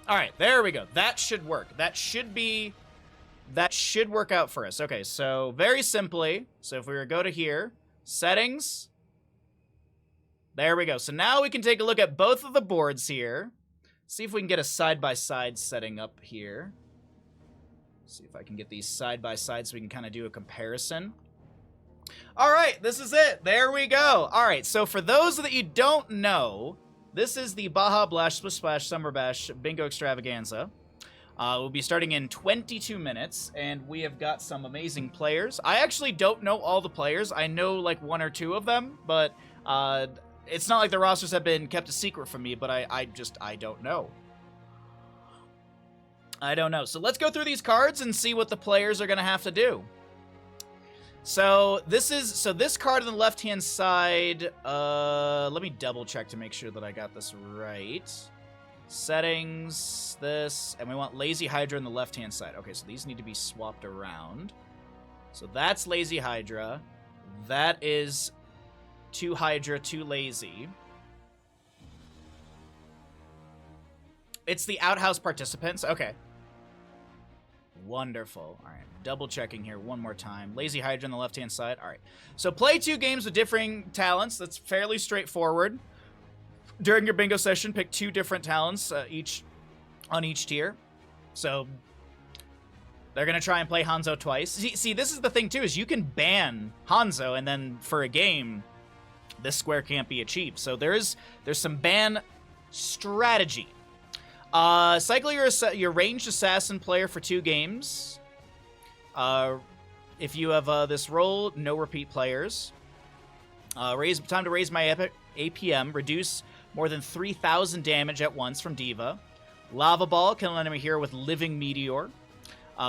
All right, there we go. That should work. That should work out for us. Okay, so very simply, so if we were to go to here, settings, there we go. So now we can take a look at both of the boards here. See if we can get a side-by-side setting up here. See if I can get these side-by-side so we can kind of do a comparison. All right, this is it. There we go. All right, so for those that you don't know, this is the Baha Blash Splish Splash Summer Bash Bingo Extravaganza. We'll be starting in 22 minutes, and we have got some amazing players. I actually don't know all the players. I know like one or two of them, but it's not like the rosters have been kept a secret from me, but I don't know. I don't know. So let's go through these cards and see what the players are going to have to do. So this card on the left-hand side, let me double check to make sure that I got this right. Settings, this, and we want Lazy Hydra on the left-hand side. Okay, so these need to be swapped around. So that's Lazy Hydra. That is 2 Hydra, 2 Lazy. It's the Outhouse participants. Okay. Wonderful. All right, double checking here one more time. Lazy Hydra on the left-hand side. All right. So play 2 games with differing talents. That's fairly straightforward. During your bingo session, pick 2 different talents each on each tier. So they're going to try and play Hanzo twice. See, this is the thing, too, is you can ban Hanzo, and then for a game, this square can't be achieved. So there's some ban strategy. Cycle your ranged assassin player for 2 games. If you have this role, no repeat players. Time to raise my APM. Reduce more than 3,000 damage at once from Diva. Lava Ball, kill an enemy hero with Living Meteor.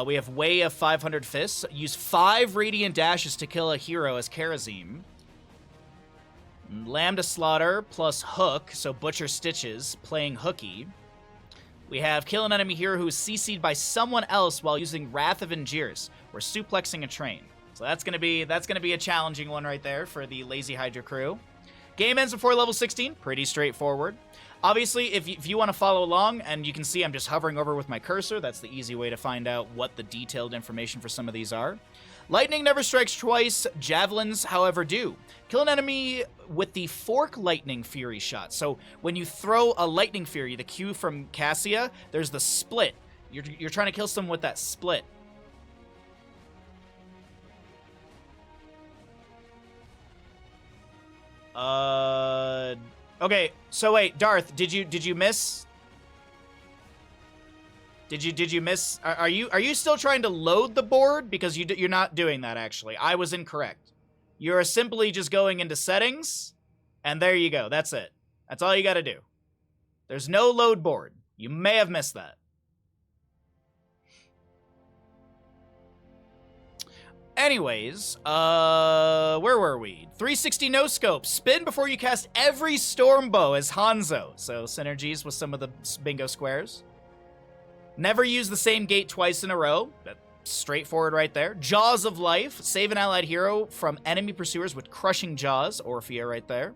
We have Way of 500 Fists. Use 5 Radiant Dashes to kill a hero as Karazim. Lambda Slaughter plus Hook, so Butcher Stitches, playing Hooky. We have kill an enemy hero who is CC'd by someone else while using Wrath of Angiers. We're suplexing a train. So that's gonna be a challenging one right there for the Lazy Hydra crew. Game ends before level 16. Pretty straightforward. Obviously, if you want to follow along, and you can see I'm just hovering over with my cursor, that's the easy way to find out what the detailed information for some of these are. Lightning never strikes twice. Javelins, however, do. Kill an enemy with the Fork Lightning Fury shot. So when you throw a Lightning Fury, the Q from Cassia, there's the split. You're trying to kill someone with that split. Okay, so wait, Darth, did you miss? Did you miss? Are you still trying to load the board? Because you're not doing that, actually. I was incorrect. You're simply just going into settings, and there you go. That's it. That's all you got to do. There's no load board. You may have missed that. Anyways, where were we? 360 no scope. Spin before you cast every storm bow as Hanzo. So synergies with some of the bingo squares. Never use the same gate twice in a row. That's straightforward right there. Jaws of Life. Save an allied hero from enemy pursuers with crushing jaws. Orphea right there.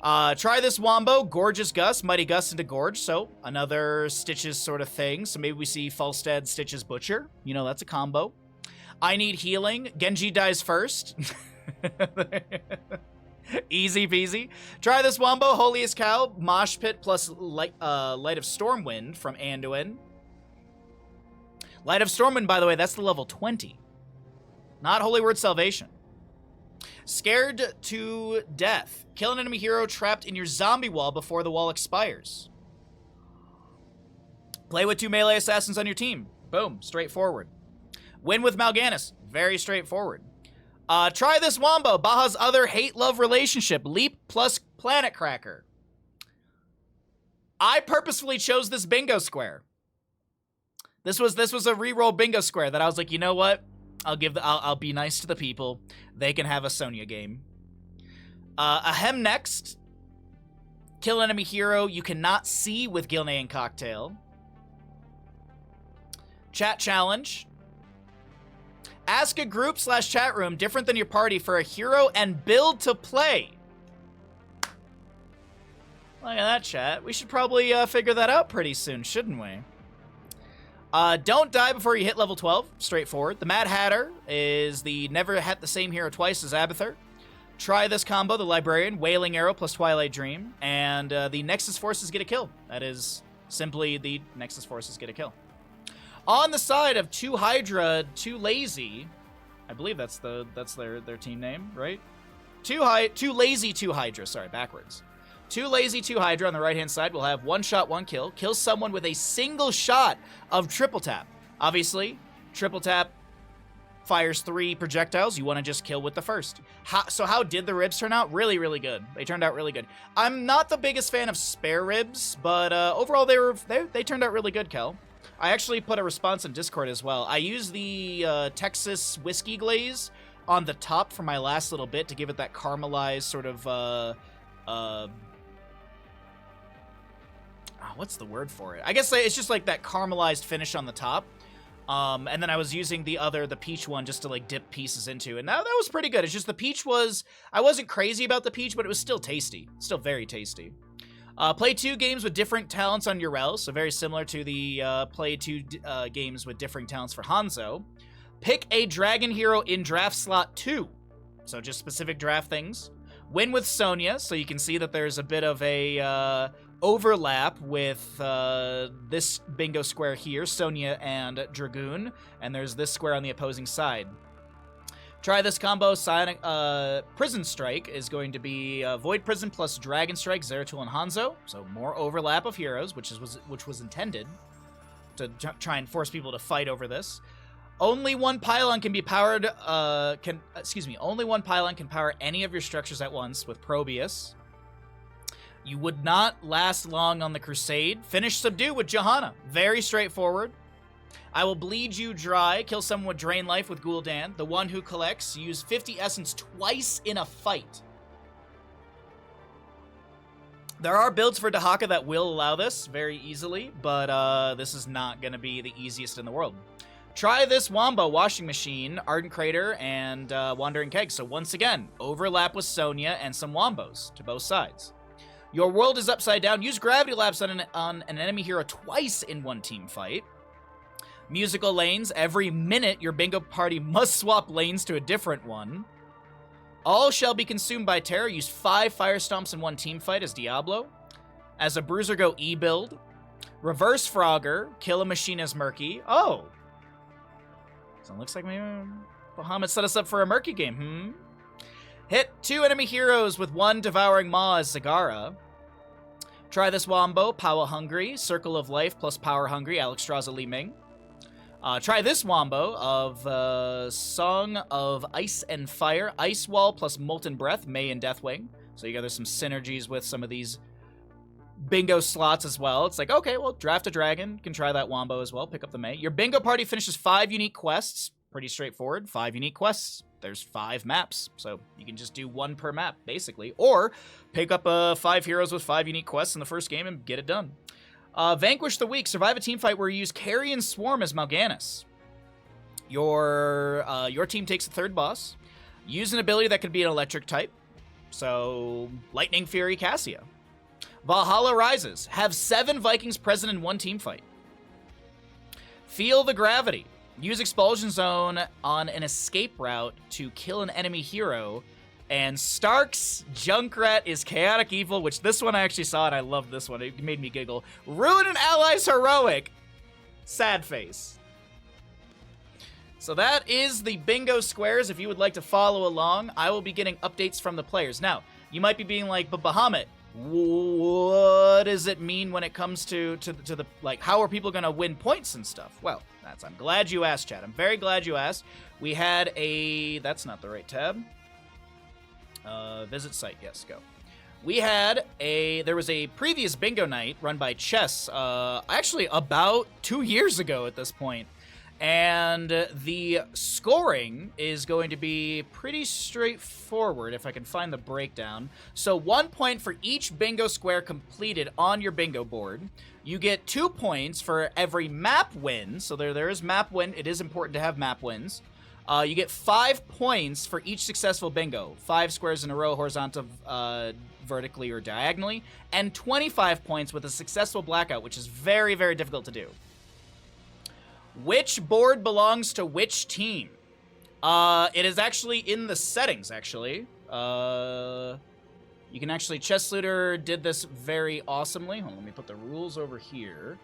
Try this wombo. Gorgeous Gus. Mighty Gus into Gorge. So another Stitches sort of thing. So maybe we see Falstad, Stitches, Butcher. You know, that's a combo. I need healing. Genji dies first. Easy peasy. Try this wombo. Holiest Cow. Mosh Pit plus Light of Stormwind from Anduin. Light of Stormwind, by the way, that's the level 20. Not Holy Word Salvation. Scared to Death. Kill an enemy hero trapped in your zombie wall before the wall expires. Play with 2 melee assassins on your team. Boom. Straightforward. Win with Mal'Ganis. Very straightforward. Try this wombo. Baha's other hate-love relationship. Leap plus Planet Cracker. I purposefully chose this bingo square. This was a reroll bingo square that I was like, you know what? I'll be nice to the people. They can have a Sonya game. Ahem next. Kill enemy hero you cannot see with Gilnean Cocktail. Chat challenge. Ask a group / chat room different than your party for a hero and build to play. Look at that, chat. We should probably figure that out pretty soon, shouldn't we? Don't die before you hit level 12. Straightforward. The Mad Hatter is the never hit the same hero twice as Abathur. Try this combo, the Librarian, Wailing Arrow plus Twilight Dream, and the Nexus Forces get a kill. That is simply the Nexus Forces get a kill. On the side of 2 Hydra, 2 Lazy, I believe that's their team name, right? 2 Lazy, 2 Hydra, sorry, backwards. 2 Lazy, 2 Hydra on the right-hand side will have 1 shot, 1 kill. Kill someone with a single shot of triple tap. Obviously, triple tap fires 3 projectiles. You want to just kill with the first. So how did the ribs turn out? Really, really good. They turned out really good. I'm not the biggest fan of spare ribs, but overall they turned out really good, Kel. I actually put a response in Discord as well. I used the Texas whiskey glaze on the top for my last little bit to give it that caramelized sort of what's the word for it? I guess it's just like that caramelized finish on the top. And then I was using the peach one just to like dip pieces into. And that was pretty good. It's just the peach I wasn't crazy about the peach, but it was still tasty. Still very tasty. Play 2 games with different talents on your rel. So very similar to the play 2 games with different talents for Hanzo. Pick a dragon hero in draft slot 2. So just specific draft things. Win with Sonya. So you can see that there's a bit of a overlap with this bingo square here, Sonya and Dragoon, and there's this square on the opposing side. Try this combo. Prison Strike is going to be Void Prison plus Dragon Strike, Zeratul and Hanzo, so more overlap of heroes, which was intended to try and force people to fight over this. Only one pylon can be powered. Only one pylon can power any of your structures at once with Probius. You would not last long on the Crusade. Finish Subdue with Johanna. Very straightforward. I will bleed you dry. Kill someone with Drain Life with Gul'dan. The one who collects. Use 50 Essence twice in a fight. There are builds for Dahaka that will allow this very easily, but this is not going to be the easiest in the world. Try this Wombo Washing Machine, Ardent Crater, and Wandering Keg. So once again, overlap with Sonya and some Wombos to both sides. Your world is upside down. Use Gravity Lapse on an enemy hero twice in one team fight. Musical lanes. Every minute, your bingo party must swap lanes to a different one. All shall be consumed by terror. Use 5 Fire Stomps in one team fight as Diablo. As a Bruiser, go E-build. Reverse Frogger. Kill a machine as Murky. Oh. So it looks like maybe Bahamut set us up for a Murky game, Hit 2 enemy heroes with 1 Devouring Maw as Zagara. Try this Wombo, Power Hungry, Circle of Life plus Power Hungry, Alexstrasza Li Ming. Try this Wombo of Song of Ice and Fire, Ice Wall plus Molten Breath, Mei and Deathwing. So you got there's some synergies with some of these bingo slots as well. It's like, okay, well, draft a dragon, can try that Wombo as well, pick up the Mei. Your bingo party finishes 5 unique quests. Pretty straightforward, 5 unique quests. There's 5 maps, so you can just do 1 per map, basically. Or pick up 5 heroes with 5 unique quests in the first game and get it done. Vanquish the Weak. Survive a team fight where you use Carrion Swarm as Mal'Ganis. Your team takes the 3rd boss. Use an ability that could be an electric type. So, Lightning Fury Cassia. Valhalla Rises. Have 7 Vikings present in one team fight. Feel the Gravity. Use Expulsion Zone on an escape route to kill an enemy hero. And Stark's Junkrat is Chaotic Evil, which this one I actually saw and I loved this one. It made me giggle. Ruin an ally's heroic. Sad face. So that is the bingo squares. If you would like to follow along, I will be getting updates from the players. Now, you might be being like, but Bahamut, what does it mean when it comes to the, like, how are people going to win points and stuff? Well, I'm glad you asked, Chad. I'm very glad you asked. We had that's not the right tab. Visit site, yes, go. There was a previous bingo night run by Chess, actually about 2 years ago at this point. And the scoring is going to be pretty straightforward if I can find the breakdown. So 1 point for each bingo square completed on your bingo board. You get 2 points for every map win. So there is map win. It is important to have map wins. You get 5 points for each successful bingo. 5 squares in a row, horizontal, vertically, or diagonally. And 25 points with a successful blackout, which is very, very difficult to do. Which board belongs to which team? It is actually in the settings, actually. You can actually... Chess Looter did this very awesomely. Hold on, let me put the rules over here.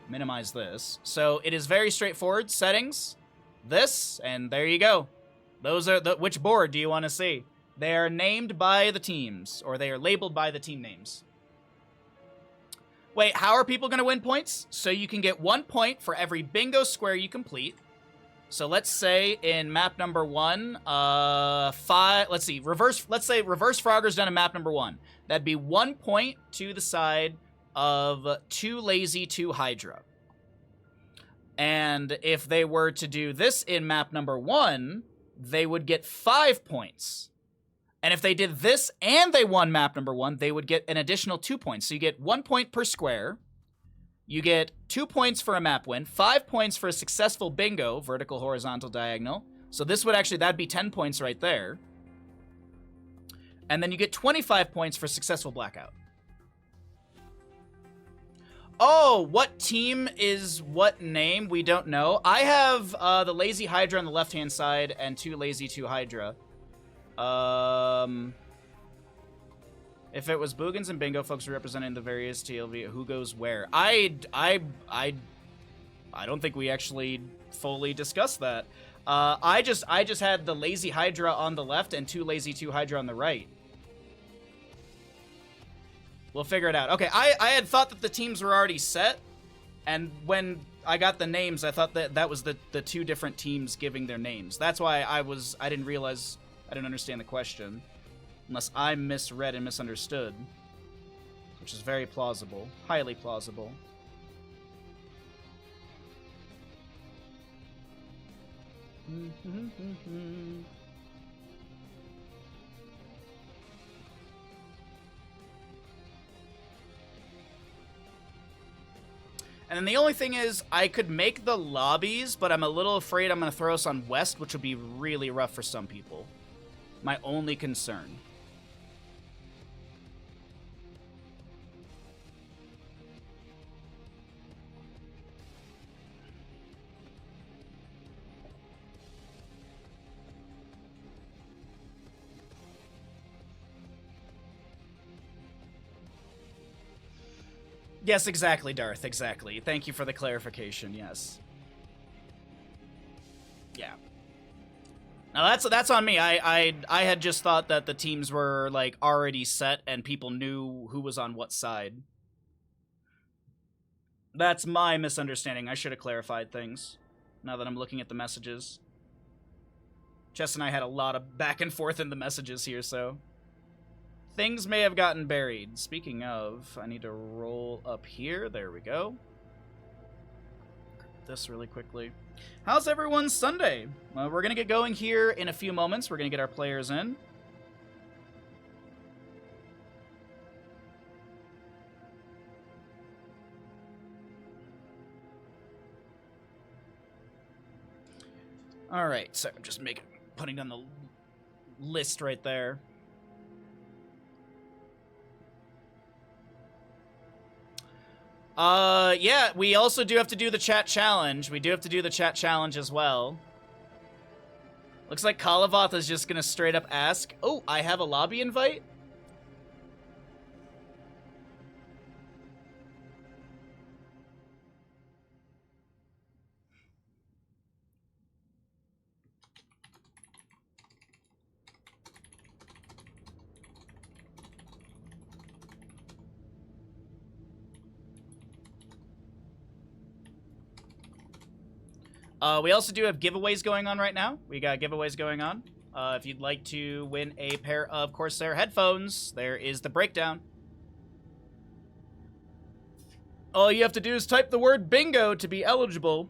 Minimize this. So, it is very straightforward. Settings... This, and there you go. Those are which board do you want to see? They are named by the teams, or they are labeled by the team names. Wait, how are people going to win points? So you can get 1 point for every bingo square you complete. So let's say in map number 1, let's say reverse Frogger's done in map number 1. That'd be 1 point to the side of 2 lazy, 2 Hydra. And if they were to do this in map number 1, they would get 5 points. And if they did this and they won map number 1, they would get an additional 2 points. So you get 1 point per square. You get 2 points for a map win, 5 points for a successful bingo, vertical, horizontal, diagonal. So this would actually, that'd be 10 points right there. And then you get 25 points for successful blackout. Oh, what team is what name? We don't know. I have the Lazy Hydra on the left-hand side and 2 Lazy 2 Hydra. If it was Boogans and Bingo, folks representing the various TLV, who goes where? I don't think we actually fully discussed that. I just had the Lazy Hydra on the left and 2 Lazy 2 Hydra on the right. We'll figure it out. Okay, I had thought that the teams were already set, and when I got the names, I thought that was the 2 different teams giving their names. That's why I didn't realize, I didn't understand the question. Unless I misread and misunderstood. Which is very plausible. Highly plausible. And then the only thing is, I could make the lobbies, but I'm a little afraid I'm going to throw us on West, which would be really rough for some people. My only concern. Yes, exactly, Darth, exactly. Thank you for the clarification, yes. Yeah. Now that's on me. I had just thought that the teams were like already set and people knew who was on what side. That's my misunderstanding. I should have clarified things now that I'm looking at the messages. Chess and I had a lot of back and forth in the messages here, so things may have gotten buried. Speaking of, I need to roll up here. There we go. This really quickly. How's everyone's Sunday? Well, we're going to get going here in a few moments. We're going to get our players in. All right, so I'm just putting down the list right there. Yeah, we also do have to do the chat challenge. We do have to do the chat challenge as well. Looks like Kalavoth is just gonna straight up ask, oh, I have a lobby invite? We also do have giveaways going on right now. We got giveaways going on. If you'd like to win a pair of Corsair headphones, there is the breakdown. All you have to do is type the word bingo to be eligible.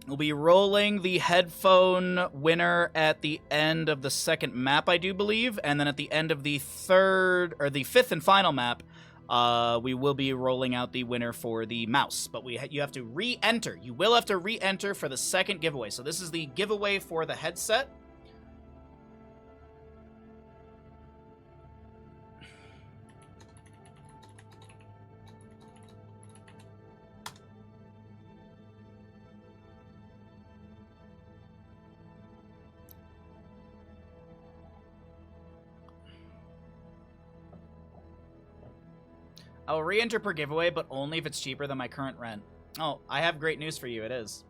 We'll be rolling the headphone winner at the end of the second map, I do believe, and then at the end of the third, or the fifth and final map, we will be rolling out the winner for the mouse. But you have to re-enter. You will have to re-enter for the second giveaway. So this is the giveaway for the headset. I'll re-enter per giveaway, but only if it's cheaper than my current rent. Oh, I have great news for you. It is.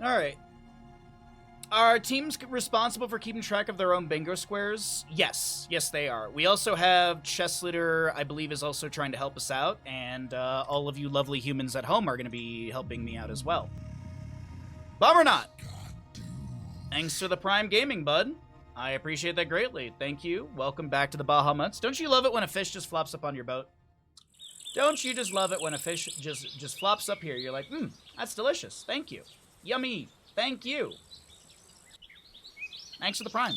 Alright. Are teams responsible for keeping track of their own bingo squares? Yes. Yes, they are. We also have Chess Leader, I believe, is also trying to help us out, and all of you lovely humans at home are going to be helping me out as well. Bombernaut! Thanks for the Prime Gaming, bud. I appreciate that greatly. Thank you. Welcome back to the Bahamuts. Don't you love it when a fish just flops up on your boat? Don't you just love it when a fish just flops up here? You're like, that's delicious. Thank you. Yummy. Thank you. Thanks for the Prime.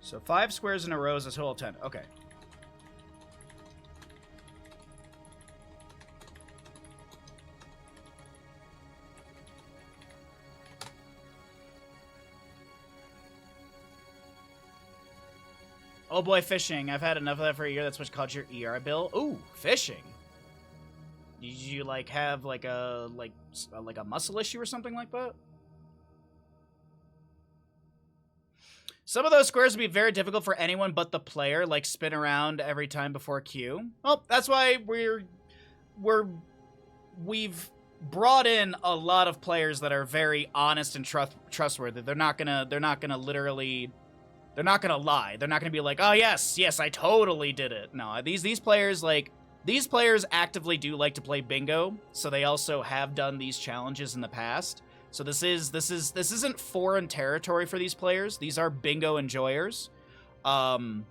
So 5 squares in a row is a total of 10. Okay. Oh boy, fishing. I've had enough of that for a year. That's what's called your ER bill. Ooh, fishing. Did you like have like a muscle issue or something like that? Some of those squares would be very difficult for anyone but the player, like spin around every time before Q. Well, that's why we've brought in a lot of players that are very honest and trustworthy. They're not gonna lie. They're not gonna be like, oh yes, I totally did it. No, these players actively do like to play bingo, so they also have done these challenges in the past. So this isn't foreign territory for these players. These are bingo enjoyers. So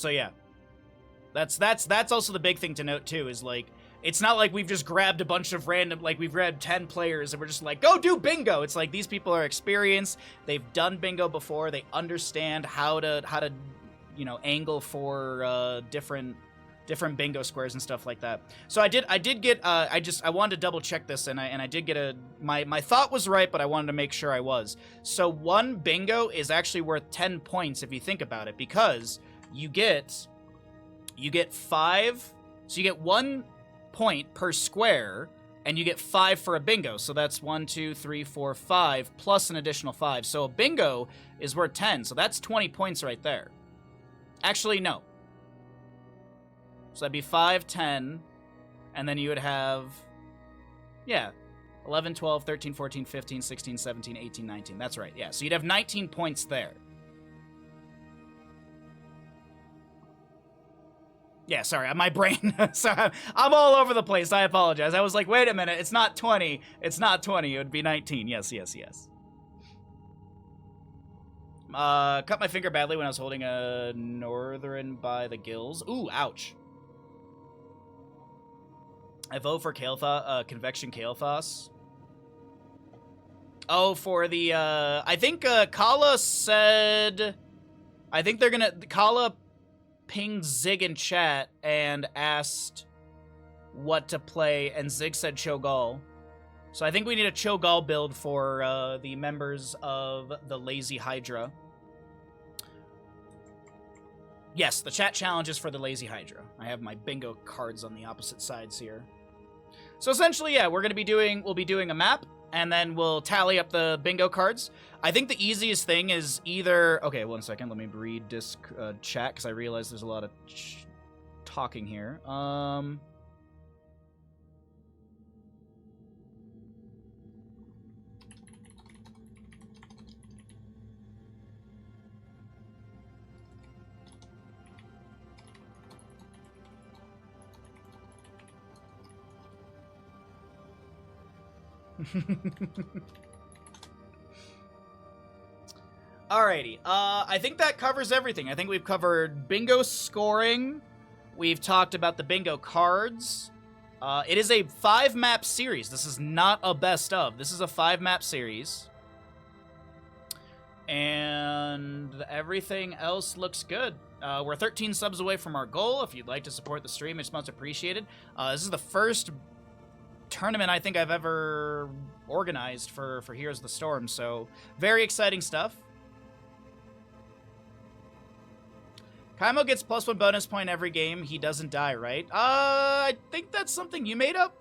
yeah. That's also the big thing to note too, is like, it's not like we've just grabbed a bunch of random, like we've grabbed 10 players and we're just like, go do bingo. It's like these people are experienced. They've done bingo before. They understand how to angle for different bingo squares and stuff like that. So I did get I wanted to double check this, and I did get my thought was right, but I wanted to make sure I was. So 1 bingo is actually worth 10 points if you think about it, because you get 5, so you get 1 point per square, and you get 5 for a bingo. So that's 1, 2, 3, 4, 5 plus an additional 5. So a bingo is worth 10. So that's 20 points right there. Actually, no. So that'd be 5, 10, and then you would have, 11, 12, 13, 14, 15, 16, 17, 18, 19. That's right, yeah. So you'd have 19 points there. Yeah, sorry, my brain, sorry, I'm all over the place. I apologize. I was like, wait a minute, it's not 20. It's not 20, it would be 19. Yes. Cut my finger badly when I was holding a northern by the gills. Ooh, ouch. I vote for Convection Kael'thas. Oh, for the, I think, Kala said... I think they're gonna... Kala pinged Zig in chat and asked what to play, and Zig said Cho'Gall. So I think we need a Cho'Gall build for, the members of the Lazy Hydra. Yes, the chat challenge is for the Lazy Hydra. I have my bingo cards on the opposite sides here. So essentially, yeah, we'll be doing a map, and then we'll tally up the bingo cards. I think the easiest thing is either... Okay, 1 second. Let me read this chat, because I realize there's a lot of talking here. Alrighty, I think that covers everything. I think we've covered bingo scoring. We've talked about the bingo cards. It is a 5-map series. This is not a best of. This is a 5-map series. And everything else looks good. We're 13 subs away from our goal. If you'd like to support the stream, it's most appreciated. This is the first tournament I think I've ever organized for Heroes of the Storm, so very exciting stuff. Kaimo gets +1 bonus point every game. He doesn't die, right? I think that's something you made up.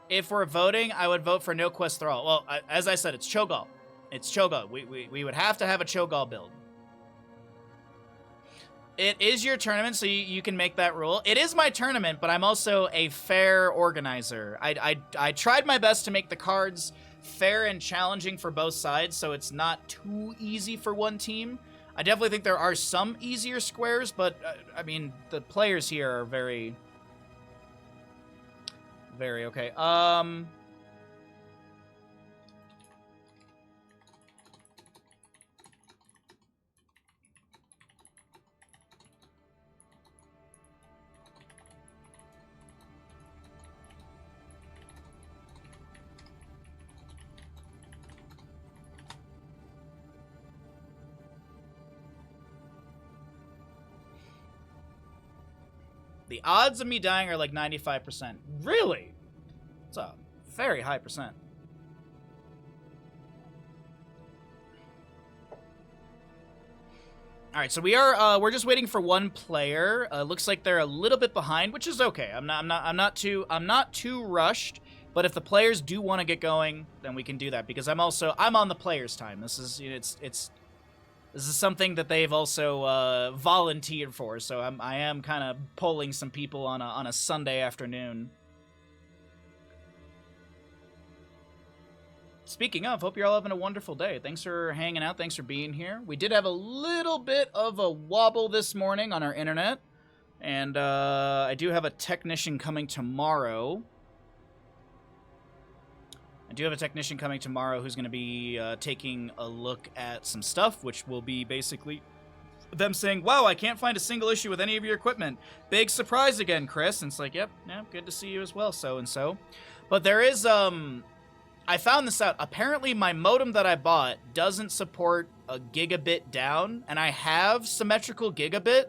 If we're voting, I would vote for No Quest Thrall. Well, as I said, it's Cho'Gall. It's Cho'Gall. We would have to have a Cho'Gall build. It is your tournament, so you can make that rule. It is my tournament, but I'm also a fair organizer. I tried my best to make the cards fair and challenging for both sides, so it's not too easy for one team. I definitely think there are some easier squares, but, I mean, the players here are very... Very okay. The odds of me dying are like 95%. Really? It's a very high percent. All right, so we're just waiting for one player. Looks like they're a little bit behind, which is okay. I'm not too rushed. But if the players do want to get going, then we can do that, because I'm on the players' time. This is, you know, this is something that they've also volunteered for, so I am kind of polling some people on a Sunday afternoon. Speaking of, hope you're all having a wonderful day. Thanks for hanging out. Thanks for being here. We did have a little bit of a wobble this morning on our internet, and I do have a technician coming tomorrow. Who's going to be taking a look at some stuff, which will be basically them saying, wow, I can't find a single issue with any of your equipment. Big surprise again, Chris. And it's like, yep, yeah, good to see you as well, so-and-so. But there is, I found this out. Apparently, my modem that I bought doesn't support a gigabit down, and I have symmetrical gigabit,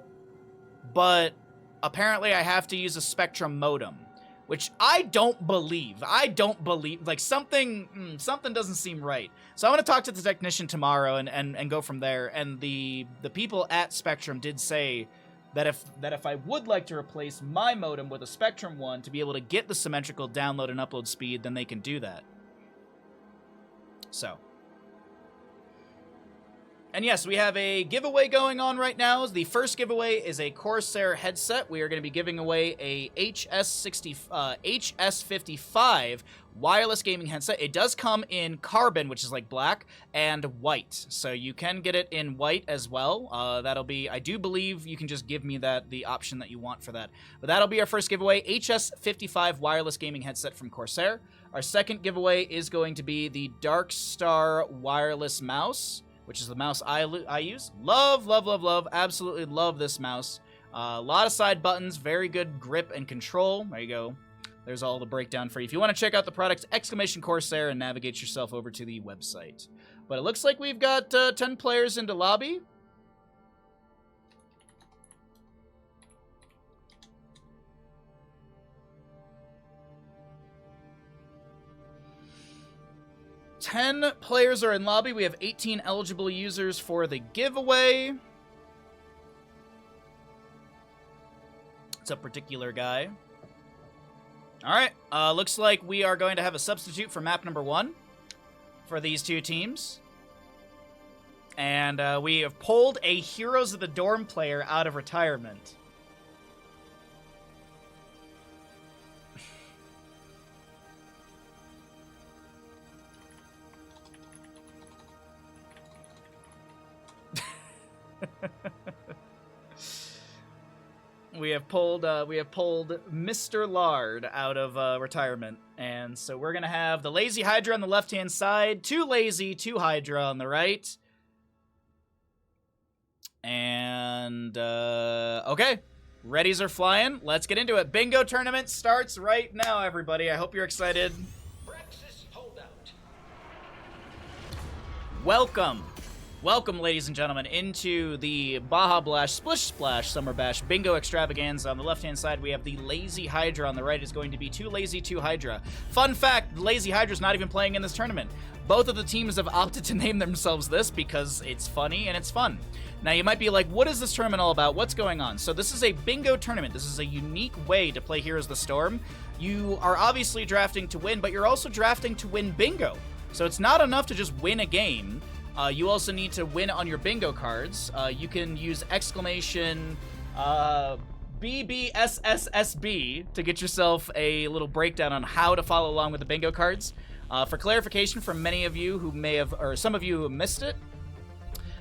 but apparently I have to use a Spectrum modem. Which I don't believe. Like, something doesn't seem right. So I want to talk to the technician tomorrow and go from there. And the people at Spectrum did say that if I would like to replace my modem with a Spectrum one to be able to get the symmetrical download and upload speed, then they can do that. So. And yes, we have a giveaway going on right now. The first giveaway is a Corsair headset. We are going to be giving away a HS55 wireless gaming headset. It does come in carbon, which is like black, and white. So you can get it in white as well. That'll be, I do believe you can just give me the option that you want for that. But that'll be our first giveaway, HS55 wireless gaming headset from Corsair. Our second giveaway is going to be the Dark Star wireless mouse, which is the mouse I use. Love, absolutely love this mouse. A lot of side buttons, very good grip and control. There you go. there's all the breakdown for you. If you want to check out the product, !Corsair, and navigate yourself over to the website. But it looks like we've got 10 players into lobby. Ten players are in lobby. We have 18 eligible users for the giveaway. It's a particular guy. All right. Looks like we are going to have a substitute for map number 1 for these two teams. And we have pulled a Heroes of the Dorm player out of retirement. We have pulled Mr. Lard out of retirement, and so we're gonna have the Lazy Hydra on the left-hand side, 2 Lazy, 2 Hydra on the right, and okay, readies are flying. Let's get into it. Bingo tournament starts right now, everybody. I hope you're excited. Welcome, ladies and gentlemen, into the Baha Blash, Splish Splash, Summer Bash, Bingo Extravaganza. On the left-hand side, we have the Lazy Hydra. On the right is going to be 2 Lazy, 2 Hydra. Fun fact, the Lazy Hydra's not even playing in this tournament. Both of the teams have opted to name themselves this because it's funny and it's fun. Now, you might be like, what is this tournament all about? What's going on? So this is a bingo tournament. This is a unique way to play Heroes of the Storm. You are obviously drafting to win, but you're also drafting to win bingo. So it's not enough to just win a game. You also need to win on your bingo cards. You can use exclamation BBSSSB to get yourself a little breakdown on how to follow along with the bingo cards. For clarification from many of you who may have, or some of you who have missed it,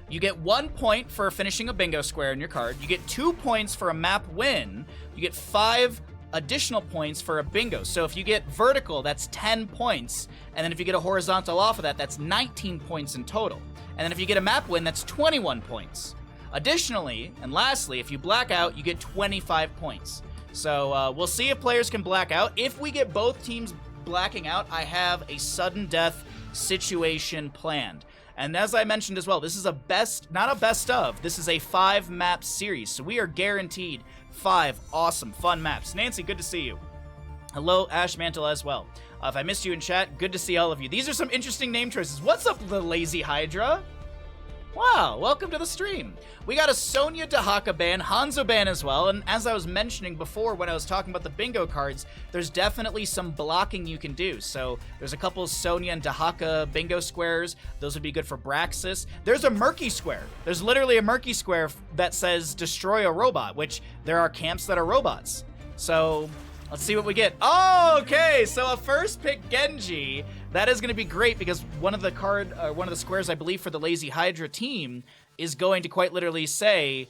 you get 1 point for finishing a bingo square in your card. You get 2 points for a map win. You get 5 additional points for a bingo. So if you get vertical, that's 10 points. And then if you get a horizontal off of that, that's 19 points in total. And then if you get a map win, that's 21 points. Additionally, and lastly, if you black out, you get 25 points. So we'll see if players can black out. If we get both teams blacking out, I have a sudden death situation planned. And as I mentioned as well, this is a best, not a best of, this is a 5-map series. So we are guaranteed 5 awesome, fun maps. Nancy, good to see you. Hello, Ash Mantle as well. If I missed you in chat, good to see all of you. These are some interesting name choices. What's up, the Lazy Hydra? Wow, welcome to the stream. We got a Sonya Dahaka ban, Hanzo ban as well, and as I was mentioning before when I was talking about the bingo cards, there's definitely some blocking you can do. So there's a couple Sonya and Dahaka bingo squares. Those would be good for Braxis. There's a Murky square. There's literally a Murky square that says destroy a robot, which there are camps that are robots. So let's see what we get. Oh, okay, so a first pick Genji. That is going to be great because one of the squares, I believe, for the Lazy Hydra team is going to quite literally say,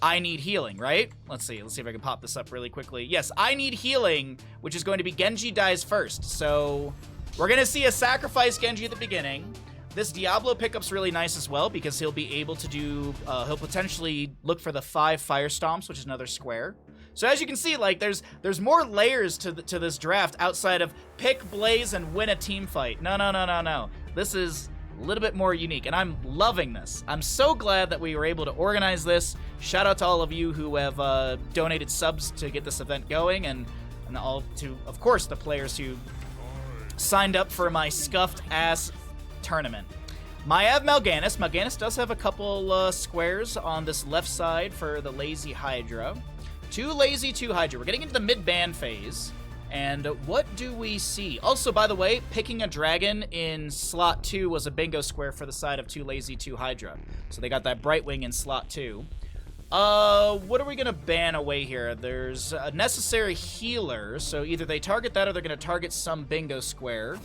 I need healing, right? Let's see if I can pop this up really quickly. Yes, I need healing, which is going to be Genji dies first. So we're going to see a sacrifice Genji at the beginning. This Diablo pickup's really nice as well because he'll be able to do, he'll potentially look for the 5 Fire Stomps, which is another square. So as you can see, like, there's more layers to this draft outside of pick Blaze and win a team fight. No. This is a little bit more unique, and I'm loving this. I'm so glad that we were able to organize this. Shout out to all of you who have donated subs to get this event going, and all to, of course, the players who signed up for my scuffed-ass tournament. Mayav Mal'Ganis. Mal'Ganis does have a couple squares on this left side for the Lazy Hydra. 2 Lazy, 2 Hydra. We're getting into the mid-ban phase. And what do we see? Also, by the way, picking a dragon in slot 2 was a bingo square for the side of 2 Lazy, 2 Hydra. So they got that Brightwing in slot 2. What are we going to ban away here? There's a necessary healer. So either they target that or they're going to target some bingo square.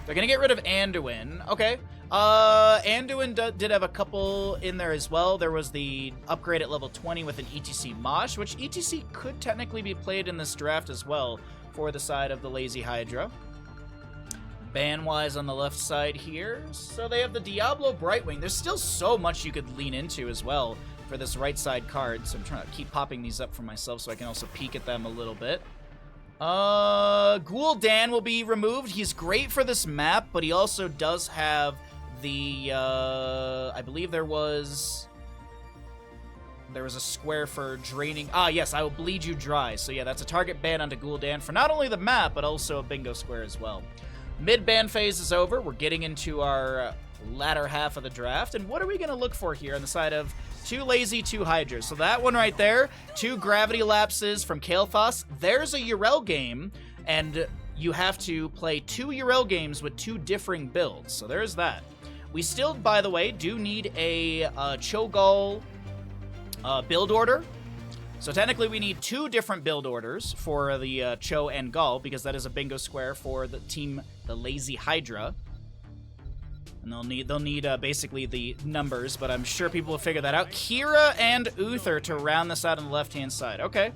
They're going to get rid of Anduin. Okay. Anduin did have a couple in there as well. There was the upgrade at level 20 with an ETC Mosh, which ETC could technically be played in this draft as well for the side of the Lazy Hydra. Ban-wise on the left side here. So they have the Diablo Brightwing. There's still so much you could lean into as well for this right side card. So I'm trying to keep popping these up for myself so I can also peek at them a little bit. Gul'dan will be removed. He's great for this map, but he also does have the, I believe there was a square for draining. Ah, yes, I will bleed you dry. So yeah, that's a target ban onto Gul'dan for not only the map, but also a bingo square as well. Mid-ban phase is over. We're getting into our latter half of the draft. And what are we going to look for here on the side of 2 Lazy, 2 Hydras? So that one right there, 2 Gravity Lapses from Kael'thas. There's a Yrel game, and you have to play 2 Yrel games with 2 differing builds. So there's that. We still, by the way, do need a Cho'Gall build order. So technically we need 2 different build orders for the Cho and Gall, because that is a bingo square for the team, the Lazy Hydra. And they'll need basically the numbers, but I'm sure people will figure that out. Kira and Uther to round this out on the left-hand side. Okay.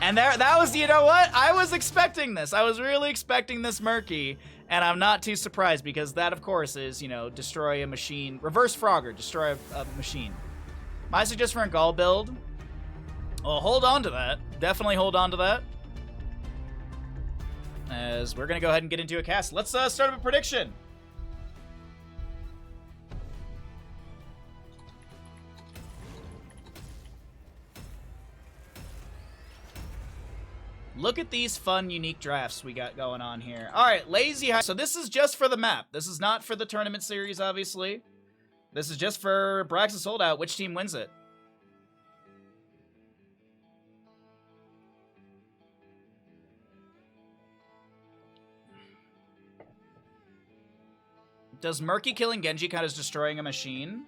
And that was, you know what? I was expecting this. I was really expecting this Murky, and I'm not too surprised, because that, of course, is, you know, destroy a machine. Reverse Frogger, destroy a machine. My suggestion for a Gall build? Well, hold on to that. Definitely hold on to that. As we're going to go ahead and get into a cast. Let's start up a prediction. Look at these fun, unique drafts we got going on here. All right, Lazy Hydra. So this is just for the map. This is not for the tournament series, obviously. This is just for Braxis Holdout. Which team wins it? Does Murky killing Genji count as destroying a machine?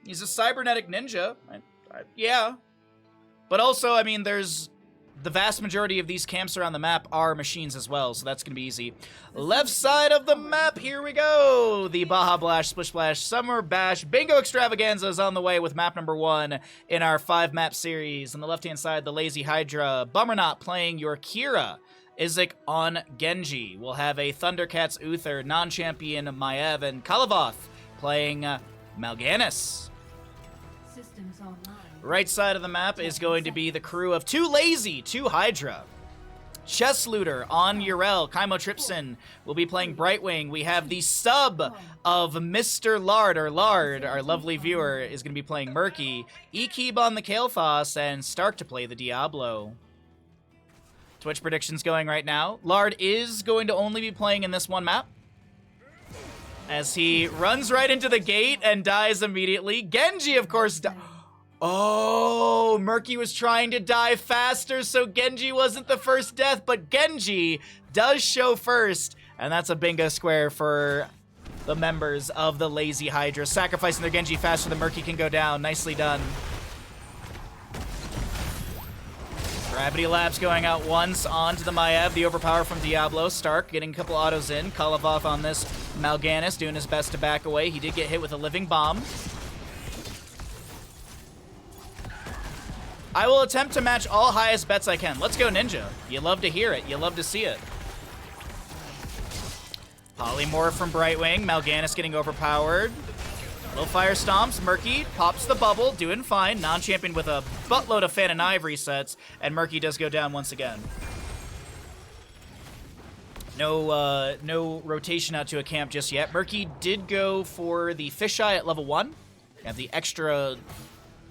He's a cybernetic ninja. Yeah. But also, I mean, there's the vast majority of these camps around the map are machines as well, so that's going to be easy. Left side of the map, here we go. The Baha Blash, Splish Splash, Summer Bash, Bingo Extravaganza is on the way with map number 1 in our 5-map series. On the left-hand side, the Lazy Hydra, Bummerknot playing your Kira. Izik on Genji. We'll have a Thundercats Uther, non-champion Maiev, and Kalavoth playing Mal'Ganis. Systems online. Right side of the map is going to be the crew of 2 Lazy, 2 Hydra. Chess Looter on Yrel. Chimotripsyn will be playing Brightwing. We have the sub of Mr. Lard, or Lard, our lovely viewer, is going to be playing Murky. Ekeb on the Kael'thas, and Stark to play the Diablo. Twitch predictions going right now. Lard is going to only be playing in this one map, as he runs right into the gate and dies immediately. Genji, of course, oh, Murky was trying to die faster, so Genji wasn't the first death, but Genji does show first, and that's a bingo square for the members of the Lazy Hydra, sacrificing their Genji faster than Murky can go down. Nicely done. Gravity Labs going out once onto the Maiev, the overpower from Diablo. Stark getting a couple autos in. Kalavoth on this Mal'Ganis doing his best to back away. He did get hit with a living bomb. I will attempt to match all highest bets I can. Let's go Ninja. You love to hear it. You love to see it. Polymorph from Brightwing. Mal'Ganis getting overpowered. Little fire stomps. Murky pops the bubble, doing fine. Non-champion with a buttload of Fan and Ivory sets, and Murky does go down once again. No rotation out to a camp just yet. Murky did go for the fisheye at level 1. Have the extra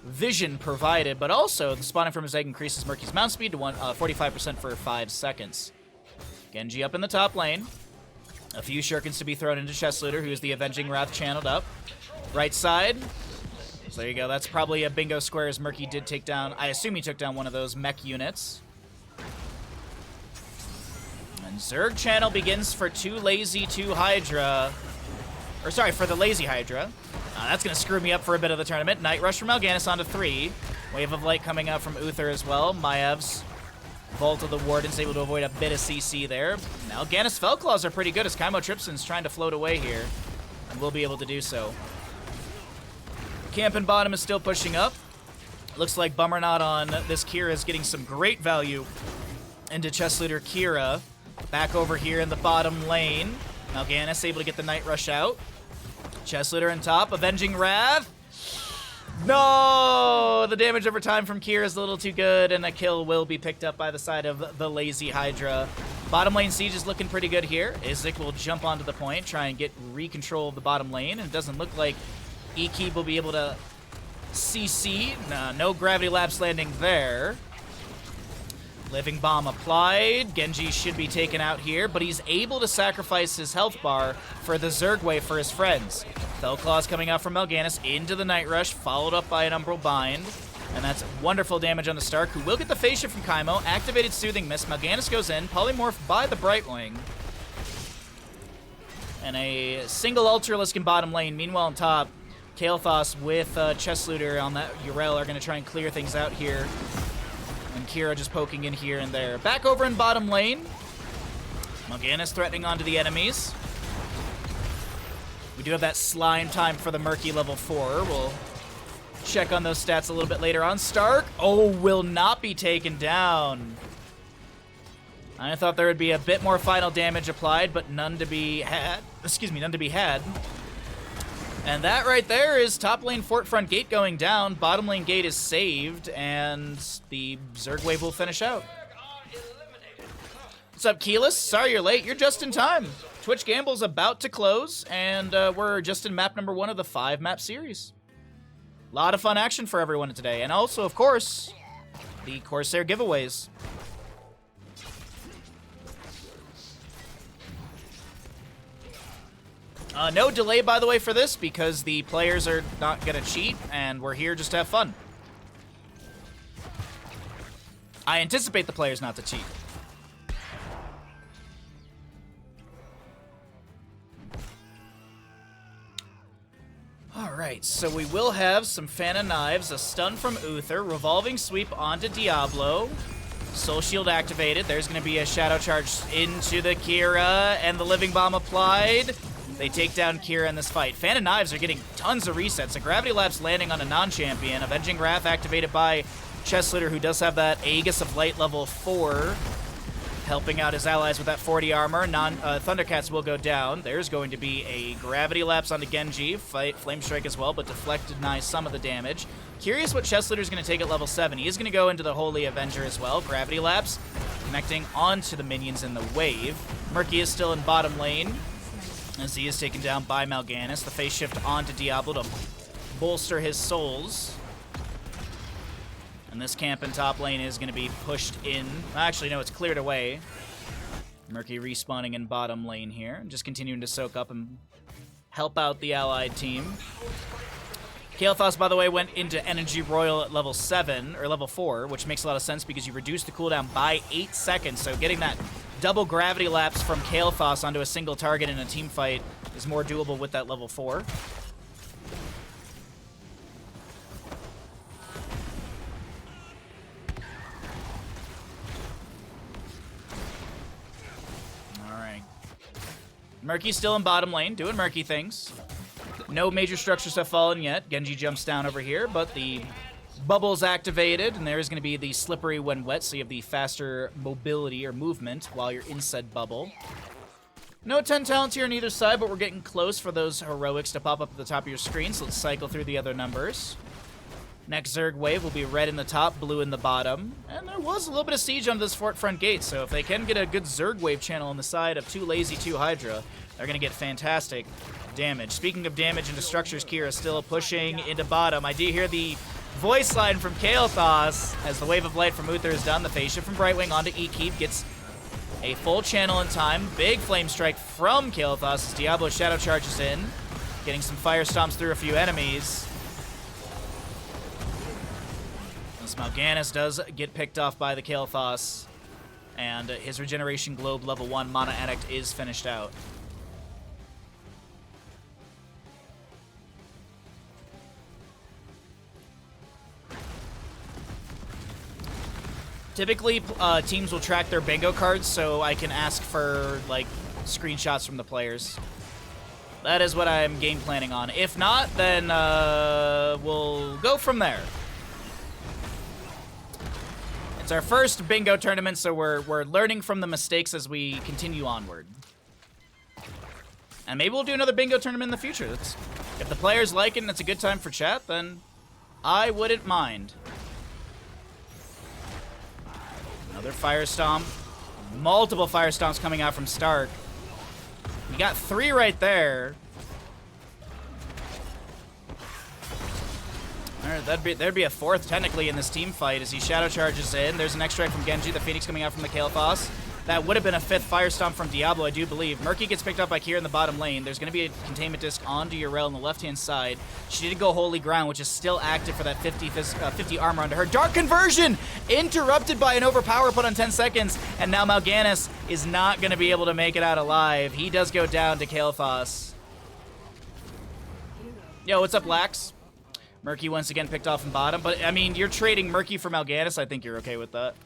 vision provided, but also the spawning from his egg increases Murky's mount speed to 45% for 5 seconds. Genji up in the top lane. A few shurikens to be thrown into Chess Looter, who is the Avenging Wrath channeled up. Right side. So there you go. That's probably a bingo square, as Murky did take down, I assume he took down one of those mech units. And Zerg channel begins for 2 Lazy, 2 Hydra. Or sorry, for the Lazy Hydra. That's going to screw me up for a bit of the tournament. Night Rush from Mal'Ganis onto 3. Wave of Light coming out from Uther as well. Maev's Vault of the Warden's able to avoid a bit of CC there. Mal'Ganis Fellclaws are pretty good, as Chimotripsyn's trying to float away here. And will be able to do so. Camp and bottom is still pushing up. Looks like Bummerknot on this Kira is getting some great value into Chess Looter Kira. Back over here in the bottom lane. Mal'Ganis able to get the Night Rush out. Chess Looter on top. Avenging Wrath. No! The damage over time from Kira is a little too good, and a kill will be picked up by the side of the lazy Hydra. Bottom lane siege is looking pretty good here. Izik will jump onto the point, try and get re-control of the bottom lane, and it doesn't look like Ekeeb will be able to CC. No gravity lapse landing there. Living Bomb applied. Genji should be taken out here, but he's able to sacrifice his health bar for the Zerg wave for his friends. Fell Claws coming out from Mal'Ganis into the Night Rush, followed up by an Umbral Bind. And that's wonderful damage on the Stark, who will get the phase shift from Kaimo. Activated Soothing Mist. Mal'Ganis goes in, polymorphed by the Brightwing. And a single Ultralisk in bottom lane. Meanwhile on top, Kael'thas with Chest Looter on that Yrel are going to try and clear things out here. And Kira just poking in here and there. Back over in bottom lane. Mal'Ganis threatening onto the enemies. We do have that slime time for the Murky level 4. We'll check on those stats a little bit later on. Stark, will not be taken down. I thought there would be a bit more final damage applied, but none to be had. Excuse me, none to be had. And that right there is top lane fort front gate going down. Bottom lane gate is saved, and the Zerg wave will finish out. What's up, Keyless? Sorry you're late. You're just in time. Twitch Gamble's about to close, and we're just in map number 1 of the 5-map series. A lot of fun action for everyone today. And also, of course, the Corsair giveaways. No delay, by the way, for this, because the players are not going to cheat, and we're here just to have fun. I anticipate the players not to cheat. Alright, so we will have some Fan of Knives, a stun from Uther, revolving sweep onto Diablo. Soul Shield activated. There's going to be a Shadow Charge into the Kira, and the Living Bomb applied. They take down Kira in this fight. Fan of Knives are getting tons of resets. A Gravity Lapse landing on a non-champion. Avenging Wrath activated by Chest Looter, who does have that Aegis of Light level 4. Helping out his allies with that 40 armor. Thundercats will go down. There's going to be a Gravity Lapse onto Genji. Flame Strike as well, but Deflect denies some of the damage. Curious what Chest Looter's going to take at level 7. He is going to go into the Holy Avenger as well. Gravity Lapse connecting onto the minions in the wave. Murky is still in bottom lane, as he is taken down by Mal'Ganis. The phase shift onto Diablo to bolster his souls. And this camp in top lane is going to be pushed in. Actually, no, it's cleared away. Murky respawning in bottom lane here. Just continuing to soak up and help out the allied team. Kael'thas, by the way, went into Energy Royal at level 7, or level 4, which makes a lot of sense because you reduce the cooldown by 8 seconds. So getting that double Gravity Lapse from Kael'thas onto a single target in a team fight is more doable with that level 4. Alright. Murky's still in bottom lane, doing Murky things. No major structures have fallen yet. Genji jumps down over here, but the bubble's activated, and there is going to be the slippery when wet, so you have the faster mobility or movement while you're in said bubble. No 10 talents here on either side, but we're getting close for those heroics to pop up at the top of your screen, so let's cycle through the other numbers. Next Zerg wave will be red in the top, blue in the bottom, and there was a little bit of siege on this fort front gate, so if they can get a good Zerg wave channel on the side of 2 lazy, 2 Hydra, they're going to get fantastic damage. Speaking of damage into structures, Kira still pushing into bottom. I do hear the voice line from Kael'thas as the wave of light from Uther is done. The phase shift from Brightwing onto Ekeeb gets a full channel in time. Big flame strike from Kael'thas as Diablo Shadow charges in, getting some fire stomps through a few enemies. This Mal'Ganis does get picked off by the Kael'thas, and his regeneration globe level 1 mana addict is finished out. Typically, teams will track their bingo cards, so I can ask for, like, screenshots from the players. That is what I'm game planning on. If not, then we'll go from there. It's our first bingo tournament, so we're learning from the mistakes as we continue onward. And maybe we'll do another bingo tournament in the future. If the players like it and it's a good time for chat, then I wouldn't mind. Another Fire Stomp. Multiple Fire Stomps coming out from Stark. You got 3 right there. There'd be a 4th technically in this team fight as he Shadow Charges in. There's an extract from Genji, the Phoenix coming out from the Kael'thas. That would have been a 5th Fire Stomp from Diablo, I do believe. Murky gets picked up by Kira in the bottom lane. There's going to be a Containment Disc onto Yrel on the left-hand side. She did go Holy Ground, which is still active for that 50 armor onto her. Dark Conversion! Interrupted by an Overpower put on 10 seconds, and now Mal'Ganis is not going to be able to make it out alive. He does go down to Kael'thas. Yo, what's up, Lax? Murky once again picked off in bottom, but, I mean, you're trading Murky for Mal'Ganis. I think you're okay with that.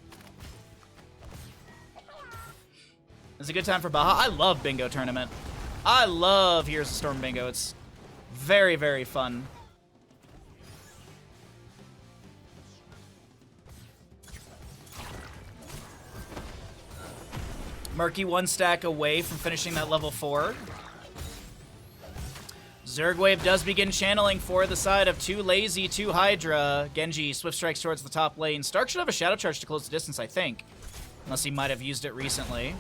It's a good time for Baha. I love Bingo Tournament. I love Heroes of Storm Bingo. It's very, very fun. Murky 1 stack away from finishing that level 4. Zergwave does begin channeling for the side of 2 Lazy, 2 Hydra. Genji Swift Strikes towards the top lane. Stark should have a Shadow Charge to close the distance, I think. Unless he might have used it recently.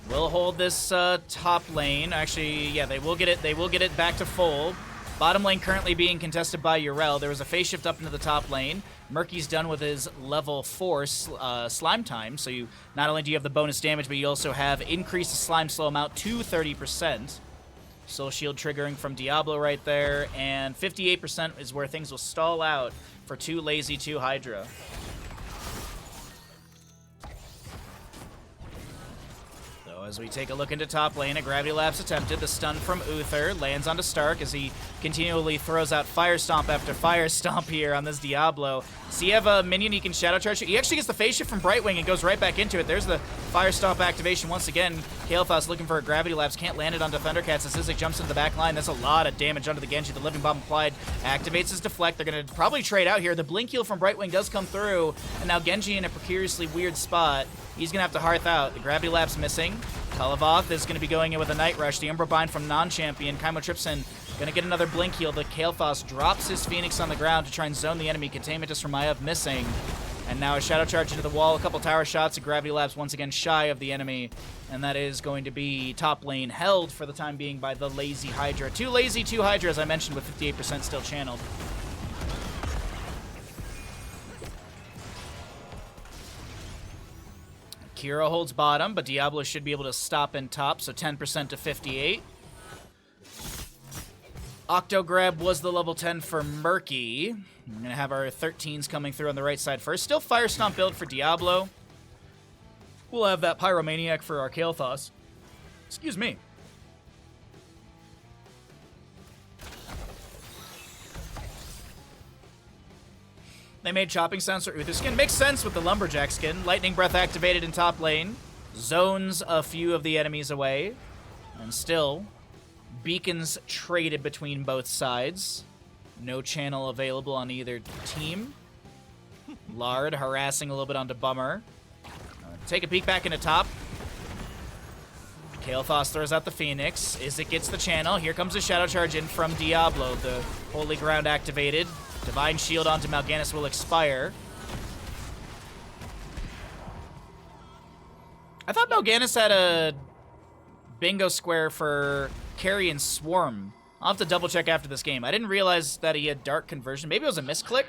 We'll hold this top lane. Actually, yeah, they will get it back to full. Bottom lane currently being contested by Yrel. There was a phase shift up into the top lane. Murky's done with his level 4 slime time, so you not only do you have the bonus damage, but you also have increased the slime slow amount to 30%. Soul Shield triggering from Diablo right there, and 58% is where things will stall out for 2 Lazy, 2 Hydra. As we take a look into top lane, a Gravity Lapse attempted. The stun from Uther lands onto Stark as he continually throws out Fire Stomp after Fire Stomp here on this Diablo. So you have a minion he can Shadow Charge. He actually gets the phase shift from Brightwing and goes right back into it. There's the Fire Stomp activation once again. Kael'thas looking for a Gravity Lapse, can't land it onto Thundercats as Zizek jumps into the back line. That's a lot of damage onto the Genji. The Living Bomb applied, activates his Deflect. They're going to probably trade out here. The Blink Heal from Brightwing does come through, and now Genji in a precariously weird spot. He's going to have to Hearth out. The Gravity Lapse missing. Kalavoth is going to be going in with a Night Rush. The Umbra Bind from non-champion. Chymotrypsin going to get another Blink Heal. The Kael'thas drops his Phoenix on the ground to try and zone the enemy. Containment Disc from Maiev missing. And now a Shadow Charge into the wall. A couple tower shots. A Gravity Lapse once again shy of the enemy. And that is going to be top lane held for the time being by the Lazy Hydra. 2 Lazy, 2 Hydra, as I mentioned, with 58% still channeled. Kira holds bottom, but Diablo should be able to stop in top, so 10% to 58. Octograb was the level 10 for Murky. We're going to have our 13s coming through on the right side first. Still Fire Stomp build for Diablo. We'll have that Pyromaniac for our Kael'thas. Excuse me. They made chopping sounds for Uther skin. Makes sense with the Lumberjack skin. Lightning Breath activated in top lane. Zones a few of the enemies away. And still, beacons traded between both sides. No channel available on either team. Lard harassing a little bit onto Bummer. Take a peek back into top. Kael'thas throws out the Phoenix. Izzet gets the channel. Here comes a Shadow Charge in from Diablo. The Holy Ground activated. Divine Shield onto Mal'Ganis will expire. I thought Mal'Ganis had a bingo square for Carry and Swarm. I'll have to double check after this game. I didn't realize that he had Dark Conversion. Maybe it was a misclick?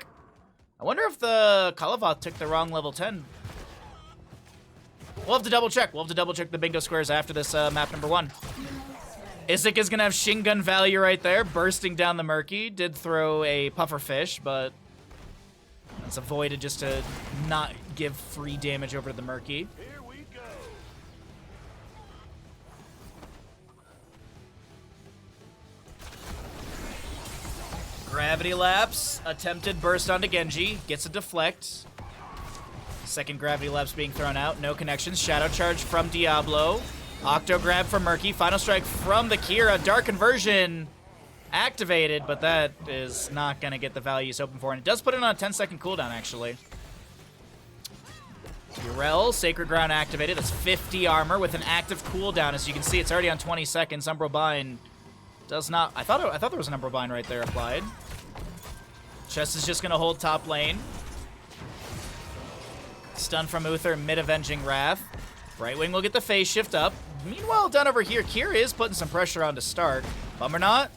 I wonder if the Kalavoth took the wrong level 10. We'll have to double check. We'll have to double check the bingo squares after this map number 1. Izzet is going to have Shingun value right there, bursting down the Murky. Did throw a Pufferfish, but that's avoided just to not give free damage over to the Murky. Here we go. Gravity Lapse, attempted burst onto Genji, gets a deflect. Second Gravity Lapse being thrown out, no connections. Shadow Charge from Diablo. Octo Grab from Murky. Final Strike from the Kira. Dark Conversion activated, but that is not going to get the values open for. And it does put it on a 10-second cooldown, actually. Yrel, Sacred Ground activated. That's 50 armor with an active cooldown. As you can see, it's already on 20 seconds. Umbral Bind does not... I thought there was an Umbral Bind right there applied. Chess is just going to hold top lane. Stun from Uther, mid-avenging Wrath. Brightwing will get the phase shift up. Meanwhile, down over here, Kira is putting some pressure onto Stark. Bummer not.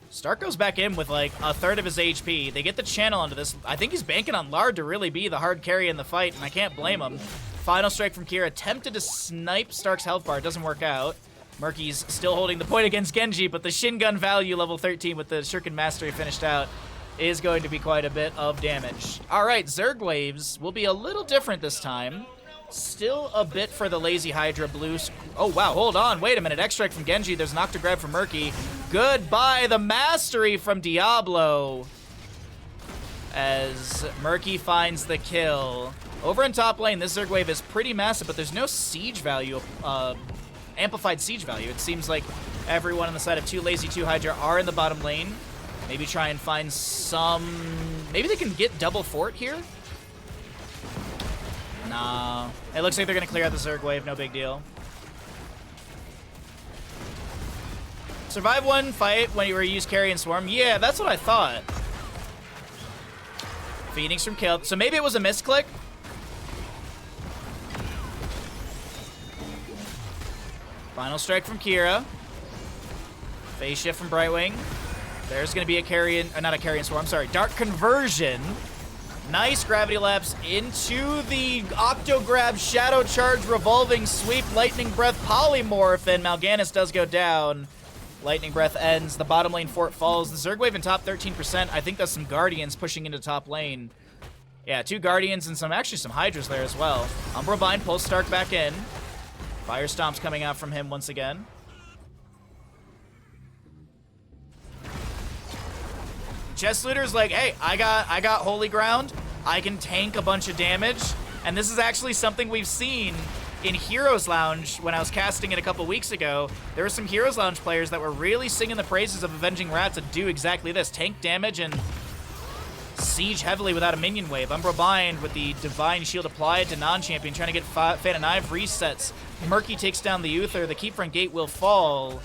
Stark goes back in with like a third of his HP. They get the channel onto this. I think he's banking on Lard to really be the hard carry in the fight, and I can't blame him. Final strike from Kira. Attempted to snipe Stark's health bar. Doesn't work out. Murky's still holding the point against Genji, but the Shin Gun value, level 13, with the Shuriken Mastery finished out, is going to be quite a bit of damage. All right, Zerg waves will be a little different this time. Still a bit for the Lazy Hydra blue. Oh, wow, hold on. Wait a minute. Extract from Genji. There's an Octograb from Murky. Goodbye, the Mastery from Diablo. As Murky finds the kill. Over in top lane, this Zerg wave is pretty massive, but there's no siege value, amplified siege value. It seems like everyone on the side of 2 Lazy 2 Hydra are in the bottom lane. Maybe try and find some... Maybe they can get double fort here? Nah. It looks like they're going to clear out the Zerg wave. No big deal. Survive one fight when you were use carry and swarm. Yeah, that's what I thought. Phoenix from kill. So maybe it was a misclick? Final strike from Kira. Phase shift from Brightwing. There's going to be a carry and... not a carry and swarm. Sorry. Dark conversion. Nice gravity lapse into the Octograb Shadow Charge Revolving Sweep Lightning Breath Polymorph, and Mal'Ganis does go down. Lightning Breath ends. The bottom lane fort falls. The Zerg wave in top 13%. I think that's some Guardians pushing into top lane. Yeah, 2 Guardians and actually some Hydras there as well. Umbral Bind pulls Stark back in. Fire Stomp's coming out from him once again. Chess Looter's like, hey, I got Holy Ground. I can tank a bunch of damage. And this is actually something we've seen in Heroes Lounge when I was casting it a couple weeks ago. There were some Heroes Lounge players that were really singing the praises of Avenging Rat to do exactly this. Tank damage and siege heavily without a minion wave. Umbral Bind with the Divine Shield applied to non-champion, trying to get Phantom Knife resets. Murky takes down the Uther. The Keep Front Gate will fall.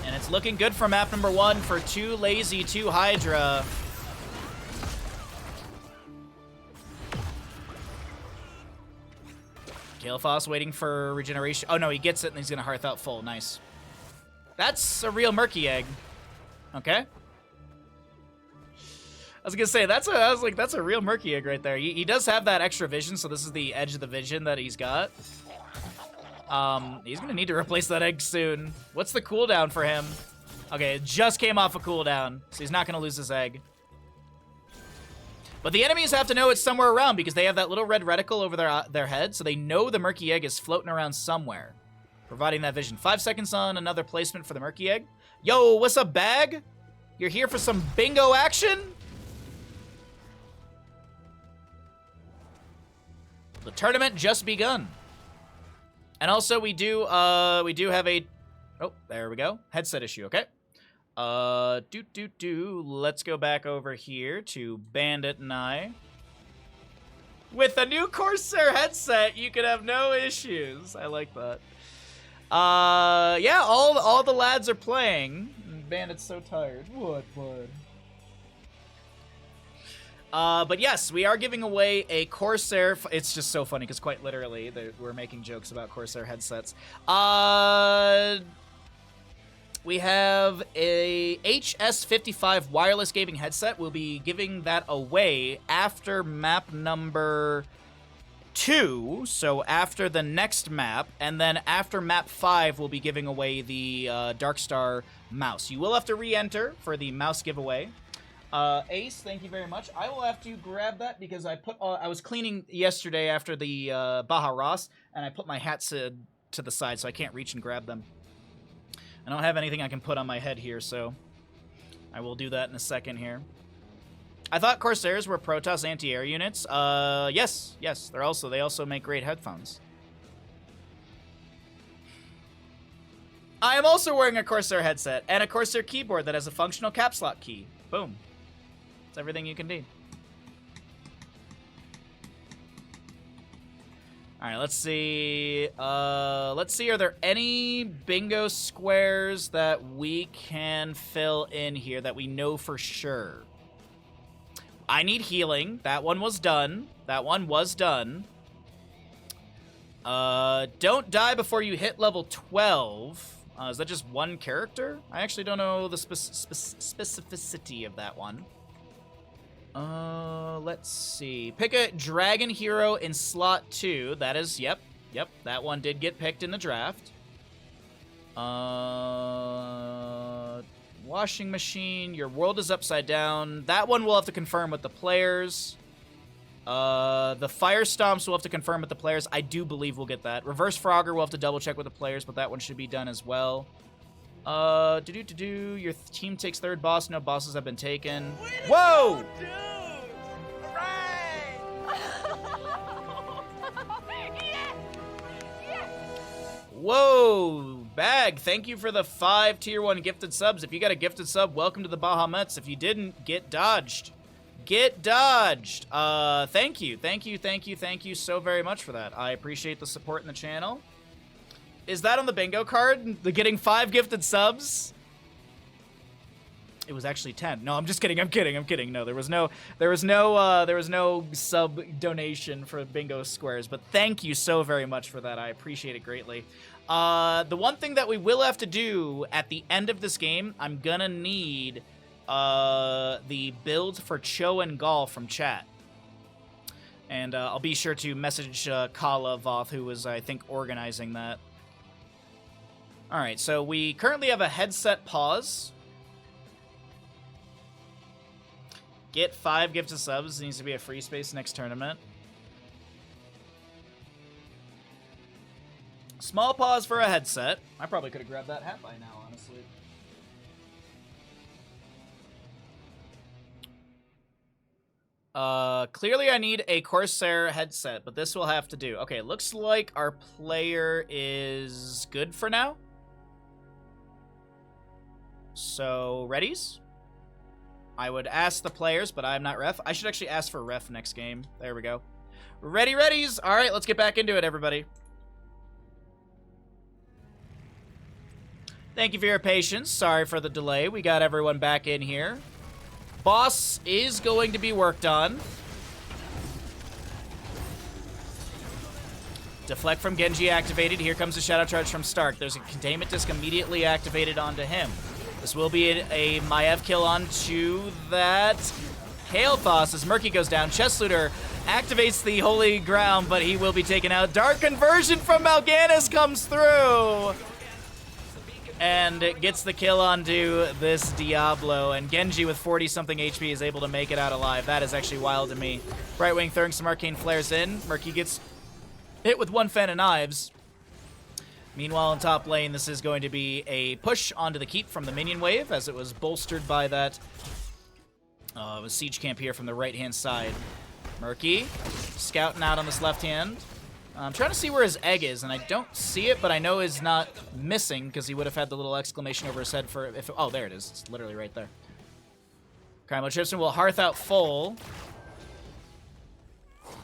And it's looking good for map number 1 for 2 Lazy 2 Hydra. Kael'thas waiting for regeneration. Oh no, he gets it and he's gonna Hearth out full. Nice. That's a real Murky egg. Okay. I was gonna say that's a real Murky egg right there. He does have that extra vision, so this is the edge of the vision that he's got. He's gonna need to replace that egg soon. What's the cooldown for him? Okay, it just came off a cooldown, so he's not gonna lose his egg. But the enemies have to know it's somewhere around because they have that little red reticle over their head, so they know the Murky egg is floating around somewhere, providing that vision. 5 seconds on another placement for the Murky egg. Yo, what's up, Bag? You're here for some bingo action? The tournament just begun. And also, we do have a... Oh, there we go. Headset issue, okay. Let's go back over here to Bandit and I. With the new Corsair headset, you could have no issues. I like that. Yeah, all the lads are playing. Bandit's so tired. What, bud? But yes, we are giving away a Corsair. It's just so funny because quite literally we're making jokes about Corsair headsets. We have a HS55 wireless gaming headset. We'll be giving that away after map number 2, so after the next map, and then after map 5, we'll be giving away the Darkstar mouse. You will have to re-enter for the mouse giveaway. Ace, thank you very much. I will have to grab that because I was cleaning yesterday after the Baha Ross, and I put my hats to the side so I can't reach and grab them. I don't have anything I can put on my head here, so I will do that in a second here. I thought Corsairs were Protoss anti-air units. Yes. They also make great headphones. I am also wearing a Corsair headset and a Corsair keyboard that has a functional caps lock key. Boom. It's everything you can need. All right, let's see. Are there any bingo squares that we can fill in here that we know for sure? I need healing. That one was done. Don't die before you hit level 12. Is that just one character? I actually don't know the specificity of that one. Let's see. Pick a dragon hero in slot 2. That is, yep, that one did get picked in the draft. Washing machine, your world is upside down. That one we'll have to confirm with the players. The fire stomps we'll have to confirm with the players. I do believe we'll get that. Reverse Frogger we'll have to double check with the players, but that one should be done as well. Your team takes third boss. No bosses have been taken. Whoa! Whoa, Bag, thank you for the 5 tier 1 gifted subs. If you got a gifted sub, welcome to the Bahamuts. If you didn't, get dodged. Get dodged. Thank you so very much for that. I appreciate the support in the channel. Is that on the bingo card? The getting 5 gifted subs? It was actually 10. No, I'm just kidding. I'm kidding. No, there was no sub donation for bingo squares, but thank you so very much for that. I appreciate it greatly. The one thing that we will have to do at the end of this game, I'm gonna need the build for Cho and Gall from chat. And I'll be sure to message Kala Voth, who was, I think, organizing that. Alright, so we currently have a headset pause. Get 5 gifted subs. It needs to be a free space next tournament. Small pause for a headset. I probably could have grabbed that hat by now, honestly. Clearly I need a Corsair headset, but this will have to do. Okay, looks like our player is good for now. So, readies? I would ask the players, but I'm not ref. I should actually ask for ref next game. There we go. Readies? All right, let's get back into it, everybody. Thank you for your patience. Sorry for the delay. We got everyone back in here. Boss is going to be worked on. Deflect from Genji activated. Here comes a Shadow Charge from Stark. There's a Containment Disc immediately activated onto him. This will be a Maiev kill onto that Hail Boss as Murky goes down. Chest Looter activates the Holy Ground, but he will be taken out. Dark Conversion from Mal'Ganis comes through! And it gets the kill onto this Diablo, and Genji with 40-something HP is able to make it out alive. That is actually wild to me. Brightwing throwing some arcane flares in. Murky gets hit with one fan of knives. Meanwhile, in top lane, this is going to be a push onto the keep from the minion wave, as it was bolstered by that siege camp here from the right-hand side. Murky scouting out on this left hand. I'm trying to see where his egg is, and I don't see it, but I know it's not missing, because he would have had the little exclamation over his head for if... Oh, there it is. It's literally right there. Kylo Chipson will hearth out full.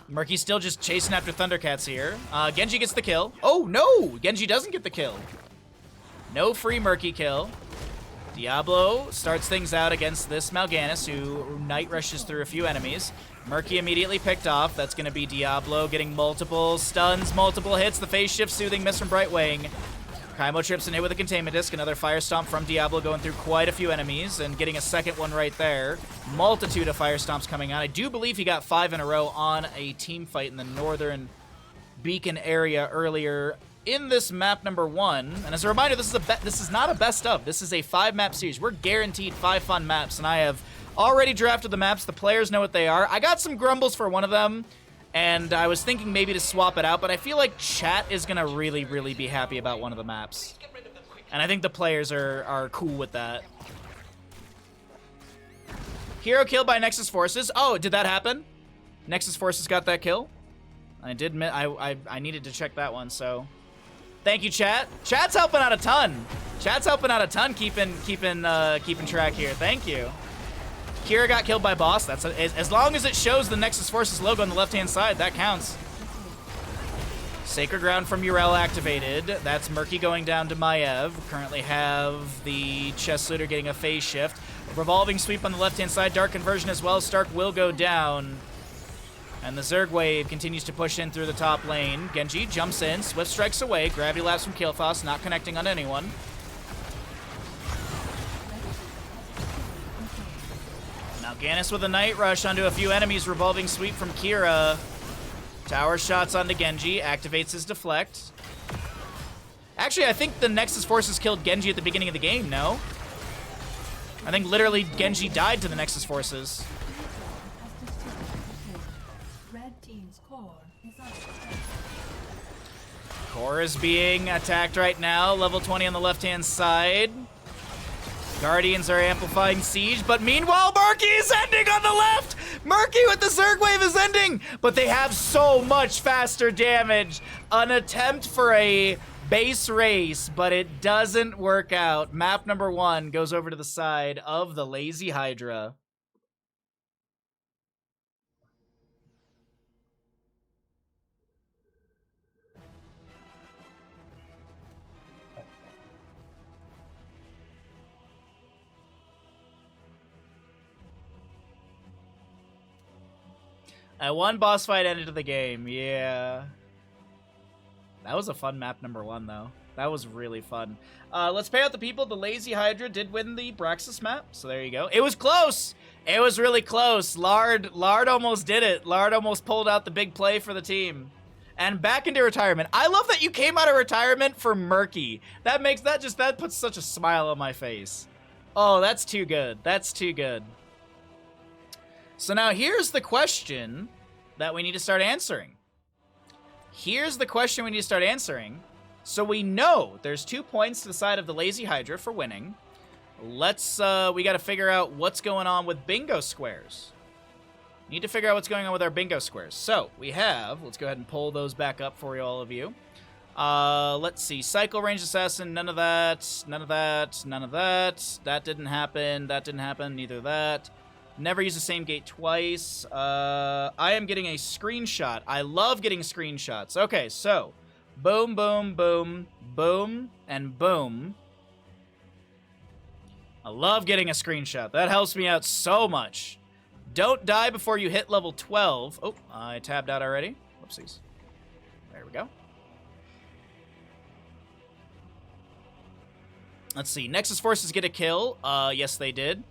Murky's still just chasing after Thundercats here. Genji gets the kill. Oh, no! Genji doesn't get the kill. No free Murky kill. Diablo starts things out against this Mal'Ganis, who night rushes through a few enemies. Murky immediately picked off. That's going to be Diablo getting multiple stuns, multiple hits. The phase shift soothing miss from Brightwing. Kaimo trips in hit with a Containment Disc. Another Fire Stomp from Diablo going through quite a few enemies and getting a second one right there. Multitude of Fire Stomps coming out. I do believe he got 5 in a row on a team fight in the northern beacon area earlier in this map number 1. And as a reminder, this is not a best of. This is a 5-map series. We're guaranteed 5 fun maps, and I have already drafted the maps. The players know what they are. I got some grumbles for one of them, and I was thinking maybe to swap it out, but I feel like chat is going to really, really be happy about one of the maps. And I think the players are cool with that. Hero killed by Nexus Forces. Oh, did that happen? Nexus Forces got that kill? I did. I needed to check that one, so... Thank you, chat. Chat's helping out a ton. Chat's helping out a ton, keeping track here. Thank you. Kira got killed by boss. That's as long as it shows the Nexus Forces logo on the left-hand side, that counts. Sacred Ground from Urel activated. That's Murky going down to Maiev. Currently have the Chest Looter getting a phase shift. Revolving Sweep on the left-hand side. Dark Conversion as well. Stark will go down. And the Zerg wave continues to push in through the top lane. Genji jumps in. Swift strikes away. Gravity Lapse from Kael'thas. Not connecting on anyone. Now Gannis with a Night Rush onto a few enemies. Revolving Sweep from Kira. Tower shots onto Genji, activates his deflect. Actually, I think the Nexus Forces killed Genji at the beginning of the game, no? I think literally Genji died to the Nexus Forces. Red team's core is under Core is being attacked right now, level 20 on the left-hand side. Guardians are amplifying siege, but meanwhile, Murky is ending on the left! Murky with the Zerg wave is ending, but they have so much faster damage. An attempt for a base race, but it doesn't work out. Map number 1 goes over to the side of the Lazy Hydra. One boss fight ended the game, yeah. That was a fun map number 1, though. That was really fun. Let's pay out the people. The Lazy Hydra did win the Braxis map, so there you go. It was close! It was really close. Lard almost did it. Lard almost pulled out the big play for the team. And back into retirement. I love that you came out of retirement for Murky. That puts such a smile on my face. Oh, that's too good. That's too good. So now here's the question that we need to start answering. Here's the question we need to start answering. So we know there's 2 points to the side of the Lazy Hydra for winning. We gotta figure out what's going on with bingo squares. Need to figure out what's going on with our bingo squares. So we have, let's go ahead and pull those back up for all of you. Let's see, Cycle Range Assassin, none of that, none of that, none of that. That didn't happen, neither that. Never use the same gate twice. I am getting a screenshot. I love getting screenshots. Okay, so boom, boom, boom, boom, and boom. I love getting a screenshot. That helps me out so much. Don't die before you hit level 12. Oh, I tabbed out already. Whoopsies. There we go. Let's see. Nexus Forces get a kill. Yes, they did.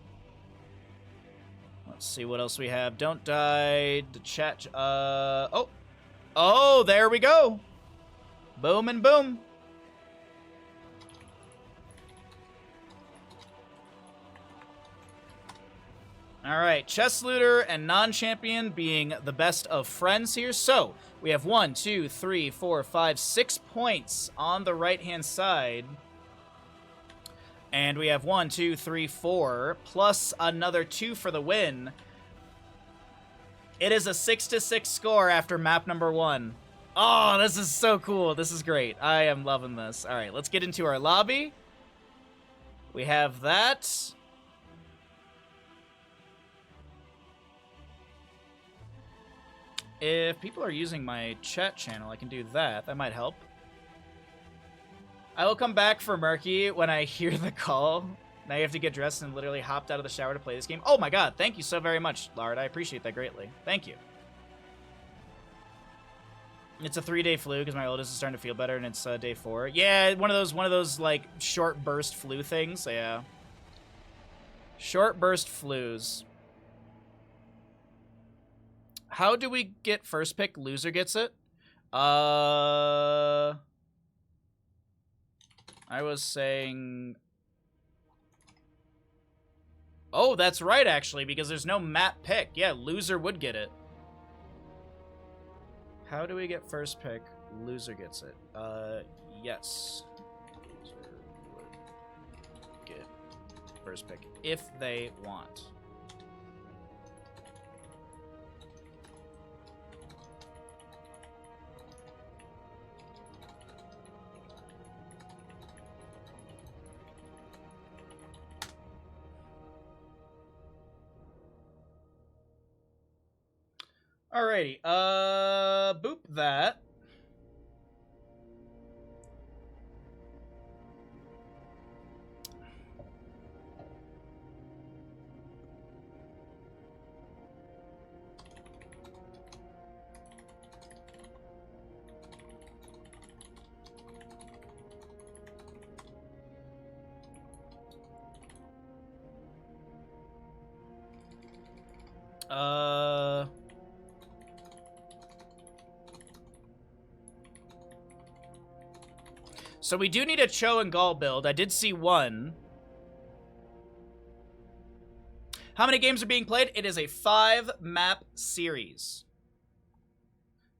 Let's see what else we have. Don't die. The chat. Oh, there we go. Boom and boom. All right, Chest Looter and non-champion being the best of friends here. So we have 1, 2, 3, 4, 5, 6 points on the right-hand side. And we have 1, 2, 3, 4, plus another 2 for the win. It is a 6-6 score after map number 1. Oh, this is so cool. This is great. I am loving this. All right, let's get into our lobby. We have that. If people are using my chat channel, I can do that. That might help. I will come back for Murky when I hear the call. Now you have to get dressed and literally hopped out of the shower to play this game. Oh my god, thank you so very much, Lard. I appreciate that greatly. Thank you. It's a 3-day flu because my oldest is starting to feel better, and it's day 4. Yeah, one of those like short burst flu things. Yeah, short burst flus. How do we get first pick? Loser gets it. I was saying. Oh, that's right, actually, because there's no map pick. Yeah, loser would get it. How do we get first pick? Loser gets it. Yes. Loser would get first pick if they want. Alrighty, boop that. So we do need a Cho and Gall build. I did see one. How many games are being played? It is a 5-map series.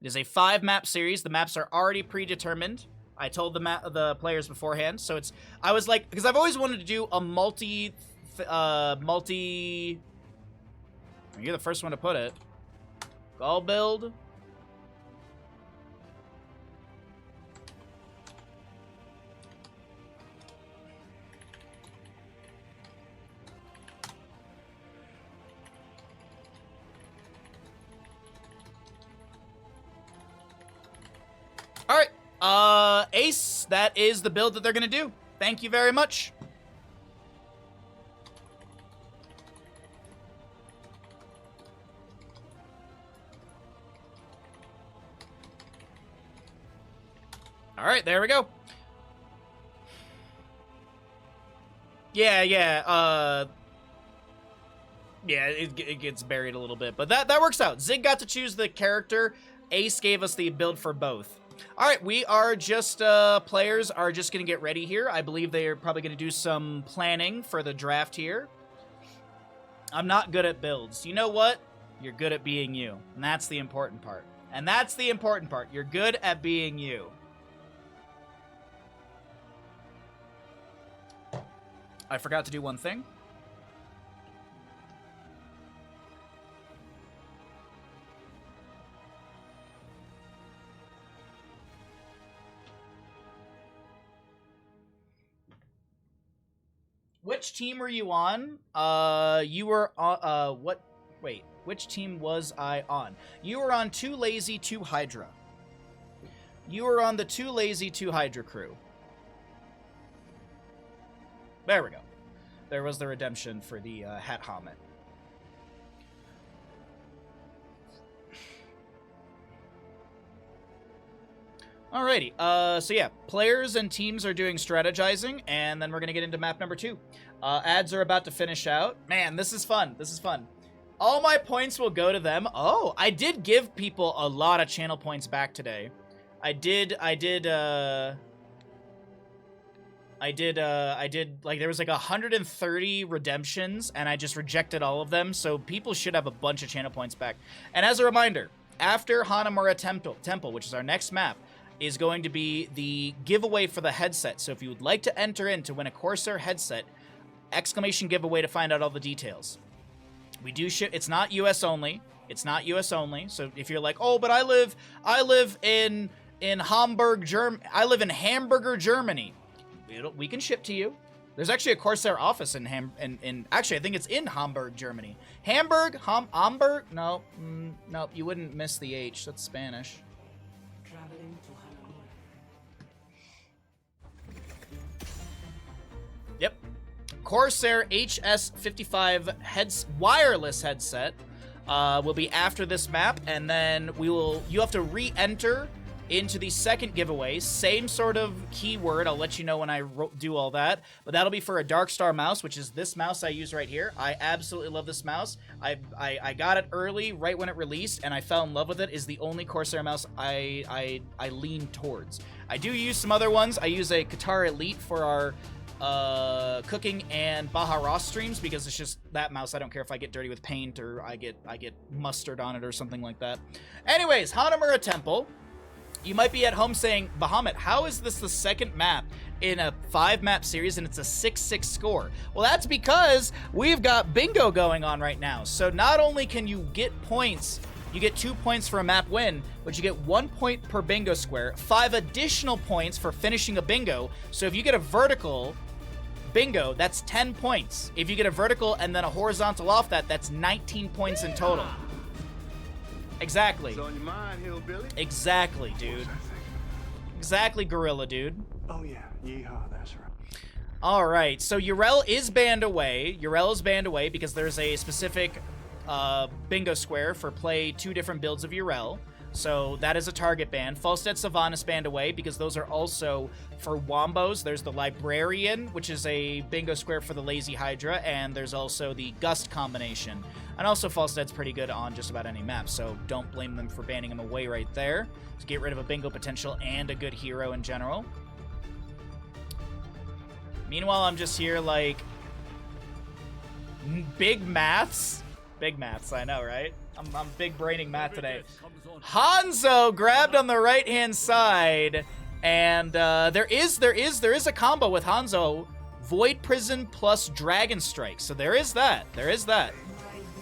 It is a 5-map series. The maps are already predetermined. I told the players beforehand. So it's... I was like... Because I've always wanted to do a multi... You're the first one to put it. Gall build. All right, Ace, that is the build that they're gonna do. Thank you very much. All right, there we go. Yeah, it gets buried a little bit, but that works out. Zig got to choose the character. Ace gave us the build for both. All right, we are just, players are just going to get ready here. I believe they are probably going to do some planning for the draft here. I'm not good at builds. You know what? You're good at being you, and that's the important part. And that's the important part. You're good at being you. I forgot to do one thing. Which team were you on? You were on, wait, which team was I on? You were on Too Lazy, Too Hydra. You were on the Too Lazy, Too Hydra crew. There we go. There was the redemption for the Hat Helmet. Alrighty, so yeah, players and teams are doing strategizing, and then we're gonna get into map number 2. Ads are about to finish out. Man, this is fun. This is fun. All my points will go to them. Oh, I did give people a lot of channel points back today. I did, like, there was like 130 redemptions, and I just rejected all of them, so people should have a bunch of channel points back. And as a reminder, after Hanamura Temple, which is our next map, is going to be the giveaway for the headset. So if you would like to enter in to win a Corsair headset, exclamation giveaway to find out all the details. We do ship. It's not US only. It's not US only. So if you're like, oh, but I live in Hamburg, I live in Hamburger, Germany. We can ship to you. There's actually a Corsair office in actually I think it's in Hamburg, Germany. Hamburg, Hamburg? No, no, you wouldn't miss the H. That's Spanish. Traveling to Yep. Corsair HS55 wireless headset will be after this map, and then you have to re-enter into the second giveaway. Same sort of keyword. I'll let you know when I do all that. But that'll be for a Darkstar mouse, which is this mouse I use right here. I absolutely love this mouse. I got it early, right when it released, and I fell in love with it. Is the only Corsair mouse I lean towards. I do use some other ones. I use a Qatar Elite for our cooking and Baha Ross streams, because it's just that mouse. I don't care if I get dirty with paint or I get mustard on it or something like that. Anyways, Hanamura Temple. You might be at home saying, Bahamut, how is this the second map in a 5-map series and it's a 6-6 score? Well, that's because we've got bingo going on right now. So not only can you get points, you get 2 points for a map win, but you get 1 point per bingo square, 5 additional points for finishing a bingo. So if you get a vertical bingo, that's 10 points. If you get a vertical and then a horizontal off that, that's 19 points in total. Exactly. It's on your mind, hillbilly. Exactly, dude. Exactly, gorilla dude. Oh yeah, yeehaw, that's right. All right, so Urel is banned away. Urel is banned away because there's a specific bingo square for play 2 different builds of Urel. So that is a target ban. Falstead Savannah is banned away because those are also for Wombos. There's the Librarian, which is a bingo square for the Lazy Hydra, and there's also the Gust combination. And also, Falstead's pretty good on just about any map, so don't blame them for banning him away right there. To get rid of a bingo potential and a good hero in general. Meanwhile, I'm just here like... Big maths? Big maths, I know, right? I'm big braining math today. Hanzo grabbed on the right-hand side, and there is a combo with Hanzo. Void Prison plus Dragon Strike. So there is that. There is that.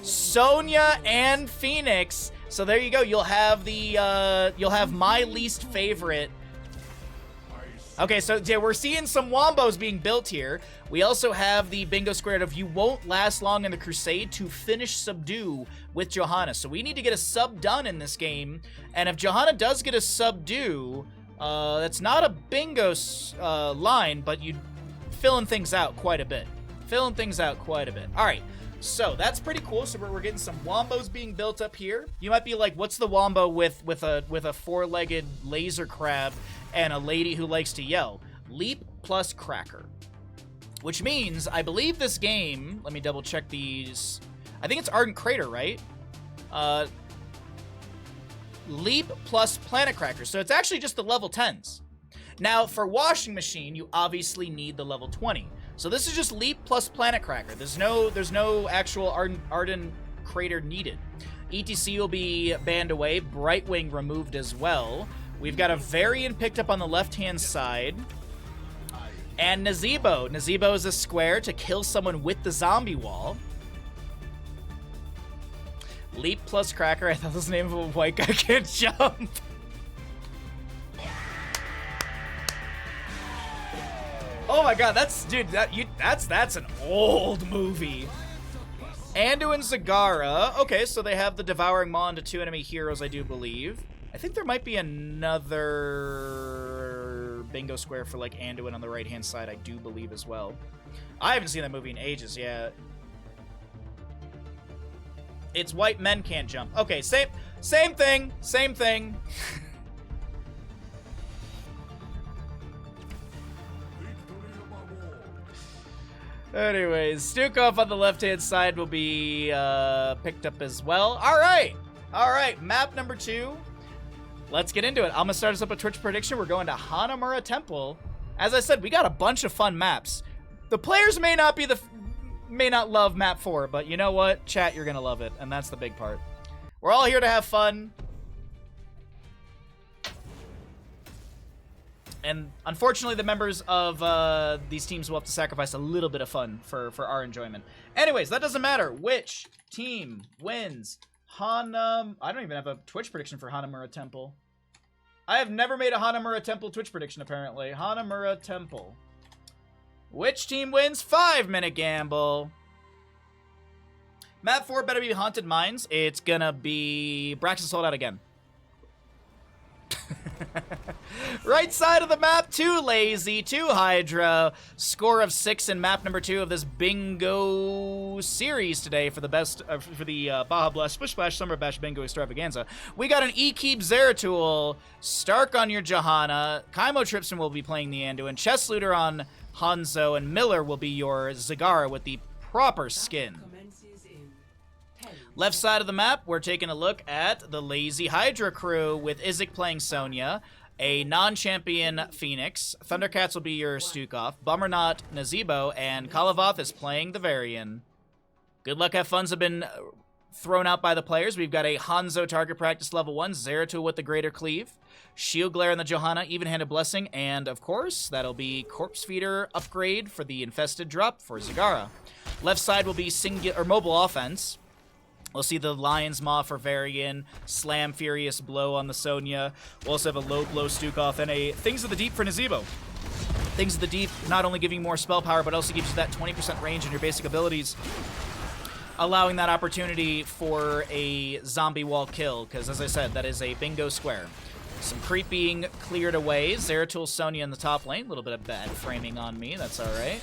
Sonya and Phoenix. So there you go. You'll have the you'll have my least favorite. Okay, so yeah, we're seeing some wombos being built here. We also have the bingo squared of you won't last long in the Crusade to finish subdue with Johanna. So we need to get a sub done in this game. And if Johanna does get a subdue, that's not a bingo line, but you filling things out quite a bit. Filling things out quite a bit. All right, so that's pretty cool. So we're getting some wombos being built up here. You might be like, what's the wombo with a four-legged laser crab and a lady who likes to yell? Leap plus Cracker. Which means, I believe this game, let me double check these. I think it's Ardent Crater, right? Leap plus Planet Cracker. So it's actually just the level 10s. Now, for Washing Machine, you obviously need the level 20. So this is just Leap plus Planet Cracker. There's no actual Ardent Crater needed. ETC will be banned away. Brightwing removed as well. We've got a Varian picked up on the left-hand side. And Nazebo. Nazebo is a square to kill someone with the zombie wall. Leap plus Cracker. I thought this was the name of a white guy can't jump. Oh my god, that's an old movie. Anduin Zagara. Okay, so they have the Devouring Maw into 2 enemy heroes, I do believe. I think there might be another bingo square for like Anduin on the right-hand side, I do believe as well. I haven't seen that movie in ages, yeah. It's white men can't jump. Okay, same thing, same thing. Anyways, Stukov on the left-hand side will be picked up as well. All right, map number 2. Let's get into it. I'm gonna start us up a Twitch prediction. We're going to Hanamura Temple. As I said, we got a bunch of fun maps. The players may not love map 4, but you know what? Chat, you're gonna love it, and that's the big part. We're all here to have fun. And unfortunately, the members of these teams will have to sacrifice a little bit of fun for our enjoyment. Anyways, that doesn't matter. Which team wins? I don't even have a Twitch prediction for Hanamura Temple. I have never made a Hanamura Temple Twitch prediction, apparently. Hanamura Temple. Which team wins? 5-minute gamble. Map 4 better be Haunted Mines. It's gonna be Braxton sold out again. Right side of the map, 2 Lazy, 2 Hydra. Score of 6 in map number 2 of this bingo series today for the best for the Baha Blast Splish Splash Summer Bash Bingo Extravaganza. We got an E-Keep Zeratul, Stark on your Johanna, Kaimo Tripson will be playing the Anduin, Chess Looter on Hanzo, and Miller will be your Zagara with the proper skin. Left side of the map, we're taking a look at the Lazy Hydra crew with Izik playing Sonya, a non-champion Phoenix, Thundercats will be your Stukov, Bummernaut Nazebo, and Kalavoth is playing the Varian. Good luck, have funs have been thrown out by the players. We've got a Hanzo target practice level 1, Zeratul with the Greater Cleave, Shield Glare on the Johanna, Even-Handed Blessing, and of course, that'll be Corpse Feeder upgrade for the Infested drop for Zagara. Left side will be mobile offense. We'll see the Lion's Maw for Varian, Slam Furious Blow on the Sonya. We'll also have a Low Blow Stukov and a Things of the Deep for Nazebo. Things of the Deep not only giving more spell power, but also gives you that 20% range in your basic abilities, allowing that opportunity for a zombie wall kill, because as I said, that is a bingo square. Some creep being cleared away. Zeratul Sonya in the top lane. A little bit of bad framing on me, that's alright.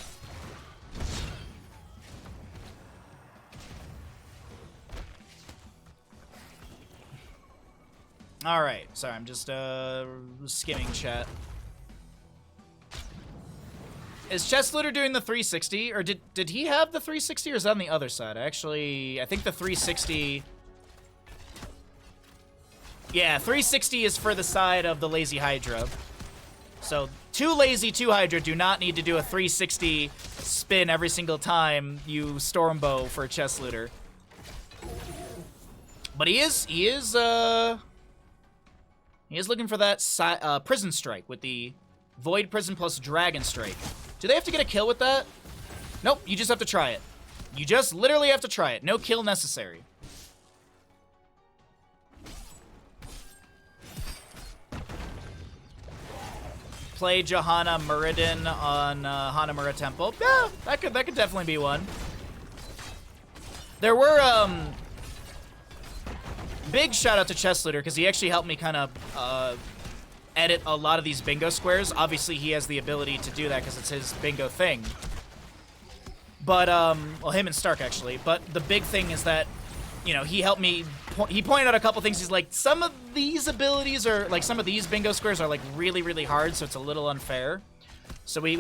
Alright, sorry, I'm just skimming chat. Is Chess Looter doing the 360? Or did he have the 360 or is that on the other side? Actually, I think the 360... Yeah, 360 is for the side of the Lazy Hydra. So, too lazy, too Hydra do not need to do a 360 spin every single time you Stormbow for Chess Looter. But he is looking for that Prison Strike with the Void Prison plus Dragon Strike. Do they have to get a kill with that? Nope, you just have to try it. You just literally have to try it. No kill necessary. Play Johanna Muradin on Hanamura Temple. Yeah, that could definitely be one. There were big shout out to Chess Looter because he actually helped me kind of edit a lot of these bingo squares. Obviously, he has the ability to do that because it's his bingo thing. But, well, him and Stark, actually. But the big thing is that, you know, he helped me, he pointed out a couple things. He's like, some of these abilities are, like, some of these bingo squares are, like, really, really hard, so it's a little unfair. So we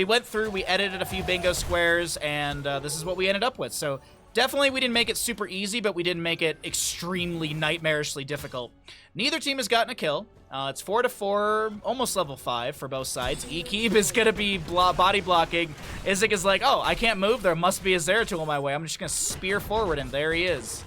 went through, we edited a few bingo squares, and this is what we ended up with. So definitely we didn't make it super easy, but we didn't make it extremely nightmarishly difficult. Neither team has gotten a kill. It's 4-4, almost level 5 for both sides. Ekeeb is going to be body blocking. Izik is like, oh, I can't move. There must be a Zeratul in my way. I'm just going to spear forward, and there he is.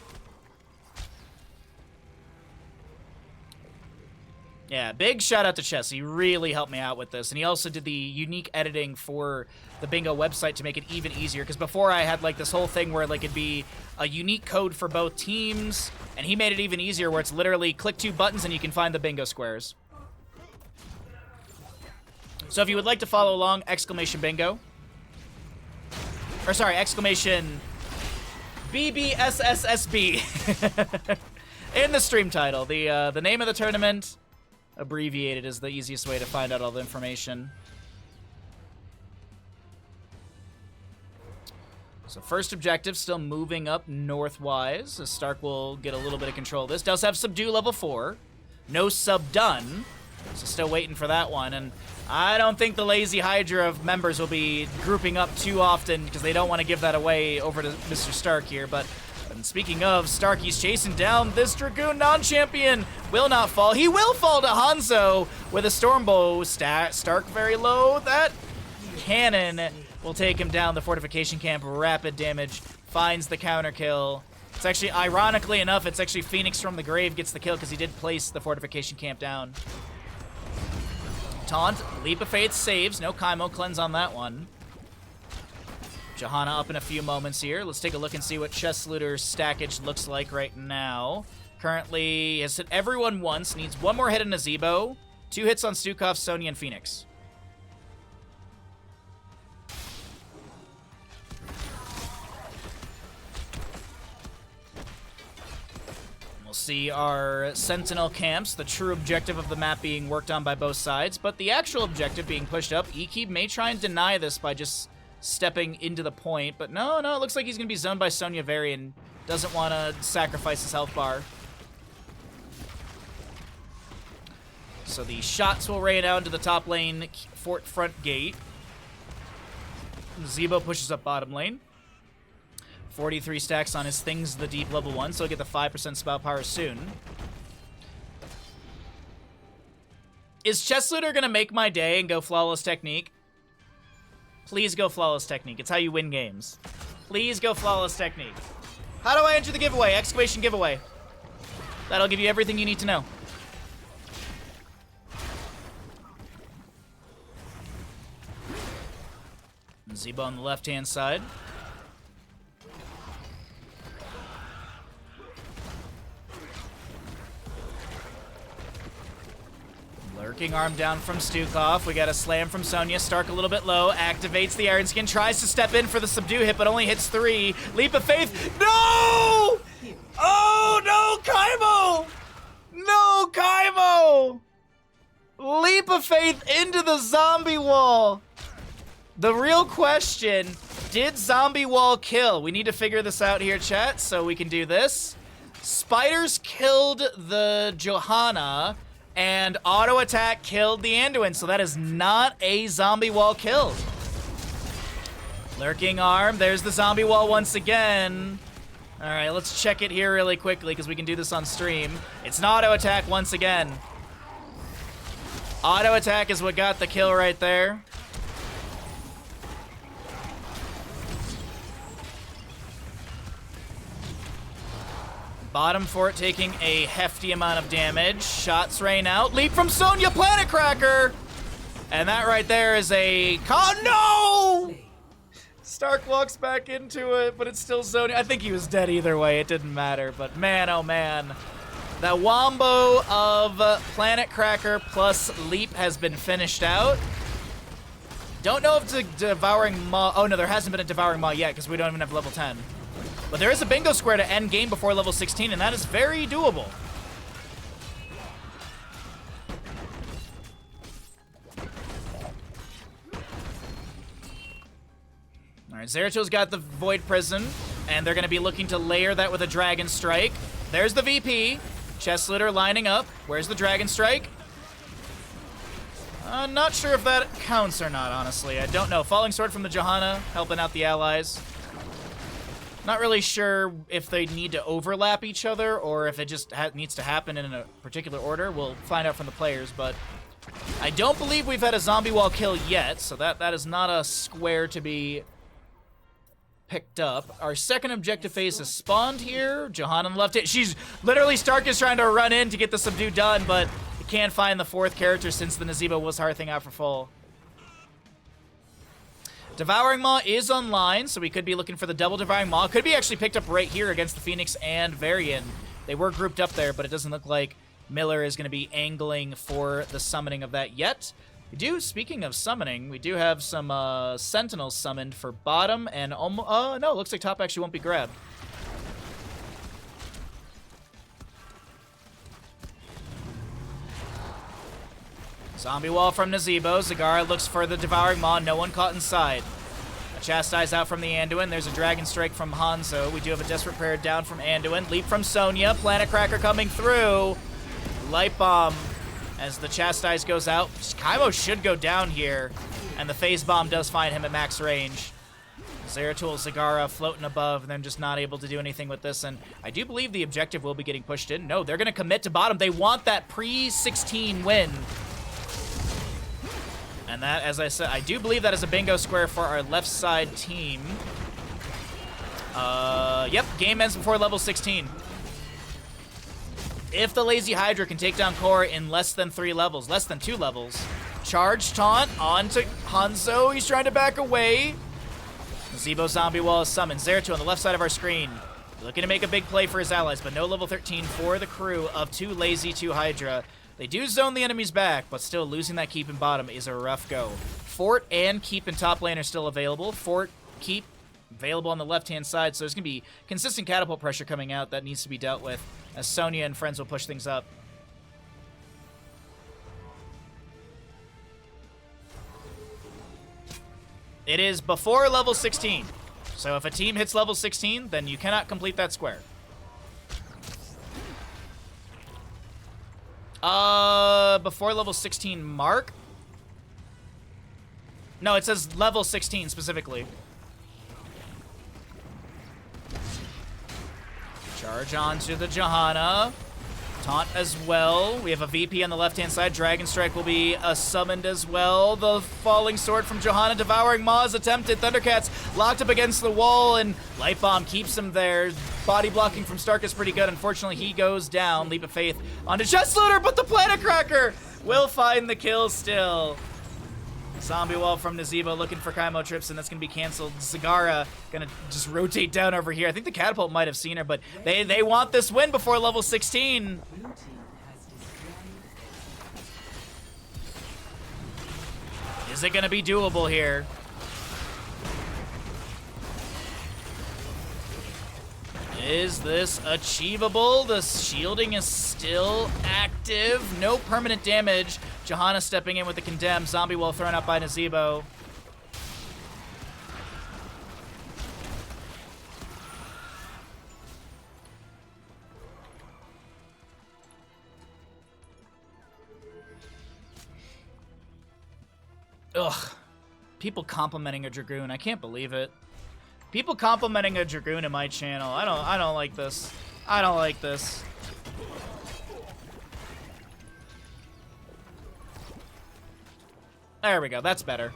Yeah, big shout out to Chess. He really helped me out with this. And he also did the unique editing for the bingo website to make it even easier. Because before I had like this whole thing where like it'd be a unique code for both teams. And he made it even easier where it's literally click 2 buttons and you can find the bingo squares. So if you would like to follow along, exclamation bingo. Or sorry, exclamation BBSSSB. In the stream title. The name of the tournament, abbreviated, is the easiest way to find out all the information. So first objective, still moving up northwise, as Stark will get a little bit of control of this. Does have Subdue level 4. No sub done, so still waiting for that one. And I don't think the Lazy Hydra of members will be grouping up too often because they don't want to give that away over to Mr. Stark here. But and speaking of, Stark, he's chasing down this Dragoon non-champion. Will not fall. He will fall to Hanzo with a Stormbow. Stark very low. That cannon will take him down the fortification camp. Rapid damage. Finds the counter kill. It's actually, ironically enough, it's actually Phoenix from the grave gets the kill because he did place the fortification camp down. Taunt. Leap of Faith saves. No Kaimo cleanse on that one. Johanna up in a few moments here. Let's take a look and see what Chess Looter's stackage looks like right now. Currently has hit everyone once. Needs one more hit on Nazebo. 2 hits on Stukov, Sonya, and Phoenix. We'll see our Sentinel camps, the true objective of the map being worked on by both sides, but the actual objective being pushed up. Ekeeb may try and deny this by just stepping into the point, but no, it looks like he's going to be zoned by Sonya Very and doesn't want to sacrifice his health bar. So the shots will rain out into the top lane, fort front gate. Zebo pushes up bottom lane. 43 stacks on his Things the Deep level 1, so he'll get the 5% spell power soon. Is Chess Looter going to make my day and go Flawless Technique? Please go Flawless Technique. It's how you win games. Please go Flawless Technique. How do I enter the giveaway? Exclamation giveaway. That'll give you everything you need to know. Zebo on the left-hand side. Lurking arm down from Stukov. We got a slam from Sonya. Stark a little bit low. Activates the Iron Skin. Tries to step in for the subdue hit, but only hits 3. Leap of Faith. No! Oh, no, Kaimo! No, Kaimo! Leap of Faith into the zombie wall. The real question, did zombie wall kill? We need to figure this out here, chat, so we can do this. Spiders killed the Johanna, and auto attack killed the Anduin, so that is not a zombie wall kill. Lurking arm. There's the zombie wall once again. All right, let's check it here really quickly because we can do this on stream. It's an auto attack once again. Auto attack is what got the kill right there. Bottom fort taking a hefty amount of damage. Shots rain out. Leap from Sonya, Planet Cracker! And that right there is a no! Stark walks back into it, but it's still Sonya. I think he was dead either way. It didn't matter. but man, oh man. That wombo of Planet Cracker plus Leap has been finished out. Don't know if the Devouring Maw... Oh, no, there hasn't been a Devouring Maw yet because we don't even have level 10. But there is a bingo square to end game before level 16, and that is very doable. All right, Zeratil's got the Void Prison, and they're going to be looking to layer that with a Dragon Strike. There's the VP. Chest Looter lining up. Where's the Dragon Strike? Not sure if that counts or not, honestly. I don't know. Falling Sword from the Johanna, helping out the allies. Not really sure if they need to overlap each other or if it just needs to happen in a particular order. We'll find out from the players, but I don't believe we've had a zombie wall kill yet, so that is not a square to be picked up. Our second objective phase is spawned here. Johanna on the left hand. She's literally, Stark is trying to run in to get the subdue done, but he can't find the fourth character since the Nazeebo was hearthing out for full. Devouring Maw is online, so we could be looking for the double Devouring Maw. Could be actually picked up right here against the Phoenix and Varian. They were grouped up there, but it doesn't look like Miller is going to be angling for the summoning of that yet. We do, speaking of summoning, we do have some Sentinels summoned for bottom, and no, it looks like top actually won't be grabbed. Zombie wall from Nazeebo. Zagara looks for the Devouring Maw. No one caught inside. A Chastise out from the Anduin. There's a Dragon Strike from Hanzo. We do have a Desperate Prayer down from Anduin. Leap from Sonya. Planet Cracker coming through. Light Bomb as the Chastise goes out. Kaimo should go down here. And the Phase Bomb does find him at max range. Zeratul, Zagara floating above, and then just not able to do anything with this. And I do believe the objective will be getting pushed in. No, they're going to commit to bottom. They want that pre-16 win. And that, as I said, I do believe that is a bingo square for our left side team. Yep, game ends before level 16. If the Lazy Hydra can take down Core in less than 3 levels, less than 2 levels. Charge taunt onto Hanzo. He's trying to back away. Nazeebo Zombie Wall is summoned. Zeratul on the left side of our screen. Looking to make a big play for his allies, but no level 13 for the crew of 2 Lazy, 2 Hydra. They do zone the enemies back, but still losing that keep in bottom is a rough go. Fort and keep in top lane are still available. Fort, keep available on the left-hand side, so there's going to be consistent catapult pressure coming out that needs to be dealt with as Sonya and friends will push things up. It is before level 16, so if a team hits level 16, then you cannot complete that square. Before level 16 mark? No, it says level 16 specifically. Charge onto the Johanna. Taunt as well. We have a VP on the left-hand side. Dragon Strike will be summoned as well. The Falling Sword from Johanna. Devouring Maw is attempted. Thundercats locked up against the wall, and Light Bomb keeps him there. Body blocking from Stark is pretty good. Unfortunately, he goes down. Leap of Faith onto Chest Looter, but the Planet Cracker will find the kill still. Zombie Wall from Nazeebo looking for Kaimo trips, and that's going to be canceled. Zagara going to just rotate down over here. I think the Catapult might have seen her, but they want this win before level 16. Is it going to be doable here? Is this achievable? The shielding is still active. No permanent damage. Johanna stepping in with the Condemn. Zombie Wall thrown up by Nazeebo. Ugh. people complimenting a Dragoon. I can't believe it. People complimenting a Dragoon in my channel. I don't like this. I don't like this. There we go. That's better.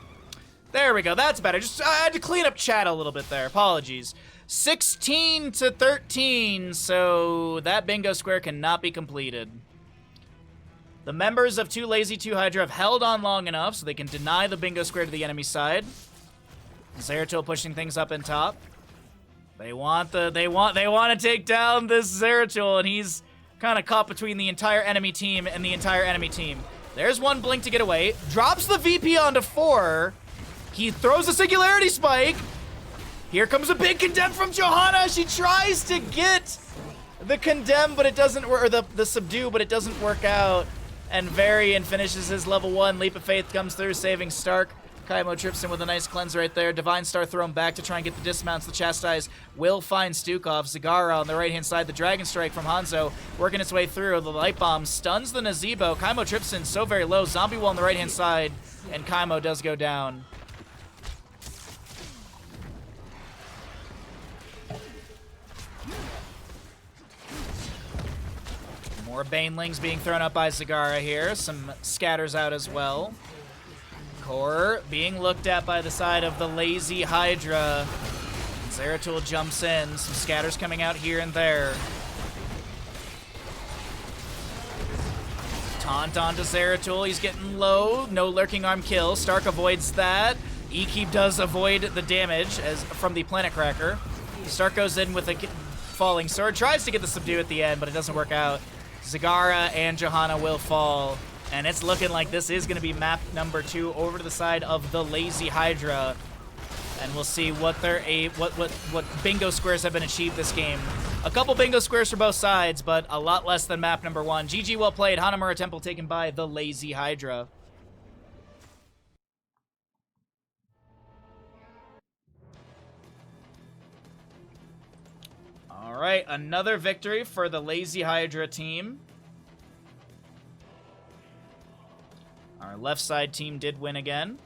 There we go. That's better. Just I had to clean up chat a little bit there. Apologies. 16 to 13. So that bingo square cannot be completed. The members of 2 Lazy 2 Hydra have held on long enough so they can deny the bingo square to the enemy side. Zeratul pushing things up in top. They want to take down this Zeratul, and he's kind of caught between the entire enemy team and the entire enemy team. There's one blink to get away. Drops the VP onto 4. He throws a Singularity Spike. Here comes a big condemn from Johanna. She tries to get the condemn, but it doesn't work, or the subdue, but it doesn't work out. And Varian finishes his level 1. Leap of Faith comes through, saving Stark. Kaimo trips in with a nice cleanse right there. Divine Star thrown back to try and get the dismounts. The Chastise will find Stukov. Zagara on the right-hand side. The Dragon Strike from Hanzo working its way through. The Light Bomb stuns the Nazebo. Kaimo trips in so very low. Zombie Wall on the right-hand side. And Kaimo does go down. More Banelings being thrown up by Zagara here. Some scatters out as well. Core being looked at by the side of the Lazy Hydra. Zeratul jumps in. Some scatters coming out here and there. Taunt onto Zeratul. He's getting low. No lurking arm kill. Stark avoids that. Ekeep does avoid the damage as from the Planet Cracker. Stark goes in with a falling sword. Tries to get the subdue at the end, but it doesn't work out. Zagara and Johanna will fall. And it's looking like this is going to be map number 2 over to the side of the Lazy Hydra. And we'll see what what bingo squares have been achieved this game. A couple bingo squares for both sides, but a lot less than map number 1. GG, well played. Hanamura Temple taken by the Lazy Hydra. All right, another victory for the Lazy Hydra team. Our left side team did win again.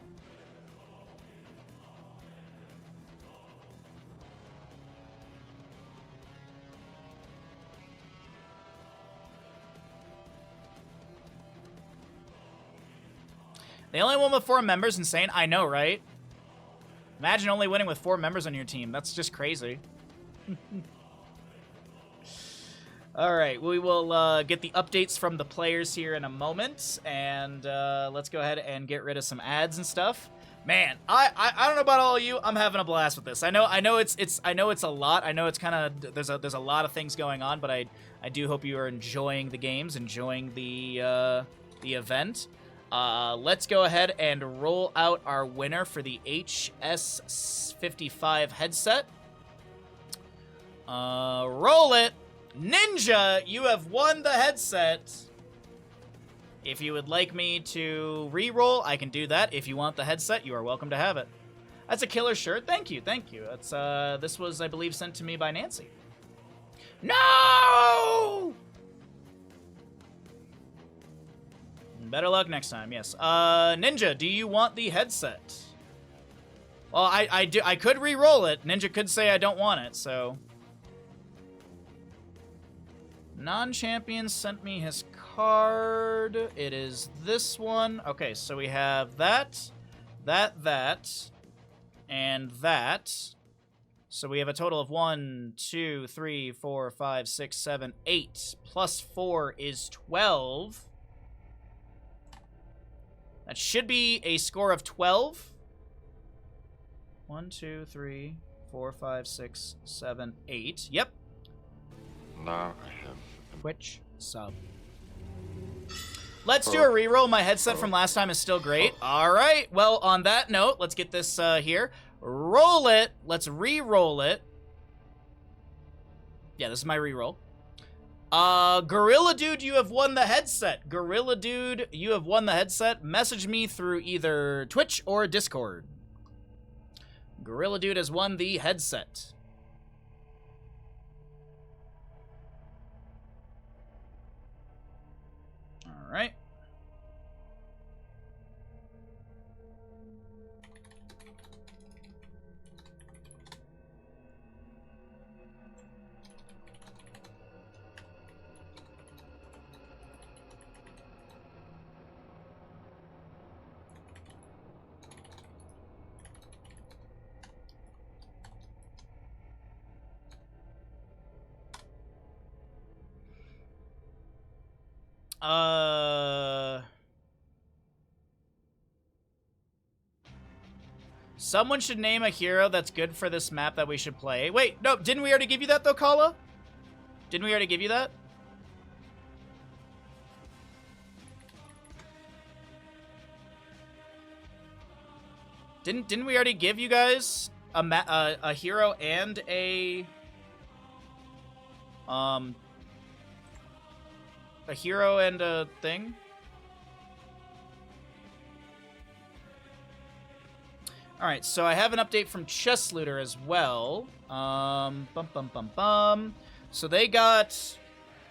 They only won with 4 members. Insane. I know, right? Imagine only winning with 4 members on your team. That's just crazy. All right, we will get the updates from the players here in a moment, and let's go ahead and get rid of some ads and stuff. Man, I don't know about all of you. I'm having a blast with this. I know it's a lot. I know it's kind of there's a lot of things going on, but I do hope you are enjoying the games, enjoying the event. Let's go ahead and roll out our winner for the HS55 headset. Roll it. Ninja, you have won the headset. If you would like me to re-roll, I can do that. If you want the headset, you are welcome to have it. That's a killer shirt. Thank you, thank you. That's this was, I believe, sent to me by Nancy. No! Better luck next time, yes. Ninja, do you want the headset? Well, I do. I could re-roll it. Ninja could say I don't want it, so... Non-champion sent me his card. It is this one. Okay, so we have that, and that. So we have a total of 1, 2, 3, 4, 5, 6, 7, 8. Plus 4 is 12. That should be a score of 12. 1, 2, 3, 4, 5, 6, 7, 8. Yep. Now I have Twitch sub. Let's do a reroll. My headset from last time is still great. All right. Well, on that note, let's get this here. Roll it. Let's re-roll it. Yeah, this is my re-roll. Gorilla Dude, you have won the headset. Gorilla Dude, you have won the headset. Message me through either Twitch or Discord. Gorilla Dude has won the headset. All right. Someone should name a hero that's good for this map that we should play. Wait, no, didn't we already give you that though, Kala? Didn't we already give you that? Didn't we already give you guys a hero and a hero and a thing? All right, so I have an update from Chess Looter as well. So they got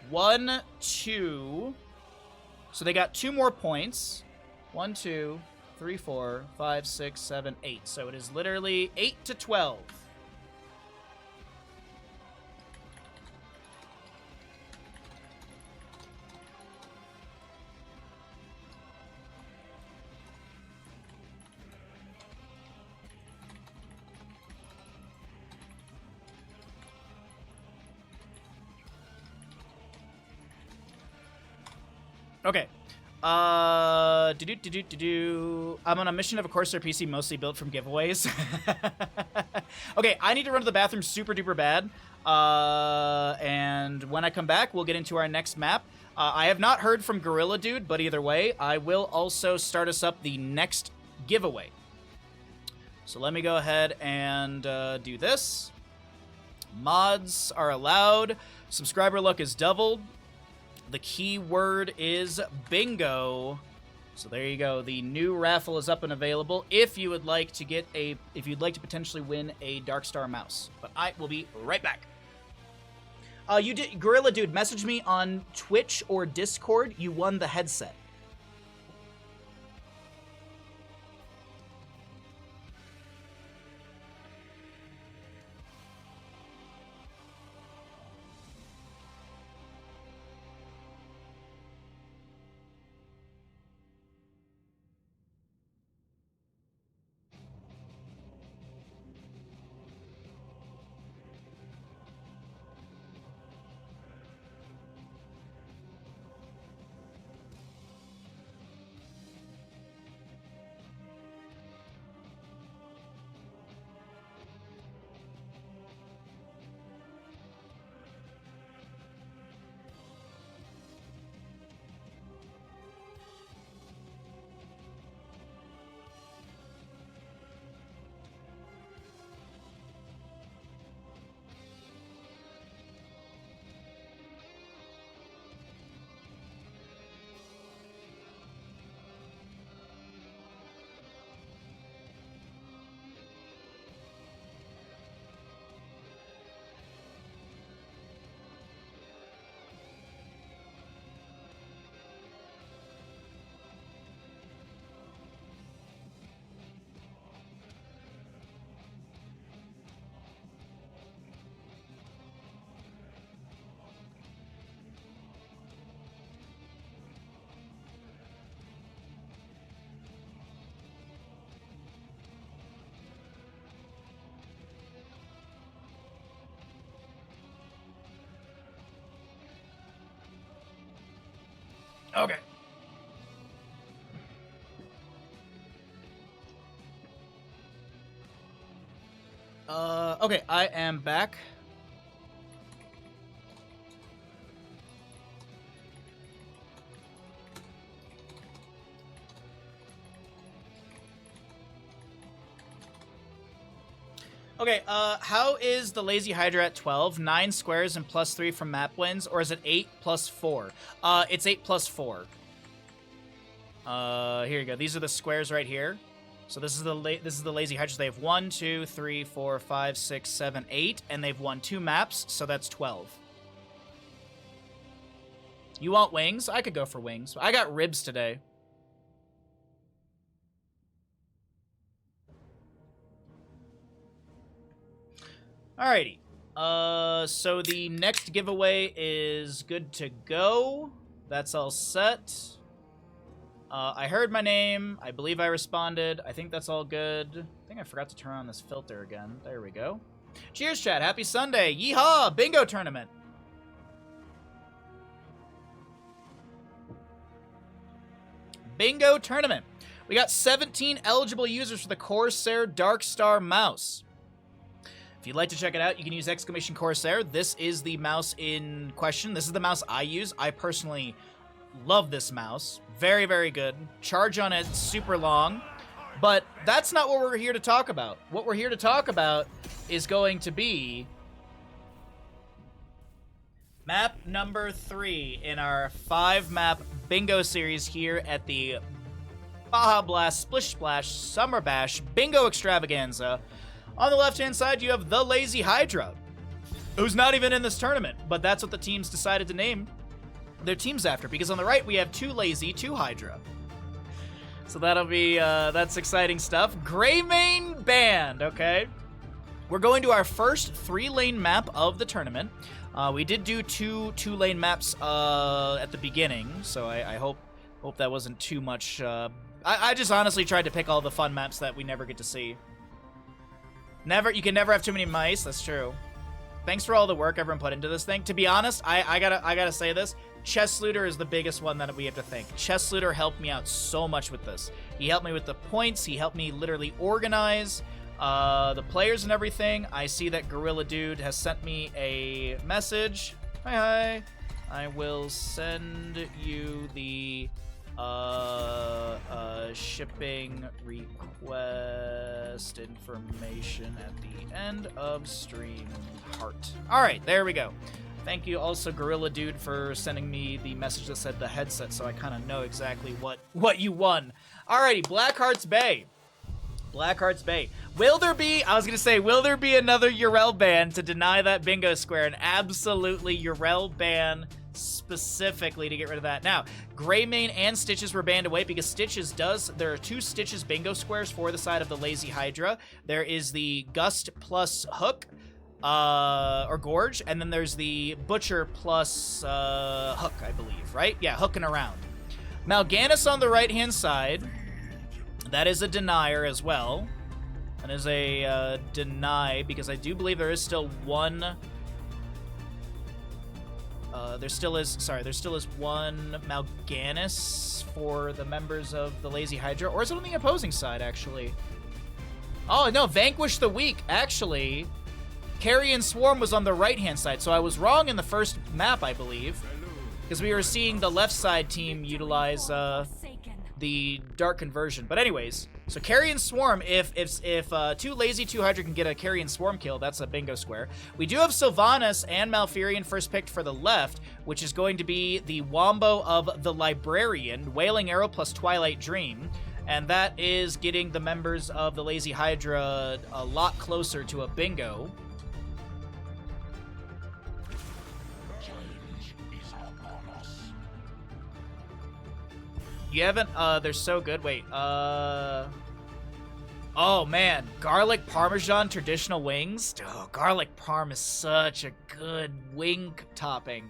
1, 2. So they got 2 more points. 1, 2, 3, 4, 5, 6, 7, 8. So it is literally 8 to 12. Okay. I'm on a mission of a Corsair PC mostly built from giveaways. Okay, I need to run to the bathroom super duper bad. And when I come back, we'll get into our next map. I have not heard from Gorilla Dude, but either way, I will also start us up the next giveaway. So let me go ahead and do this. Mods are allowed. Subscriber luck is doubled. The keyword is bingo. So there you go. The new raffle is up and available if you would like to potentially win a Darkstar mouse. But I will be right back. Gorilla Dude, message me on Twitch or Discord. You won the headset. Okay. Okay, I am back. Okay, how is the Lazy Hydra at 12? 9 squares and +3 from map wins, or is it 8 + 4? It's 8 + 4. Here you go. These are the squares right here. So this is the Lazy Hydra. They have 1, 2, 3, 4, 5, 6, 7, 8, and they've won 2 maps, so that's 12. You want wings? I could go for wings. I got ribs today. Alrighty. So the next giveaway is good to go. That's all set. I heard my name. I believe I responded. I think that's all good. I think I forgot to turn on this filter again. There we go. Cheers, chat. Happy Sunday. Yeehaw! Bingo tournament. Bingo Tournament. We got 17 eligible users for the Corsair Dark Star mouse. If you'd like to check it out, you can use exclamation Corsair. This is the mouse in question. This is the mouse I use. I personally love this mouse. Very, very good. Charge on it super long. But that's not what we're here to talk about. What we're here to talk about is going to be map number 3 in our 5-map bingo series here at the Baha Blast Splish Splash Summer Bash Bingo Extravaganza. On the left-hand side, you have the Lazy Hydra, who's not even in this tournament, but that's what the teams decided to name their teams after, because on the right, we have 2 Lazy, 2 Hydra. So that'll be, that's exciting stuff. Greymane Band, okay? We're going to our first 3-lane map of the tournament. We did do 2-lane maps at the beginning, so I hope that wasn't too much. I just honestly tried to pick all the fun maps that we never get to see. You can never have too many mice. That's true. Thanks for all the work everyone put into this thing. To be honest, I gotta say this. Chess Looter is the biggest one that we have to thank. Chess Looter helped me out so much with this. He helped me with the points. He helped me literally organize the players and everything. I see that Gorilla Dude has sent me a message. Hi. I will send you the shipping request information at the end of stream. Heart. All right, there we go. Thank you also, Gorilla Dude, for sending me the message that said the headset, so I kind of know exactly what you won. Alrighty, Blackheart's Bay. Blackheart's Bay. Will there be another Urel ban to deny that bingo square? And absolutely Urel ban specifically to get rid of that. Now, Greymane and Stitches were banned away because there are 2 Stitches bingo squares for the side of the Lazy Hydra. There is the Gust plus Hook, or Gorge, and then there's the Butcher plus Hook, I believe, right? Yeah, hooking around. Mal'Ganis on the right-hand side. That is a denier as well. That is a deny, because I do believe there is still one... there still is one Mal'Ganis for the members of the Lazy Hydra. Or is it on the opposing side, actually? Oh, no, Vanquish the Weak, actually. Carrion Swarm was on the right-hand side, so I was wrong in the first map, I believe. Because we were seeing the left side team utilize the Dark Conversion. But anyways, so Carrion Swarm, if 2 Lazy, 2 Hydra can get a Carrion Swarm kill, that's a bingo square. We do have Sylvanas and Malfurion first picked for the left, which is going to be the Wombo of the Librarian, Wailing Arrow plus Twilight Dream. And that is getting the members of the Lazy Hydra a lot closer to a bingo. You haven't, they're so good. Wait, oh man, garlic parmesan traditional wings. Oh, garlic parm is such a good wing topping.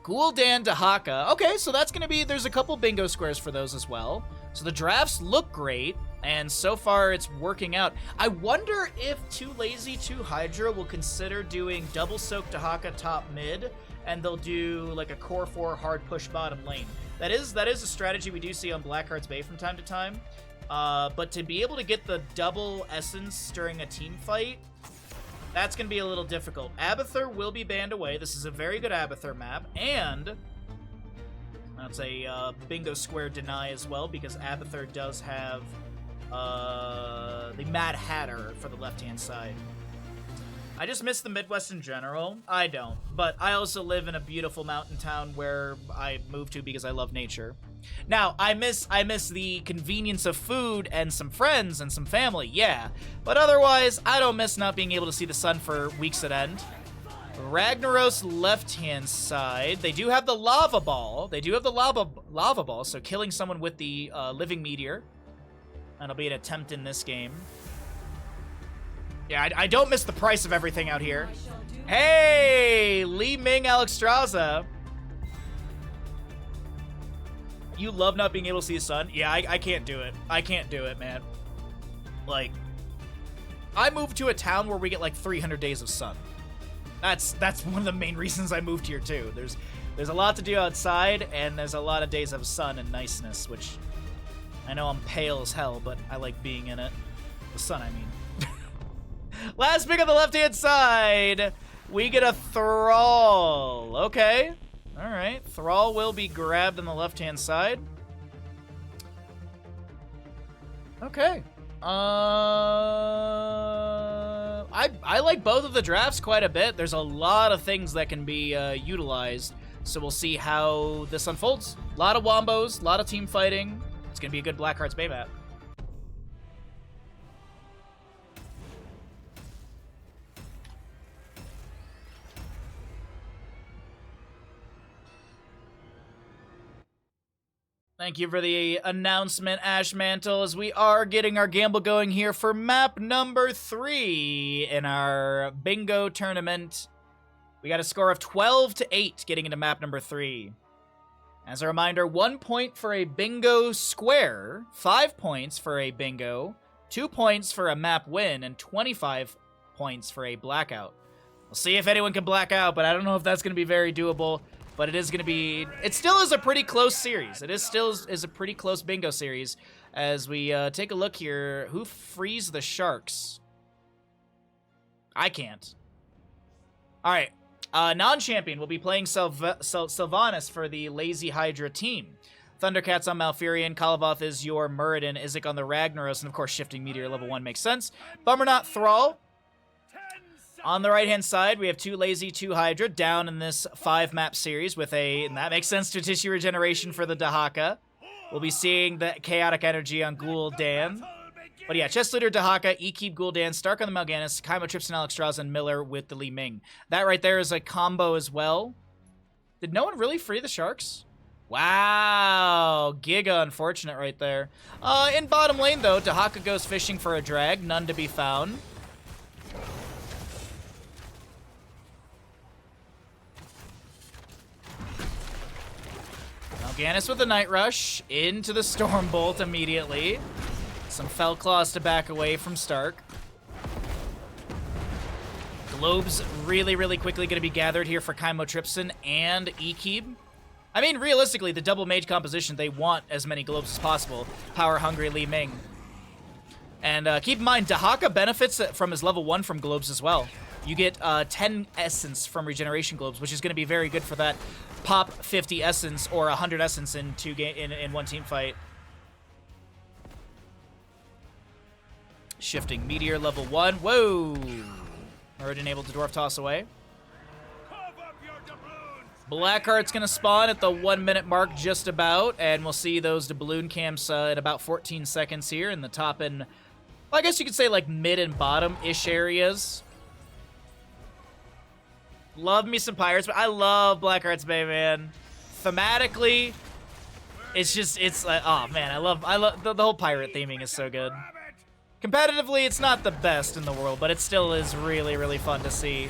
Gul'dan Dahaka. Okay, so that's gonna be, there's a couple bingo squares for those as well. So the drafts look great, and so far it's working out. I wonder if 2 Lazy, 2 Hydra will consider doing double soak Dahaka top mid, and they'll do like a core 4 hard push bottom lane. That is a strategy we do see on Blackheart's Bay from time to time. But to be able to get the double essence during a team fight, that's going to be a little difficult. Abathur will be banned away. This is a very good Abathur map. And that's a bingo square deny as well, because Abathur does have the Mad Hatter for the left-hand side. I just miss the Midwest in general. I don't. But I also live in a beautiful mountain town where I moved to because I love nature. Now, I miss the convenience of food and some friends and some family, yeah. But otherwise, I don't miss not being able to see the sun for weeks at end. Ragnaros left-hand side. They do have the lava ball. Lava ball, so killing someone with the living meteor. That'll be an attempt in this game. Yeah, I don't miss the price of everything out here. Hey, Li Ming Alexstrasza. You love not being able to see the sun? Yeah, I can't do it. I can't do it, man. Like, I moved to a town where we get like 300 days of sun. That's one of the main reasons I moved here too. There's a lot to do outside, and there's a lot of days of sun and niceness, which I know I'm pale as hell, but I like being in it. The sun, I mean. Last pick on the left-hand side, we get a Thrall. Okay. All right. Thrall will be grabbed on the left-hand side. Okay. I like both of the drafts quite a bit. There's a lot of things that can be utilized, so we'll see how this unfolds. A lot of wombos, a lot of team fighting. It's going to be a good Blackheart's Bay map. Thank you for the announcement, Ash Mantle, as we are getting our gamble going here for map number 3 in our bingo tournament. We got a score of 12-8 getting into map number 3. As a reminder, 1 point for a bingo square, 5 points for a bingo, 2 points for a map win, and 25 points for a blackout. We'll see if anyone can black out, but I don't know if that's going to be very doable. But it is going to be... It still is a pretty close series. It is still is a pretty close bingo series. As we take a look here, who frees the Sharks? I can't. All right. Non-champion will be playing Sylvanas for the Lazy Hydra team. Thundercats on Malfurion. Kalavoth is your Muradin. Isaac on the Ragnaros. And, of course, Shifting Meteor level 1 makes sense. Bummerknot Thrall. On the right-hand side, we have 2 Lazy, 2 Hydra down in this 5-map series with a, and that makes sense, to Tissue Regeneration for the Dahaka. We'll be seeing the Chaotic Energy on Gul'dan. But yeah, Chest Leader Dahaka, Ekib Gul'dan, Stark on the Mal'Ganis, Kaimo Trips and Alexstrasza, and Miller with the Li Ming. That right there is a combo as well. Did no one really free the Sharks? Wow, Giga unfortunate right there. In bottom lane, though, Dahaka goes fishing for a drag, none to be found. Mal'Ganis with the Night Rush into the Stormbolt immediately. Some Fell Claws to back away from Stark. Globes really, really quickly going to be gathered here for Kaimo Tripson and Ekib. I mean, realistically, the double mage composition, they want as many globes as possible. Power-hungry Li Ming. And keep in mind, Dahaka benefits from his level 1 from globes as well. You get 10 essence from regeneration globes, which is going to be very good for that pop 50 essence or 100 essence in one team fight. Shifting Meteor level 1. Whoa! Muradin able to Dwarf Toss away. Blackheart's going to spawn at the 1 minute mark just about, and we'll see those doubloon camps in about 14 seconds here in the top and, well, I guess you could say like mid and bottom-ish areas. Love me some Pirates, but I love Blackheart's Bay, man. Thematically, it's just, it's like, oh man, I love the whole pirate theming is so good. Competitively, it's not the best in the world, but it still is really, really fun to see.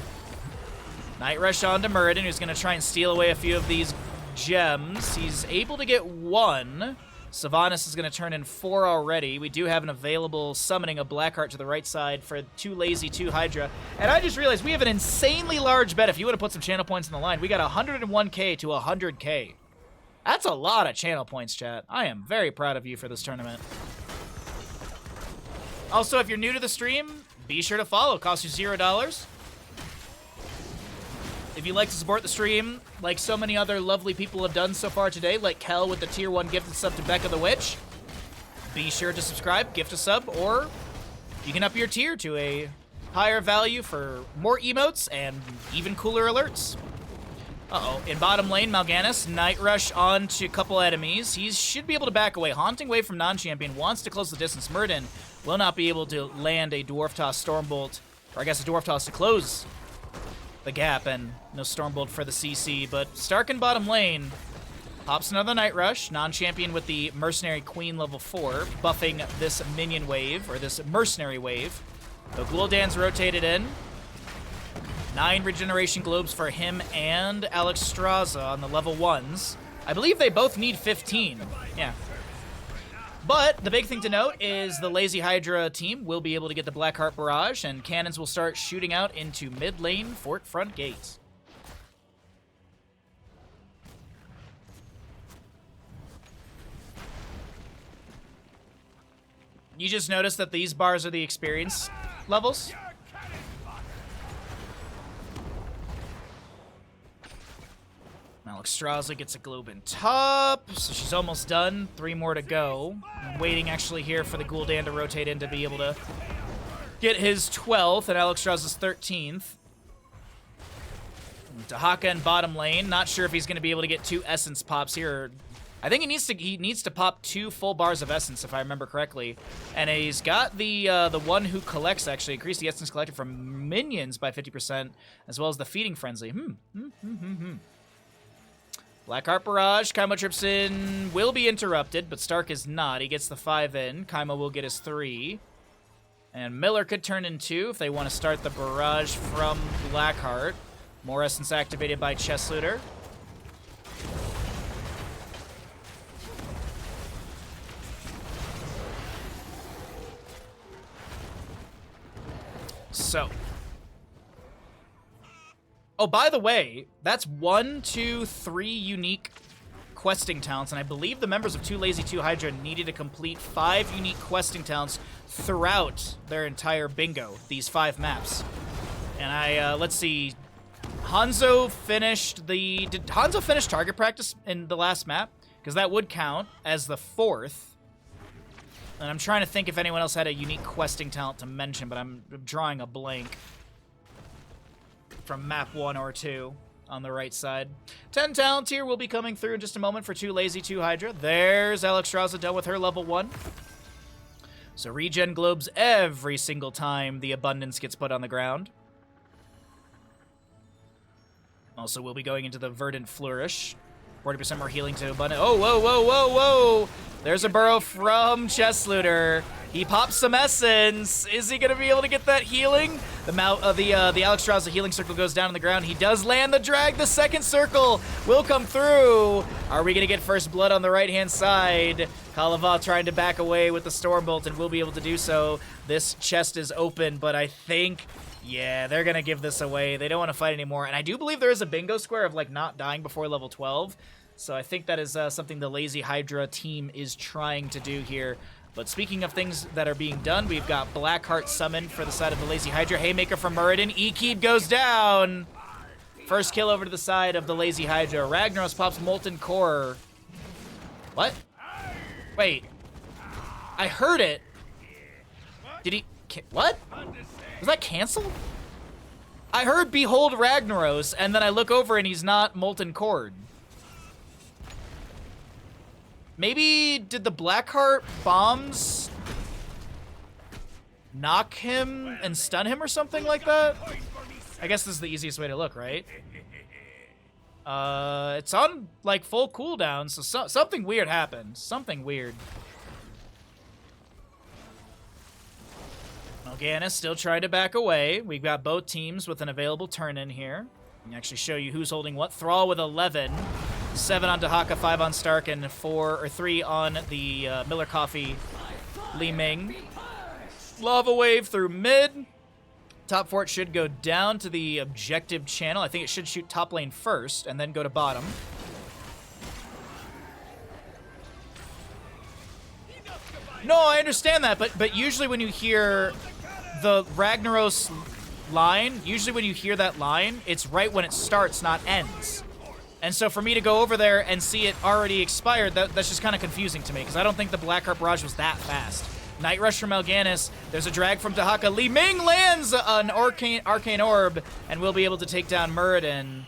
Night Rush on to Muradin, who's going to try and steal away a few of these gems. He's able to get 1. Sylvanas is going to turn in 4 already. We do have an available summoning of Blackheart to the right side for 2 Lazy, 2 Hydra. And I just realized we have an insanely large bet. If you want to put some channel points in the line, we got 101k to 100k. That's a lot of channel points, chat. I am very proud of you for this tournament. Also, if you're new to the stream, be sure to follow. It costs you $0. If you'd like to support the stream, like so many other lovely people have done so far today, like Kel with the Tier 1 gifted sub to Becca the Witch, be sure to subscribe, gift a sub, or you can up your tier to a higher value for more emotes and even cooler alerts. Uh-oh. In bottom lane, Mal'Ganis, Night Rush onto a couple enemies. He should be able to back away. Haunting Wave from non-champion, wants to close the distance. Muradin will not be able to land a Dwarf Toss Stormbolt, or I guess a Dwarf Toss to close the gap, and no Stormbolt for the CC, but Stark in bottom lane pops another Night Rush, non-champion with the Mercenary Queen level 4, buffing this minion wave, or this mercenary wave. So Gul'dan's rotated in. 9 regeneration globes for him and Alexstrasza on the level 1s. I believe they both need 15. Yeah. But the big thing to note is the Lazy Hydra team will be able to get the Blackheart Barrage, and cannons will start shooting out into mid lane Fort Front Gate. You just notice that these bars are the experience levels. Extravaganza gets a globe in top, so she's almost done. 3 more to go. I'm waiting actually here for the Gul'dan to rotate in to be able to get his 12th and Extravaganza's 13th. Dahaka in bottom lane. Not sure if he's going to be able to get 2 essence pops here. I think he needs to pop 2 full bars of essence, if I remember correctly. And he's got the one who collects, actually. Increase the essence collected from minions by 50%, as well as the feeding frenzy. Blackheart Barrage, Kaimo trips in, will be interrupted, but Stark is not. He gets the 5 in. Kaimo will get his 3. And Miller could turn in 2 if they want to start the barrage from Blackheart. More essence activated by Chest Looter. So. Oh, by the way, that's 1, 2, 3 unique questing talents, and I believe the members of 2 Lazy 2 Hydra needed to complete 5 unique questing talents throughout their entire bingo, these 5 maps. And let's see, Hanzo finished did Hanzo finish target practice in the last map? Because that would count as the 4th. And I'm trying to think if anyone else had a unique questing talent to mention, but I'm drawing a blank. From map 1 or 2 on the right side. 10 talents here will be coming through in just a moment for 2 Lazy 2 Hydra. There's Extravaganza done with her level 1. So regen globes every single time the abundance gets put on the ground. Also, we'll be going into the Verdant Flourish. 40% more healing to abundance. Oh, whoa, whoa, whoa, whoa! There's a burrow from Chest Looter. He pops some essence. Is he gonna be able to get that healing? The Extravaganza healing circle goes down on the ground. He does land the drag. The second circle will come through. Are we gonna get first blood on the right-hand side? Kalava trying to back away with the Stormbolt and will be able to do so. This chest is open, but I think, yeah, they're gonna give this away. They don't want to fight anymore. And I do believe there is a bingo square of like not dying before level 12. So I think that is something the Lazy Hydra team is trying to do here. But speaking of things that are being done, we've got Blackheart summoned for the side of the Lazy Hydra. Haymaker from Muradin. E-Keep goes down. First kill over to the side of the Lazy Hydra. Ragnaros pops Molten Core. What? Wait. I heard it. Did he... What? Was that canceled? I heard Behold Ragnaros, and then I look over and he's not Molten Cord. Maybe did the Blackheart bombs knock him and stun him or something like that? I guess this is the easiest way to look, right? It's on like full cooldown, so something weird happened. Something weird. Morgana's still trying to back away. We've got both teams with an available turn in here. I can actually show you who's holding what. Thrall with 11. 7 on Dahaka, 5 on Stark, and 3 on the Miller Coffee Li Ming. Lava Wave through mid. Top fort should go down to the objective channel. I think it should shoot top lane first and then go to bottom. No, I understand that, but usually when you hear the Ragnaros line, usually when you hear that line, it's right when it starts, not ends. And so for me to go over there and see it already expired, that's just kind of confusing to me, because I don't think the Blackheart Barrage was that fast. Night Rush from Elganis. There's a drag from Dahaka. Li Ming lands an Arcane Orb and will be able to take down Muradin.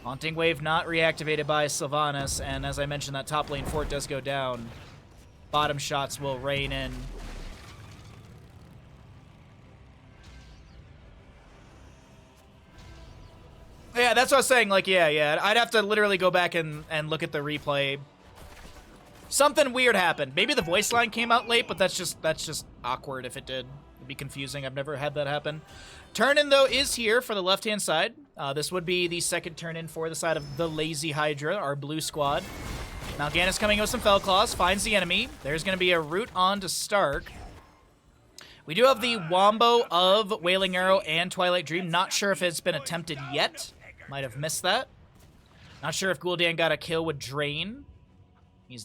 Haunting Wave not reactivated by Sylvanas, and as I mentioned, that top lane fort does go down. Bottom shots will rain in. Yeah, that's what I was saying. Like, yeah. I'd have to literally go back and look at the replay. Something weird happened. Maybe the voice line came out late, but that's just awkward if it did. It'd be confusing. I've never had that happen. Turn-in, though, is here for the left-hand side. This would be the second turn-in for the side of the Lazy Hydra, our blue squad. Mal'Ganis coming in with some Fell Claws, finds the enemy. There's going to be a route on to Stark. We do have the Wombo of Wailing Arrow and Twilight Dream. Not sure if it's been attempted yet. Might have missed that. Not sure if Gul'dan got a kill with Drain.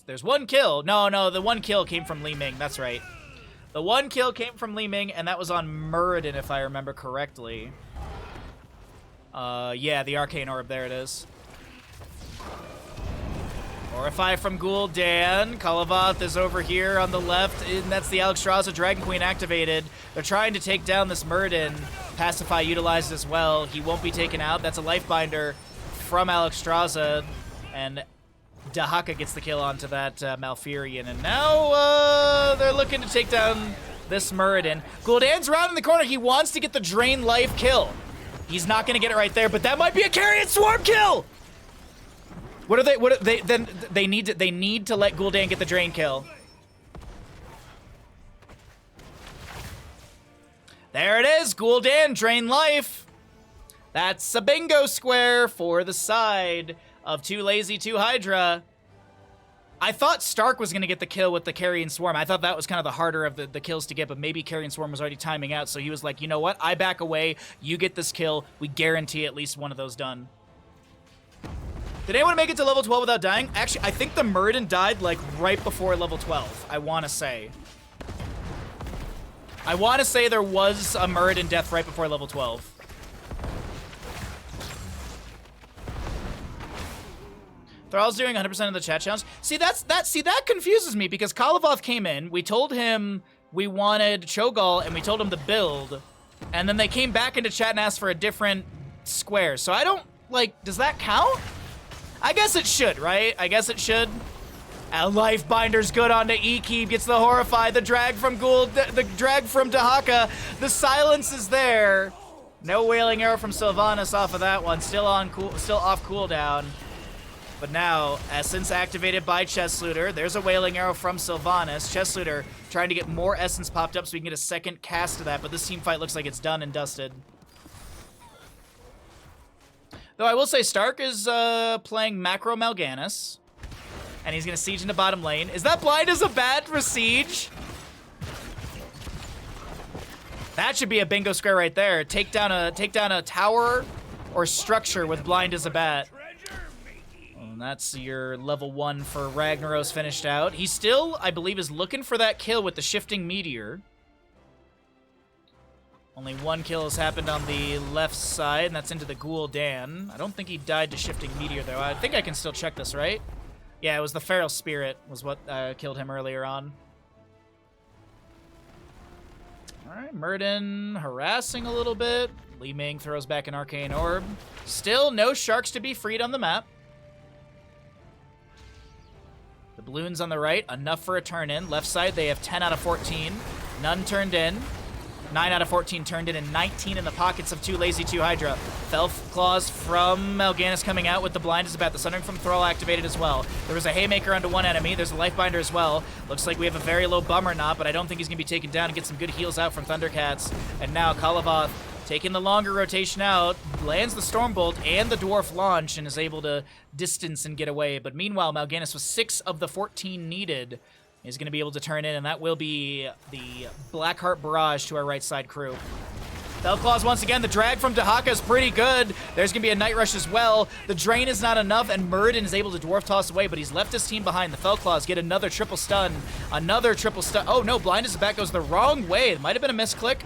There's one kill. No, the one kill came from Li Ming. That's right. The one kill came from Li Ming, and that was on Muradin, if I remember correctly. Yeah, the Arcane Orb, there it is. Horrify from Gul'dan. Kalavath is over here on the left, and that's the Alexstrasza Dragon Queen activated. They're trying to take down this Muradin. Pacify utilized as well. He won't be taken out. That's a Lifebinder from Alexstrasza, and Dahaka gets the kill onto that Malfurion. And now they're looking to take down this Muradin. Gul'dan's around in the corner. He wants to get the Drain Life kill. He's not going to get it right there, but that might be a Carrion Swarm kill! What are they? Then they need to let Gul'dan get the Drain kill. There it is, Gul'dan, Drain Life. That's a bingo square for the side of Too Lazy, Too Hydra. I thought Stark was going to get the kill with the Carrion Swarm. I thought that was kind of the harder of the kills to get, but maybe Carrion Swarm was already timing out, so he was like, you know what? I back away. You get this kill. We guarantee at least one of those done. Did anyone make it to level 12 without dying? Actually, I think the Muradin died, like, right before level 12, I want to say. I want to say there was a Muradin death right before level 12. Thrall's doing 100% of the chat challenge. See, that confuses me, because Kalavoth came in, we told him we wanted Cho'Gall, and we told him to build, and then they came back into chat and asked for a different square. So I don't, like, does that count? I guess it should, right? I guess it should. Lifebinder's good onto Ekeeb, gets the Horrify, the drag from the drag from Dahaka. The silence is there. No Wailing Arrow from Sylvanas off of that one. Still off cooldown. But now, Essence activated by Chest Looter. There's a Wailing Arrow from Sylvanas. Chest Looter trying to get more Essence popped up so we can get a second cast of that, but this team fight looks like it's done and dusted. Though I will say Stark is playing Macro Mal'Ganis, and he's going to siege into bottom lane. Is that blind as a bat for siege? That should be a bingo square right there. Take down a tower or structure with blind as a bat. And that's your level 1 for Ragnaros finished out. He still, I believe, is looking for that kill with the Shifting Meteor. Only one kill has happened on the left side, and that's into the Gul'dan. I don't think he died to Shifting Meteor, though. I think I can still check this, right? Yeah, it was the Feral Spirit was what killed him earlier on. All right, Muradin harassing a little bit. Li Ming throws back an Arcane Orb. Still no sharks to be freed on the map. The balloons on the right, enough for a turn-in. Left side, they have 10 out of 14. None turned in. 9 out of 14 turned in, and 19 in the pockets of Too Lazy, Too Hydra. Felf Claws from Mal'Ganis coming out with the Blind is about. The Sundering from Thrall activated as well. There was a Haymaker onto one enemy. There's a Lifebinder as well. Looks like we have a very low Bummer Knot, but I don't think he's going to be taken down and get some good heals out from Thundercats. And now Kalavoth taking the longer rotation out, lands the Stormbolt and the Dwarf Launch and is able to distance and get away. But meanwhile, Mal'Ganis was 6 of the 14 needed. Is going to be able to turn in, and that will be the Blackheart Barrage to our right side crew. Felclaws once again, the drag from Dahaka is pretty good. There's going to be a Night Rush as well. The Drain is not enough, and Muradin is able to Dwarf Toss away, but he's left his team behind. The Felclaws get another triple stun. Another triple stun. Oh no, Blind as the Bat goes the wrong way. It might have been a misclick.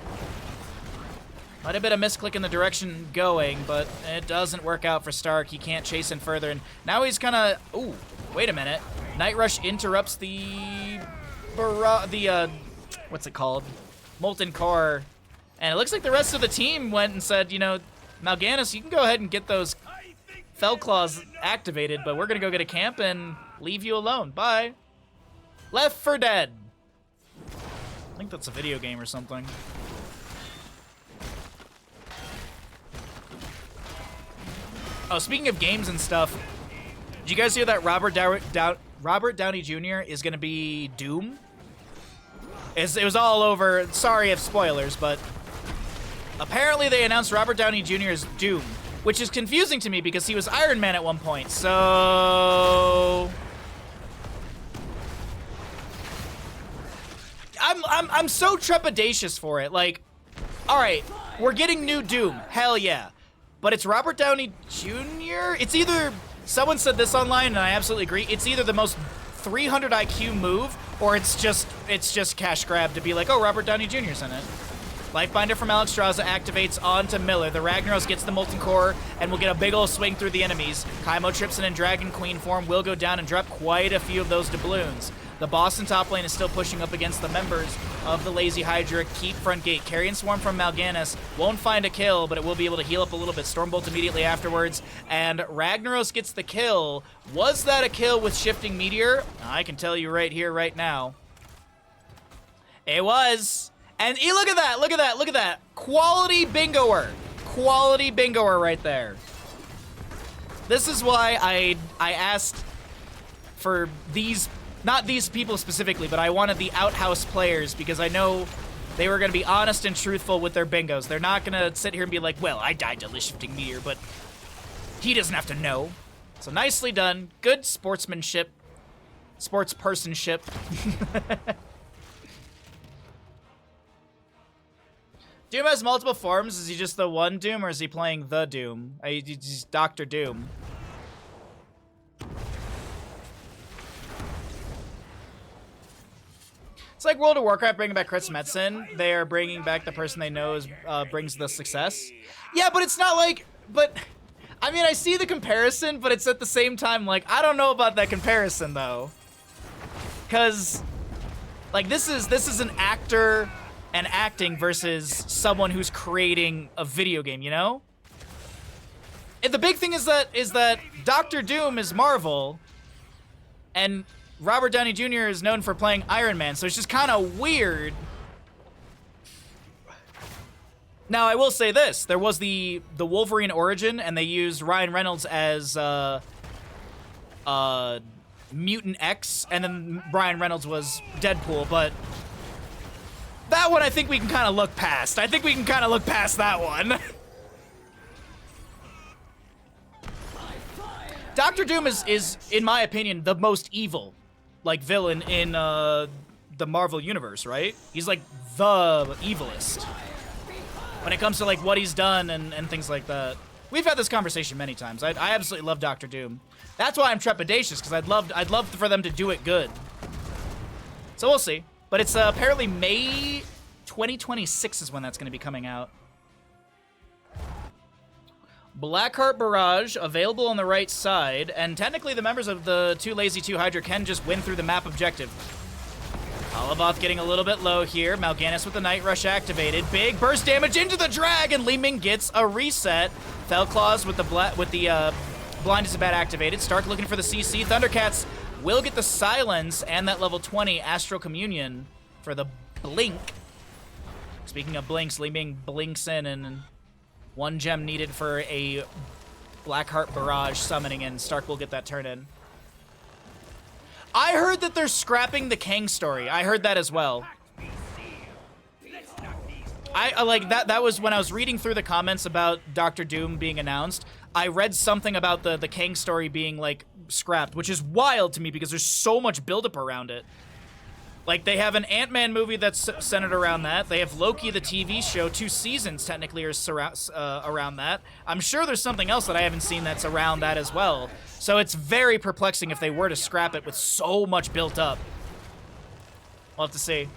Might have been a misclick in the direction going, but it doesn't work out for Stark. He can't chase in further, and now he's kind of... Ooh, wait a minute. Night Rush interrupts the what's it called? Molten Core. And it looks like the rest of the team went and said, you know, Mal'Ganis, you can go ahead and get those Felclaws activated, but we're going to go get a camp and leave you alone. Bye. Left 4 Dead. I think that's a video game or something. Oh, speaking of games and stuff, did you guys hear that Robert Downey Jr. is going to be Doom? It was all over. Sorry if spoilers, but apparently they announced Robert Downey Jr. as Doom, which is confusing to me because he was Iron Man at one point. So I'm so trepidatious for it. Like, all right, we're getting new Doom. Hell yeah. But it's Robert Downey Jr.? It's either... Someone said this online, and I absolutely agree. It's either the most 300 IQ move, or it's just cash grab to be like, oh, Robert Downey Jr.'s in it. Lifebinder from Extravaganza activates onto Miller. The Ragnaros gets the Molten Core and will get a big ol' swing through the enemies. Kaimo trips in Dragon Queen form, will go down and drop quite a few of those doubloons. The boss in top lane is still pushing up against the members of the Lazy Hydra. Keep front gate. Carrion Swarm from Mal'Ganis won't find a kill, but it will be able to heal up a little bit. Stormbolt immediately afterwards, and Ragnaros gets the kill. Was that a kill with Shifting Meteor? I can tell you right here, right now. It was. And look at that, look at that, look at that. Quality bingoer. Quality bingoer right there. This is why I asked for these, not these people specifically, but I wanted the outhouse players because I know they were going to be honest and truthful with their bingos. They're not going to sit here and be like, well, I died to the Shifting Meteor, but he doesn't have to know. So nicely done. Good sportsmanship. Sportspersonship. Doom has multiple forms. Is he just the one Doom, or is he playing the Doom? He's Dr. Doom. It's like World of Warcraft bringing back Chris Metzen. They are bringing back the person they know brings the success. Yeah, but it's not like... But, I mean, I see the comparison, but it's at the same time, like, I don't know about that comparison, though. Because, like, this is an actor... and acting versus someone who's creating a video game, you know? And the big thing is that Dr. Doom is Marvel, and Robert Downey Jr. is known for playing Iron Man, so it's just kind of weird. Now, I will say this. There was the Wolverine origin, and they used Ryan Reynolds as Mutant X, and then Ryan Reynolds was Deadpool, but... that one I think we can kind of look past. I think we can kind of look past that one. Dr. Doom is, in my opinion, the most evil, like, villain in the Marvel Universe, right? He's, like, the evilest when it comes to, like, what he's done and things like that. We've had this conversation many times. I absolutely love Dr. Doom. That's why I'm trepidatious, because I'd love for them to do it good. So we'll see. But it's apparently May 2026 is when that's going to be coming out. Blackheart Barrage, available on the right side, and technically the members of the 2 Lazy 2 Hydra can just win through the map objective. Olivoth getting a little bit low here. Mal'Ganis with the Night Rush activated. Big burst damage into the drag, and Li Ming gets a reset. Fellclaws with the Blind is Bad activated. Stark looking for the CC. Thundercats will get the silence and that level 20 Astral Communion for the blink. Speaking of blinks, Li Ming blinks in, and 1 gem needed for a Blackheart Barrage summoning, and Stark will get that turn in. I heard that they're scrapping the Kang story. I heard that as well. I like that was when I was reading through the comments about Dr. Doom being announced. I read something about the Kang story being, like, scrapped, which is wild to me because there's so much buildup around it. Like, they have an Ant-Man movie that's centered around that. They have Loki, the TV show. 2 seasons, technically, are around that. I'm sure there's something else that I haven't seen that's around that as well. So it's very perplexing if they were to scrap it with so much built up. We'll have to see.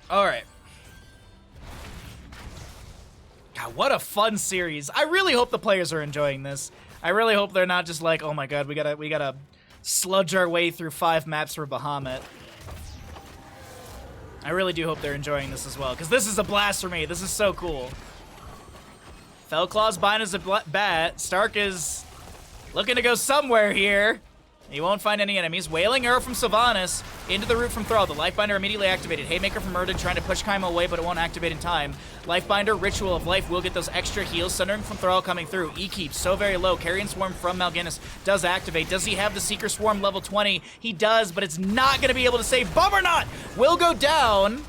All right. God, what a fun series. I really hope the players are enjoying this. I really hope they're not just like, oh my god, we gotta sludge our way through 5 maps for Bahamut. I really do hope they're enjoying this as well, because this is a blast for me. This is so cool. Fellclaw's bind is a bat. Stark is looking to go somewhere here. He won't find any enemies. Wailing Arrow from Sylvanas into the root from Thrall. The Lifebinder immediately activated. Haymaker from Murden trying to push Kaimo away, but it won't activate in time. Lifebinder, Ritual of Life will get those extra heals. Sundering from Thrall coming through. E-Keep so very low. Carrion Swarm from Mal'Ganis does activate. Does he have the Seeker Swarm level 20? He does, but it's not going to be able to save. Bummer not! Will go down.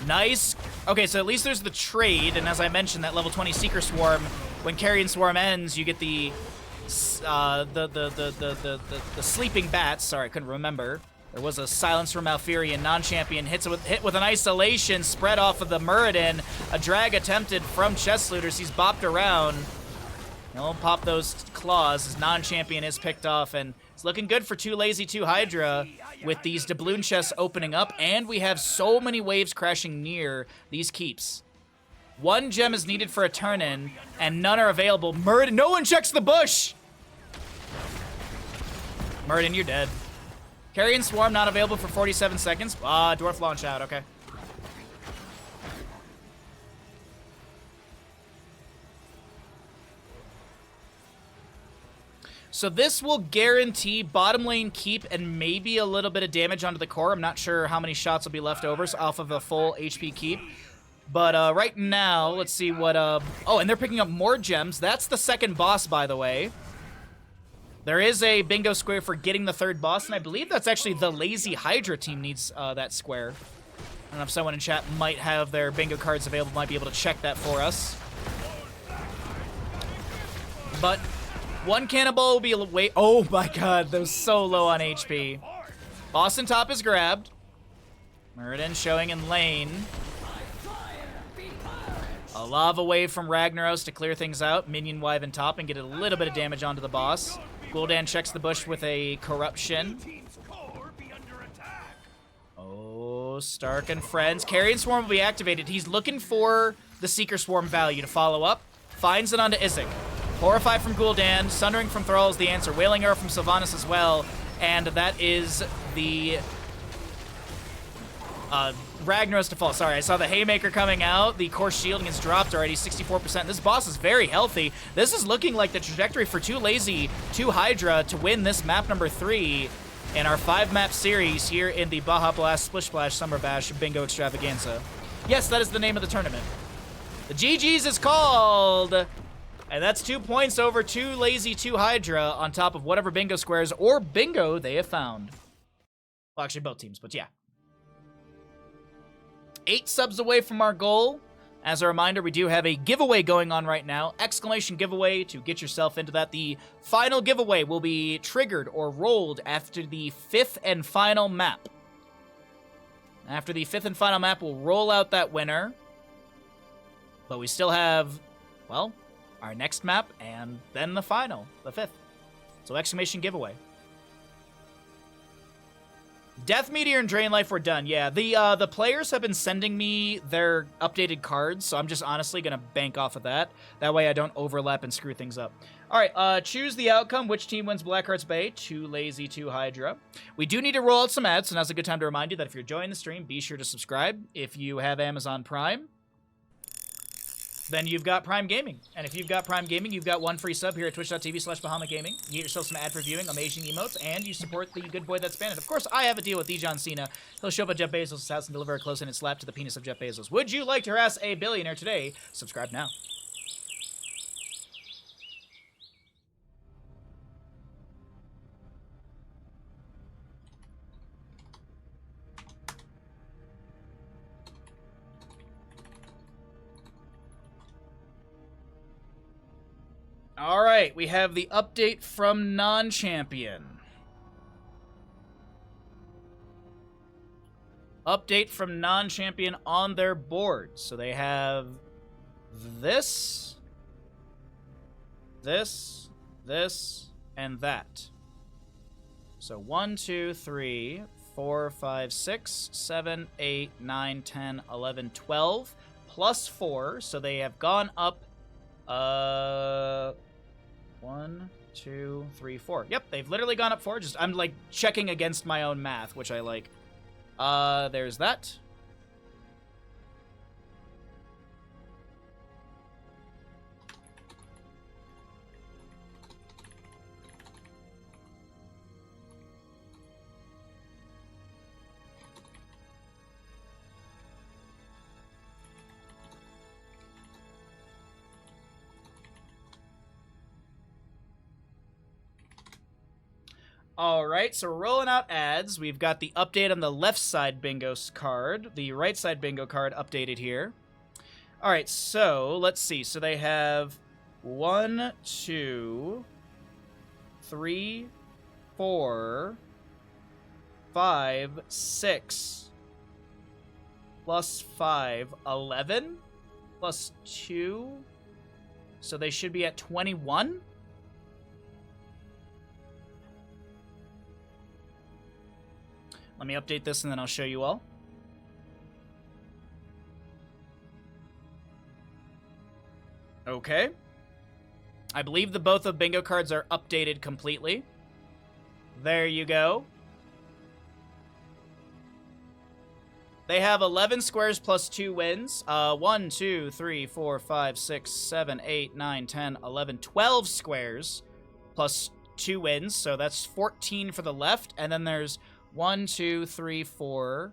Nice. Okay, so at least there's the trade, and as I mentioned, that level 20 Seeker Swarm, when Carrion Swarm ends, you get the sleeping bats. Sorry, I couldn't remember. There was a silence from Malfurion. Non-champion hit with an isolation spread off of the Muradin. A drag attempted from Chest Looters. He's bopped around. He'll pop those claws as non-champion is picked off, and it's looking good for 2 Lazy 2 Hydra with these doubloon chests opening up, and we have so many waves crashing near these keeps. 1 gem is needed for a turn-in, and none are available. Muradin, no one checks the bush! Muradin, you're dead. Carrion Swarm not available for 47 seconds. Dwarf launch out, okay. So this will guarantee bottom lane keep and maybe a little bit of damage onto the core. I'm not sure how many shots will be left over off of a full HP keep. But right now, let's see what... Oh, and they're picking up more gems. That's the second boss, by the way. There is a bingo square for getting the 3rd boss, and I believe that's actually the Lazy Hydra team needs that square. I don't know if someone in chat might have their bingo cards available, might be able to check that for us. But 1 cannonball will be wait. Oh my god, that was so low on HP. Boss in top is grabbed. Muradin showing in lane. A lava wave from Ragnaros to clear things out. Minion Wive in top and get a little bit of damage onto the boss. Gul'dan checks the bush with a corruption. Oh, Stark and friends. Carrion Swarm will be activated. He's looking for the Seeker Swarm value to follow up. Finds it onto Isaac. Horrify from Gul'dan. Sundering from Thrall is the answer. Wailing Arrow from Sylvanas as well. And that is the... Ragnaros to fall. Sorry, I saw the Haymaker coming out. The core shielding is dropped already, 64%. This boss is very healthy. This is looking like the trajectory for 2 Lazy 2 Hydra to win this map number 3 in our 5-map series here in the Baha Blast Splish Splash Summer Bash Bingo Extravaganza. Yes, that is the name of the tournament. The GG's is called, and that's 2 points over 2 Lazy 2 Hydra on top of whatever bingo squares or bingo they have found. Well, actually both teams, but yeah. 8 subs away from our goal. As a reminder, we do have a giveaway going on right now. Exclamation giveaway to get yourself into that. The final giveaway will be triggered or rolled after the 5th and final map. After the 5th and final map, we'll roll out that winner. But we still have, well, our next map and then the final, the 5th. So exclamation giveaway. Death Meteor and Drain Life were done. Yeah, the players have been sending me their updated cards, so I'm just honestly going to bank off of that. That way I don't overlap and screw things up. All right, choose the outcome. Which team wins Blackheart's Bay? 2 Lazy 2 Hydra. We do need to roll out some ads, so now's a good time to remind you that if you're enjoying the stream, be sure to subscribe. If you have Amazon Prime, then you've got Prime Gaming. And if you've got Prime Gaming, you've got 1 free sub here at twitch.tv/Bahamut Gaming. You get yourself some ad reviewing, amazing emotes, and you support the good boy that's banned. Of course, I have a deal with John Cena. He'll show up at Jeff Bezos' house and deliver a close-in slap to the penis of Jeff Bezos. Would you like to harass a billionaire today? Subscribe now. All right, we have the update from non-champion. Update from non-champion on their board. So they have this, and that. So 1, 2, 3, 4, 5, 6, 7, 8, 9, 10, 11, 12, plus 4. So they have gone up, 1, 2, 3, 4. Yep, they've literally gone up 4. I'm like checking against my own math, which I like. There's that. All right, so we're rolling out ads. We've got the update on the left side bingo card, the right side bingo card updated here. All right, so let's see. So they have 1, 2, 3, 4, 5, 6, plus 5, 11, plus 2. So they should be at 21? Let me update this and then I'll show you all. Okay. I believe the both of bingo cards are updated completely. There you go. They have 11 squares plus 2 wins. 1, 2, 3, 4, 5, 6, 7, 8, 9, 10, 11, 12 squares plus 2 wins. So that's 14 for the left. And then there's 1, 2, 3, 4,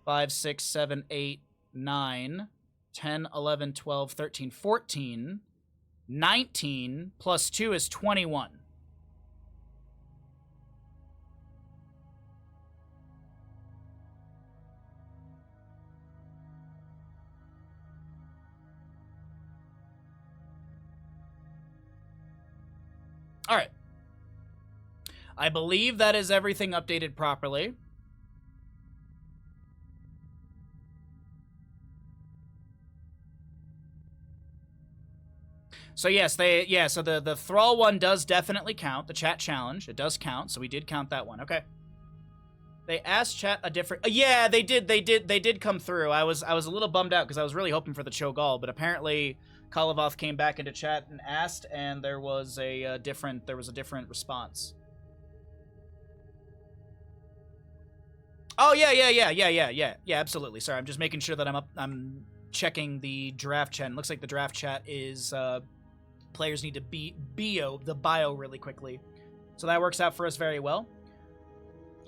5, 6, 7, 8, 9, 10, 11, 12, 13, 14, 19 plus 2 is 21. All right. I believe that is everything updated properly. So yes, so the Thrall one does definitely count, the chat challenge. It does count, so we did count that one. Okay. They asked chat a different yeah, they did come through. I was a little bummed out because I was really hoping for the Cho'Gall, but apparently Kalavoth came back into chat and asked, and there was a different response. Oh yeah, absolutely. Sorry, I'm just making sure that I'm checking the draft chat. It looks like the draft chat is players need to the bio really quickly, so that works out for us very well.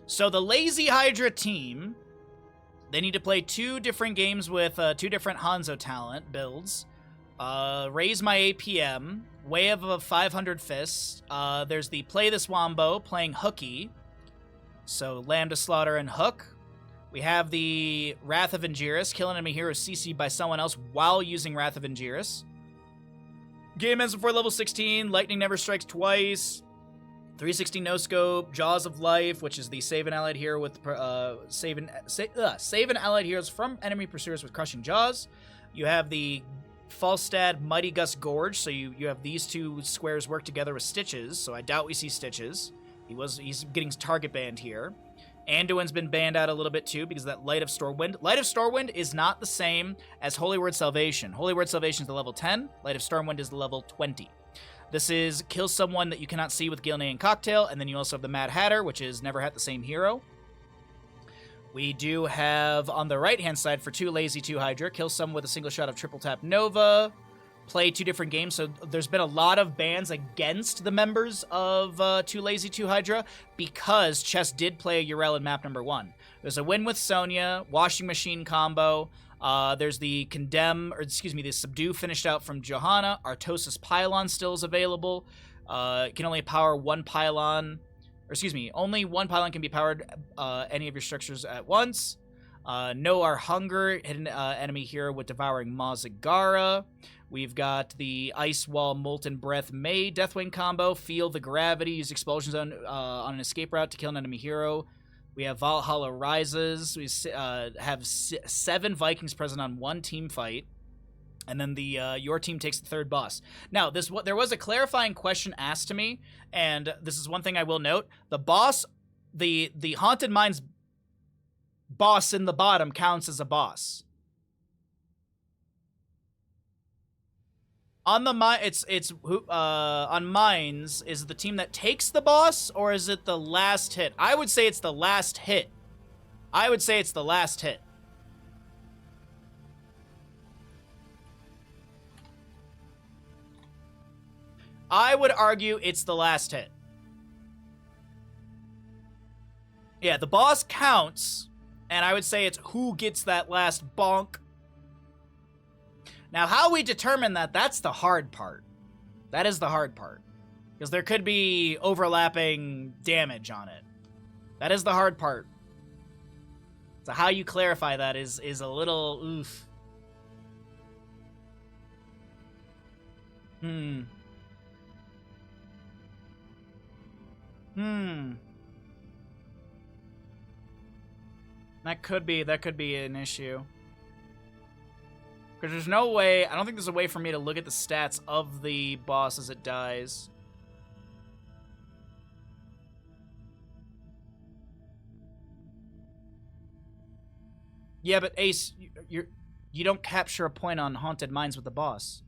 So the Lazy Hydra team, they need to play 2 different games with 2 different Hanzo talent builds. Raise My APM, Way of a 500 Fists. There's the Play This Wombo, playing Hooky. So Lambda Slaughter and Hook. We have the Wrath of Angiris, kill enemy hero CC by someone else while using Wrath of Angiris. Game ends before level 16, Lightning Never Strikes Twice. 360 no scope, Jaws of Life, which is the save an allied hero with save an allied heroes from enemy pursuers with crushing jaws. You have the Falstad Mighty Gust Gorge, so you have these 2 squares work together with Stitches, so I doubt we see Stitches. He's getting target banned here. Anduin's been banned out a little bit too because of that Light of Stormwind. Light of Stormwind is not the same as Holy Word Salvation. Holy Word Salvation is the level 10. Light of Stormwind is the level 20. This is kill someone that you cannot see with Gilnean Cocktail, and then you also have the Mad Hatter, which is never had the same hero. We do have, on the right-hand side, for 2 Lazy 2 Hydra, kill someone with a single shot of Triple Tap Nova, play 2 different games, so there's been a lot of bans against the members of 2 Lazy 2 Hydra because Chess did play a Yrel in map number 1. There's a win with Sonya, Washing Machine combo, there's the the Subdue finished out from Johanna. Artosis Pylon still is available. It can only power 1 pylon. Only 1 pylon can be powered any of your structures at once. Know Our Hunger, hidden enemy hero with Devouring Mazagara. We've got the Ice Wall Molten Breath May Deathwing combo. Feel the Gravity, use Expulsion Zone on an escape route to kill an enemy hero. We have Valhalla Rises. We have 7 Vikings present on 1 team fight. And then your team takes the 3rd boss. Now, there was a clarifying question asked to me, and this is one thing I will note. The boss, the Haunted Mines boss in the bottom counts as a boss. On the on Mines, is it the team that takes the boss, or is it the last hit? I would say it's the last hit. I would say it's the last hit. I would argue it's the last hit. Yeah, the boss counts, and I would say it's who gets that last bonk. Now, how we determine that, that's the hard part. That is the hard part. Because there could be overlapping damage on it. That is the hard part. So how you clarify that is a little oof. That could be an issue. Because there's no way, I don't think there's a way for me to look at the stats of the boss as it dies. Yeah, but Ace, you don't capture a point on Haunted Mines with the boss.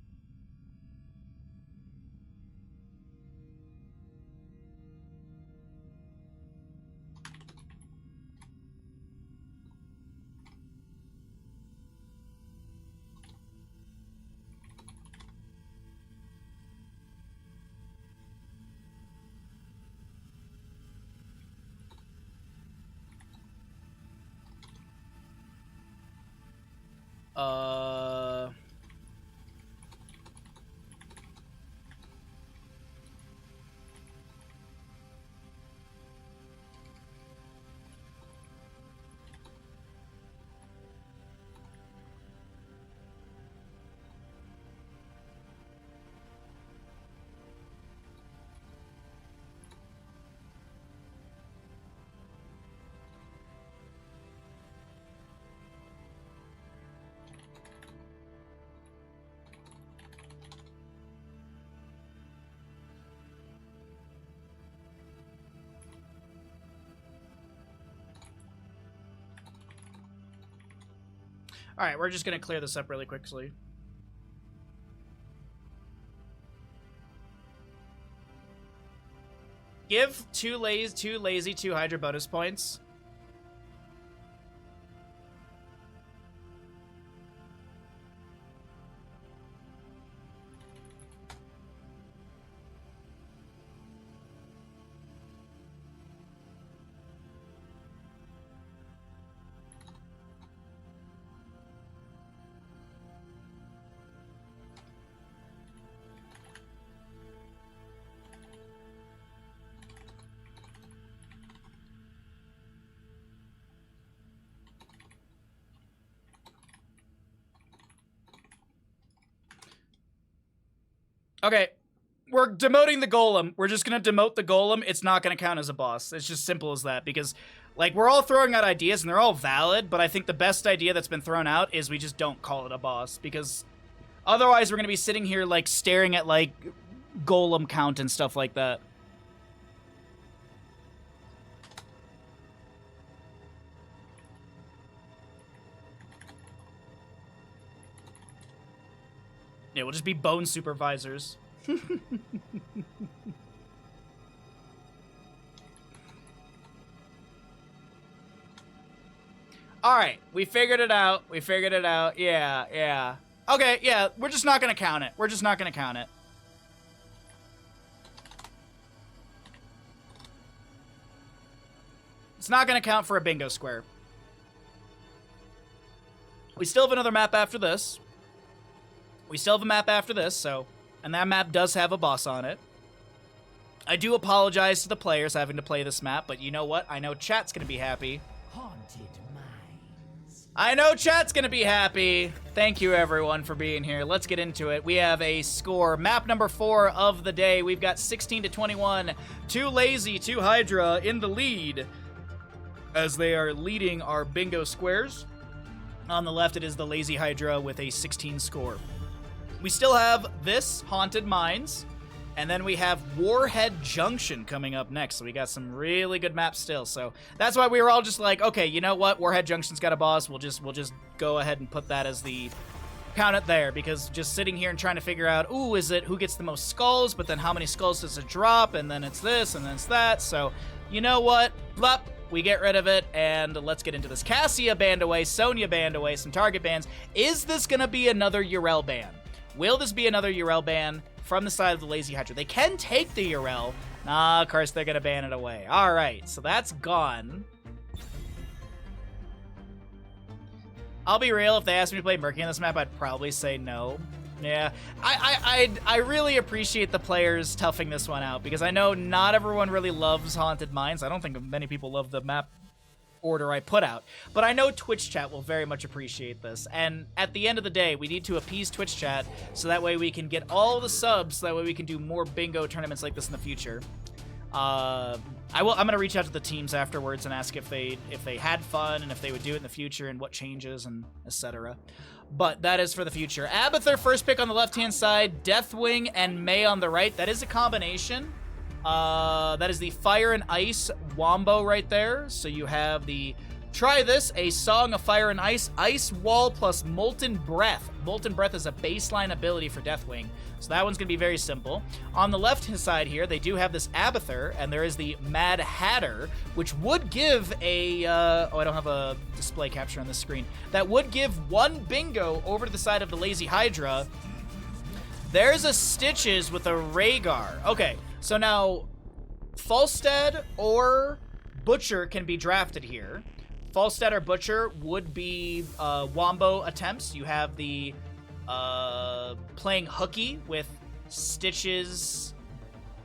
All right, we're just going to clear this up really quickly. Give two lazy, two Hydra bonus points. Okay, we're demoting the golem. We're just gonna demote the golem. It's not gonna count as a boss. It's just simple as that, because, like, we're all throwing out ideas and they're all valid, but I think the best idea that's been thrown out is we just don't call it a boss, because otherwise we're gonna be sitting here, like, staring at, like, golem count and stuff like that. Yeah, we'll just be bone supervisors. Alright, we figured it out. We figured it out. Yeah, yeah. Okay, yeah, we're just not gonna count it. We're just not gonna count it. It's not gonna count for a bingo square. We still have another map after this. We still have a map after this, so... And that map does have a boss on it. I do apologize to the players having to play this map, but you know what? I know chat's gonna be happy. Haunted Mines. I know chat's gonna be happy. Thank you, everyone, for being here. Let's get into it. We have a score. Map number 4 of the day. We've got 16 to 21. 2 Lazy, 2 Hydra in the lead, as they are leading our bingo squares. On the left, it is the Lazy Hydra with a 16 score. We still have this, Haunted Mines, and then we have Warhead Junction coming up next. So we got some really good maps still. So that's why we were all just like, okay, you know what? Warhead Junction's got a boss. We'll just go ahead and put that as the count it there, because just sitting here and trying to figure out, ooh, is it who gets the most skulls, but then how many skulls does it drop, and then it's this, and then it's that. So you know what? Blup. We get rid of it, and let's get into this. Cassia banned away, Sonya banned away, some target bans. Is this going to be another Urel ban? Will this be another Urel ban from the side of the Lazy Hydra? They can take the Urel. Nah, of course they're going to ban it away. All right, so that's gone. I'll be real, if they asked me to play Murky on this map, I'd probably say no. Yeah, I really appreciate the players toughing this one out, because I know not everyone really loves Haunted Mines. I don't think many people love the map order I put out, but I know Twitch chat will very much appreciate this, and at the end of the day, we need to appease Twitch chat so that way we can get all the subs, so that way we can do more bingo tournaments like this in the future. I'm gonna reach out to the teams afterwards and ask if they had fun and if they would do it in the future and what changes and etc. But that is for the future. Abathur first pick on the left-hand side, Deathwing and May on the right. That is a combination. That is the Fire and Ice Wombo right there. So you have the Try This, a Song of Fire and Ice, Ice Wall plus Molten Breath. Molten Breath is a baseline ability for Deathwing. So that one's going to be very simple. On the left side here, they do have this Abathur, and there is the Mad Hatter, which would give a... oh, I don't have a display capture on this screen. That would give one bingo over to the side of the Lazy Hydra. There's a Stitches with a Rhaegar. Okay, so now Falstad or Butcher can be drafted here. Falstad or Butcher would be Wombo attempts. You have the playing Hooky with Stitches,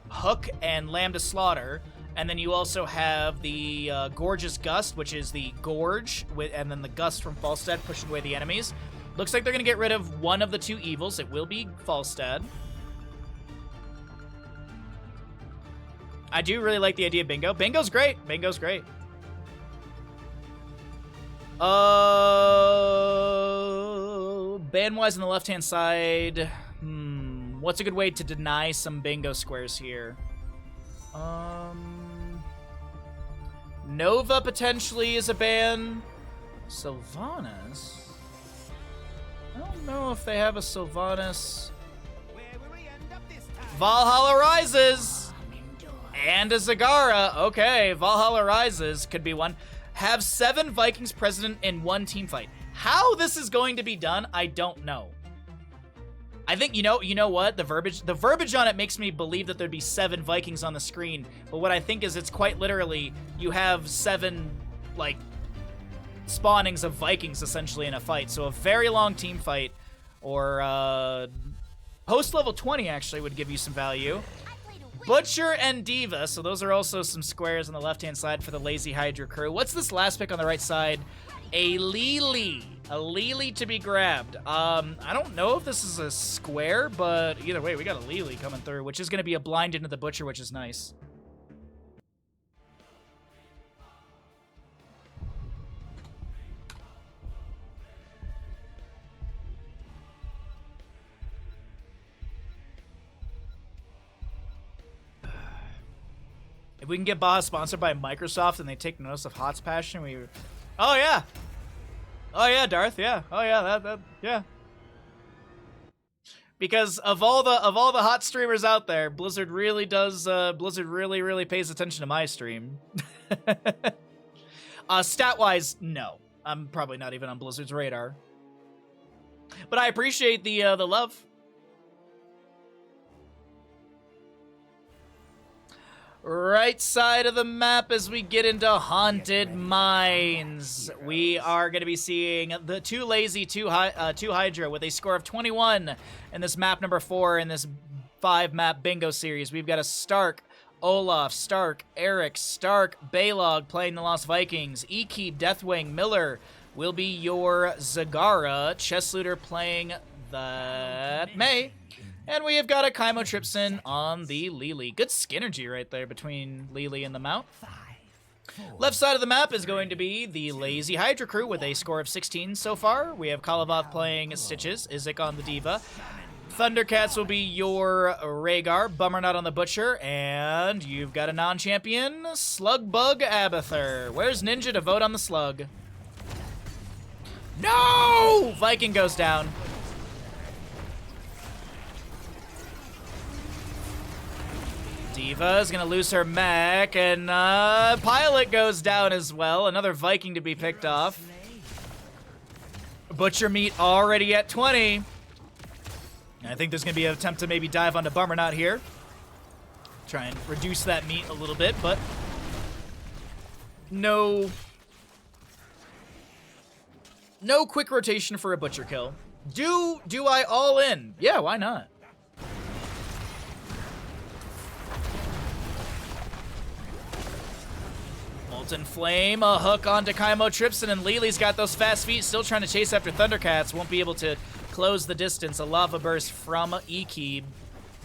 Hook, and Lambda Slaughter. And then you also have the Gorgeous Gust, which is the Gorge, and then the Gust from Falstad pushing away the enemies. Looks like they're going to get rid of one of the two evils. It will be Falstad. I do really like the idea of Bingo. Bingo's great. Bingo's great. Bandwise on the left-hand side. What's a good way to deny some bingo squares here? Nova potentially is a ban. Sylvanas? I don't know if they have a Sylvanas. Valhalla Rises! And a Zagara. Okay, Valhalla Rises could be one. Have 7 Vikings present in one team fight. How this is going to be done, I don't know. I think, you know what? The verbiage on it makes me believe that there'd be 7 Vikings on the screen. But what I think is it's quite literally, you have 7, like, spawnings of Vikings, essentially, in a fight. So a very long team fight, or, post-level 20, actually, would give you some value. Butcher and Diva, so those are also some squares on the left-hand side for the Lazy Hydra crew. What's this last pick on the right side? A Lily. A Lily to be grabbed. I don't know if this is a square, but either way, we got a Lily coming through, which is going to be a blind into the Butcher, which is nice. If we can get Baha sponsored by Microsoft and they take notice of Hot's passion, we... Oh, yeah. Oh, yeah, Darth, yeah. Oh, yeah, yeah. Because of all the hot streamers out there, Blizzard really does, Blizzard really pays attention to my stream. Stat-wise, no. I'm probably not even on Blizzard's radar. But I appreciate the love. Right side of the map as we get into Haunted Mines. We are going to be seeing the two Lazy, two Hydra with a score of 21 in this map number 4 in this 5-map bingo series. We've got a Stark, Olaf, Stark, Eric, Stark, Balog playing the Lost Vikings. Ekeeb, Deathwing, Miller will be your Zagara. Chesslooter playing the May. And we have got a Chymotrypsin on the Lily. Good synergy right there between Lily and the Mount. Left side of the map is going to be the Lazy Hydra crew with a score of 16 so far. We have Kalavoth playing Stitches, Izik on the Diva. Thundercats will be your Rhaegar, Bummernut on the Butcher, and you've got a non-champion, Slugbug Abathur. Where's Ninja to vote on the Slug? No! Viking goes down. Diva is going to lose her mech, and Pilot goes down as well. Another Viking to be picked off. Butcher meat already at 20. I think there's going to be an attempt to maybe dive onto Bummernut here. Try and reduce that meat a little bit, but no quick rotation for a Butcher kill. Do I all in? Yeah, why not? Molten Flame, a hook onto Chymotrypsin, and Lily's got those fast feet, still trying to chase after Thundercats. Won't be able to close the distance. A Lava Burst from Ekeeb.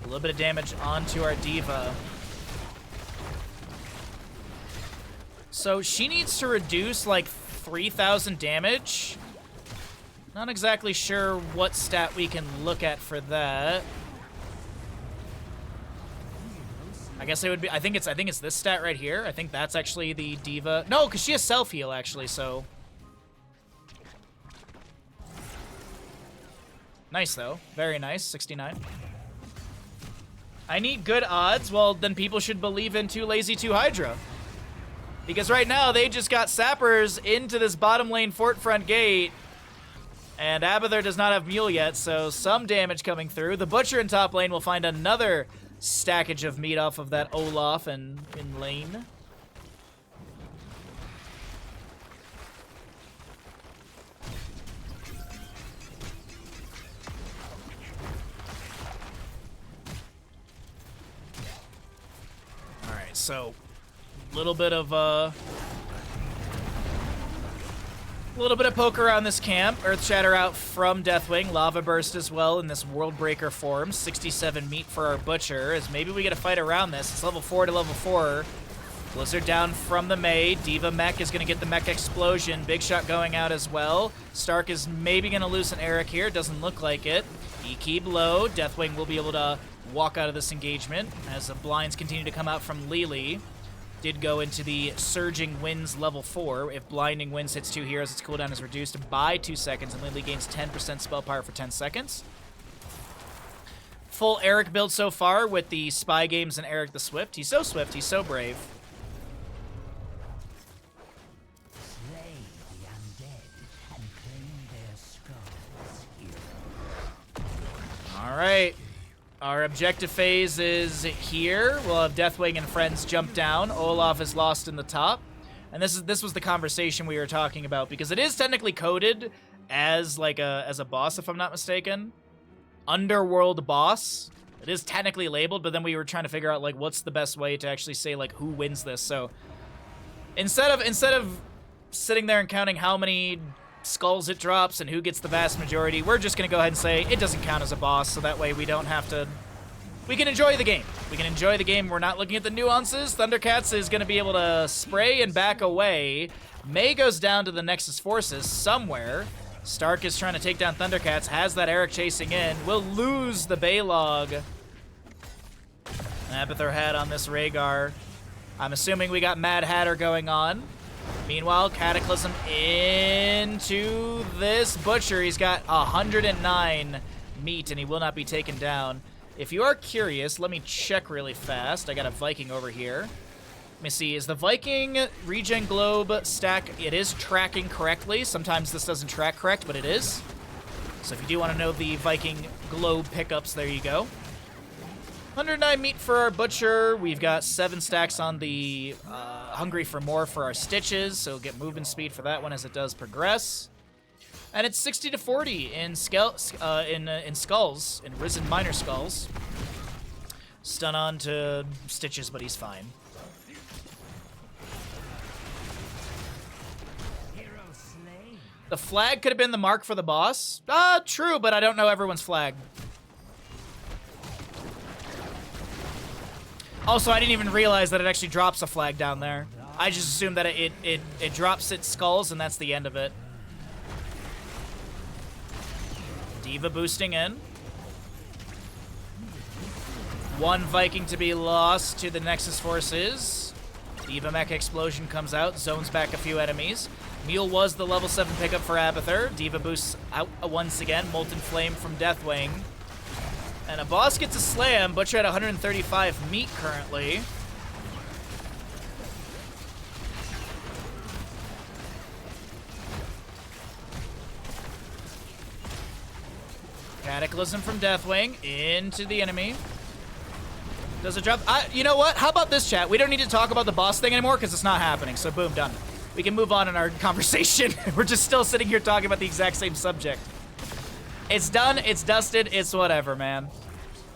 A little bit of damage onto our Diva. So she needs to reduce like 3,000 damage. Not exactly sure what stat we can look at for that. I guess it would be, I think it's this stat right here. I think that's actually the diva. No, because she has self-heal actually, so. Nice though, very nice, 69. I need good odds. Well, then people should believe in Too Lazy 2 Hydra. Because right now, they just got sappers into this bottom lane fort front gate. And Abathur does not have Mule yet, so some damage coming through. The Butcher in top lane will find another stackage of meat off of that Olaf in lane. Alright, so little bit of poke around this camp. Earth Shatter out from Deathwing. Lava Burst as well in this World Breaker form. 67 meat for our Butcher, as maybe we get a fight around this. It's level 4 to level 4. Blizzard down from the May. Diva Mech is going to get the Mech Explosion. Big Shot going out as well. Stark is maybe going to lose an Eric here. Doesn't look like it. E-Keep low. Deathwing will be able to walk out of this engagement as the blinds continue to come out from Lili. Did go into the Surging Winds level 4. If Blinding Winds hits 2 heroes, its cooldown is reduced by 2 seconds, and Lili gains 10% spell power for 10 seconds. Full Eric build so far with the Spy Games and Eric the Swift. He's so swift, he's so brave. Slay the undead and claim their skulls here. All right. Our objective phase is here. We'll have Deathwing and friends jump down. Olaf is lost in the top. And this was the conversation we were talking about, because it is technically coded as like as a boss, if I'm not mistaken. Underworld boss. It is technically labeled, but then we were trying to figure out like what's the best way to actually say like who wins this. So instead of sitting there and counting how many skulls it drops and who gets the vast majority, we're just gonna go ahead and say it doesn't count as a boss, so that way we don't have to. We can enjoy the game. We can enjoy the game. We're not looking at the nuances. Thundercats is gonna be able to spray and back away. May goes down to the Nexus Forces somewhere. Stark is trying to take down Thundercats, has that Eric chasing in. We'll lose the Baylog. Abathur hat on this Rhaegar. I'm assuming we got Mad Hatter going on. Meanwhile, Cataclysm into this Butcher. He's got 109 meat, and he will not be taken down. If you are curious, let me check really fast. I got a Viking over here. Let me see. Is the Viking regen globe stack? It is tracking correctly. Sometimes this doesn't track correct, but it is. So if you do want to know the Viking globe pickups, there you go. 109 meat for our Butcher. We've got 7 stacks on the Hungry for More for our Stitches, so get movement speed for that one as it does progress. And it's 60 to 40 in Skulls, in Risen Minor Skulls. Stun on to Stitches, but he's fine. The flag could have been the mark for the boss. True, but I don't know everyone's flag. Also, I didn't even realize that it actually drops a flag down there. I just assumed that it drops its skulls, and that's the end of it. Diva boosting in. 1 Viking to be lost to the Nexus Forces. Diva Mech Explosion comes out, zones back a few enemies. Mule was the level 7 pickup for Abathur. Diva boosts out once again. Molten Flame from Deathwing. And a boss gets a slam. Butcher at 135 meat currently. Cataclysm from Deathwing into the enemy. Does it drop? You know what? How about this, chat? We don't need to talk about the boss thing anymore because it's not happening. So boom, done. We can move on in our conversation. We're just still sitting here talking about the exact same subject. It's done, it's dusted, it's whatever, man.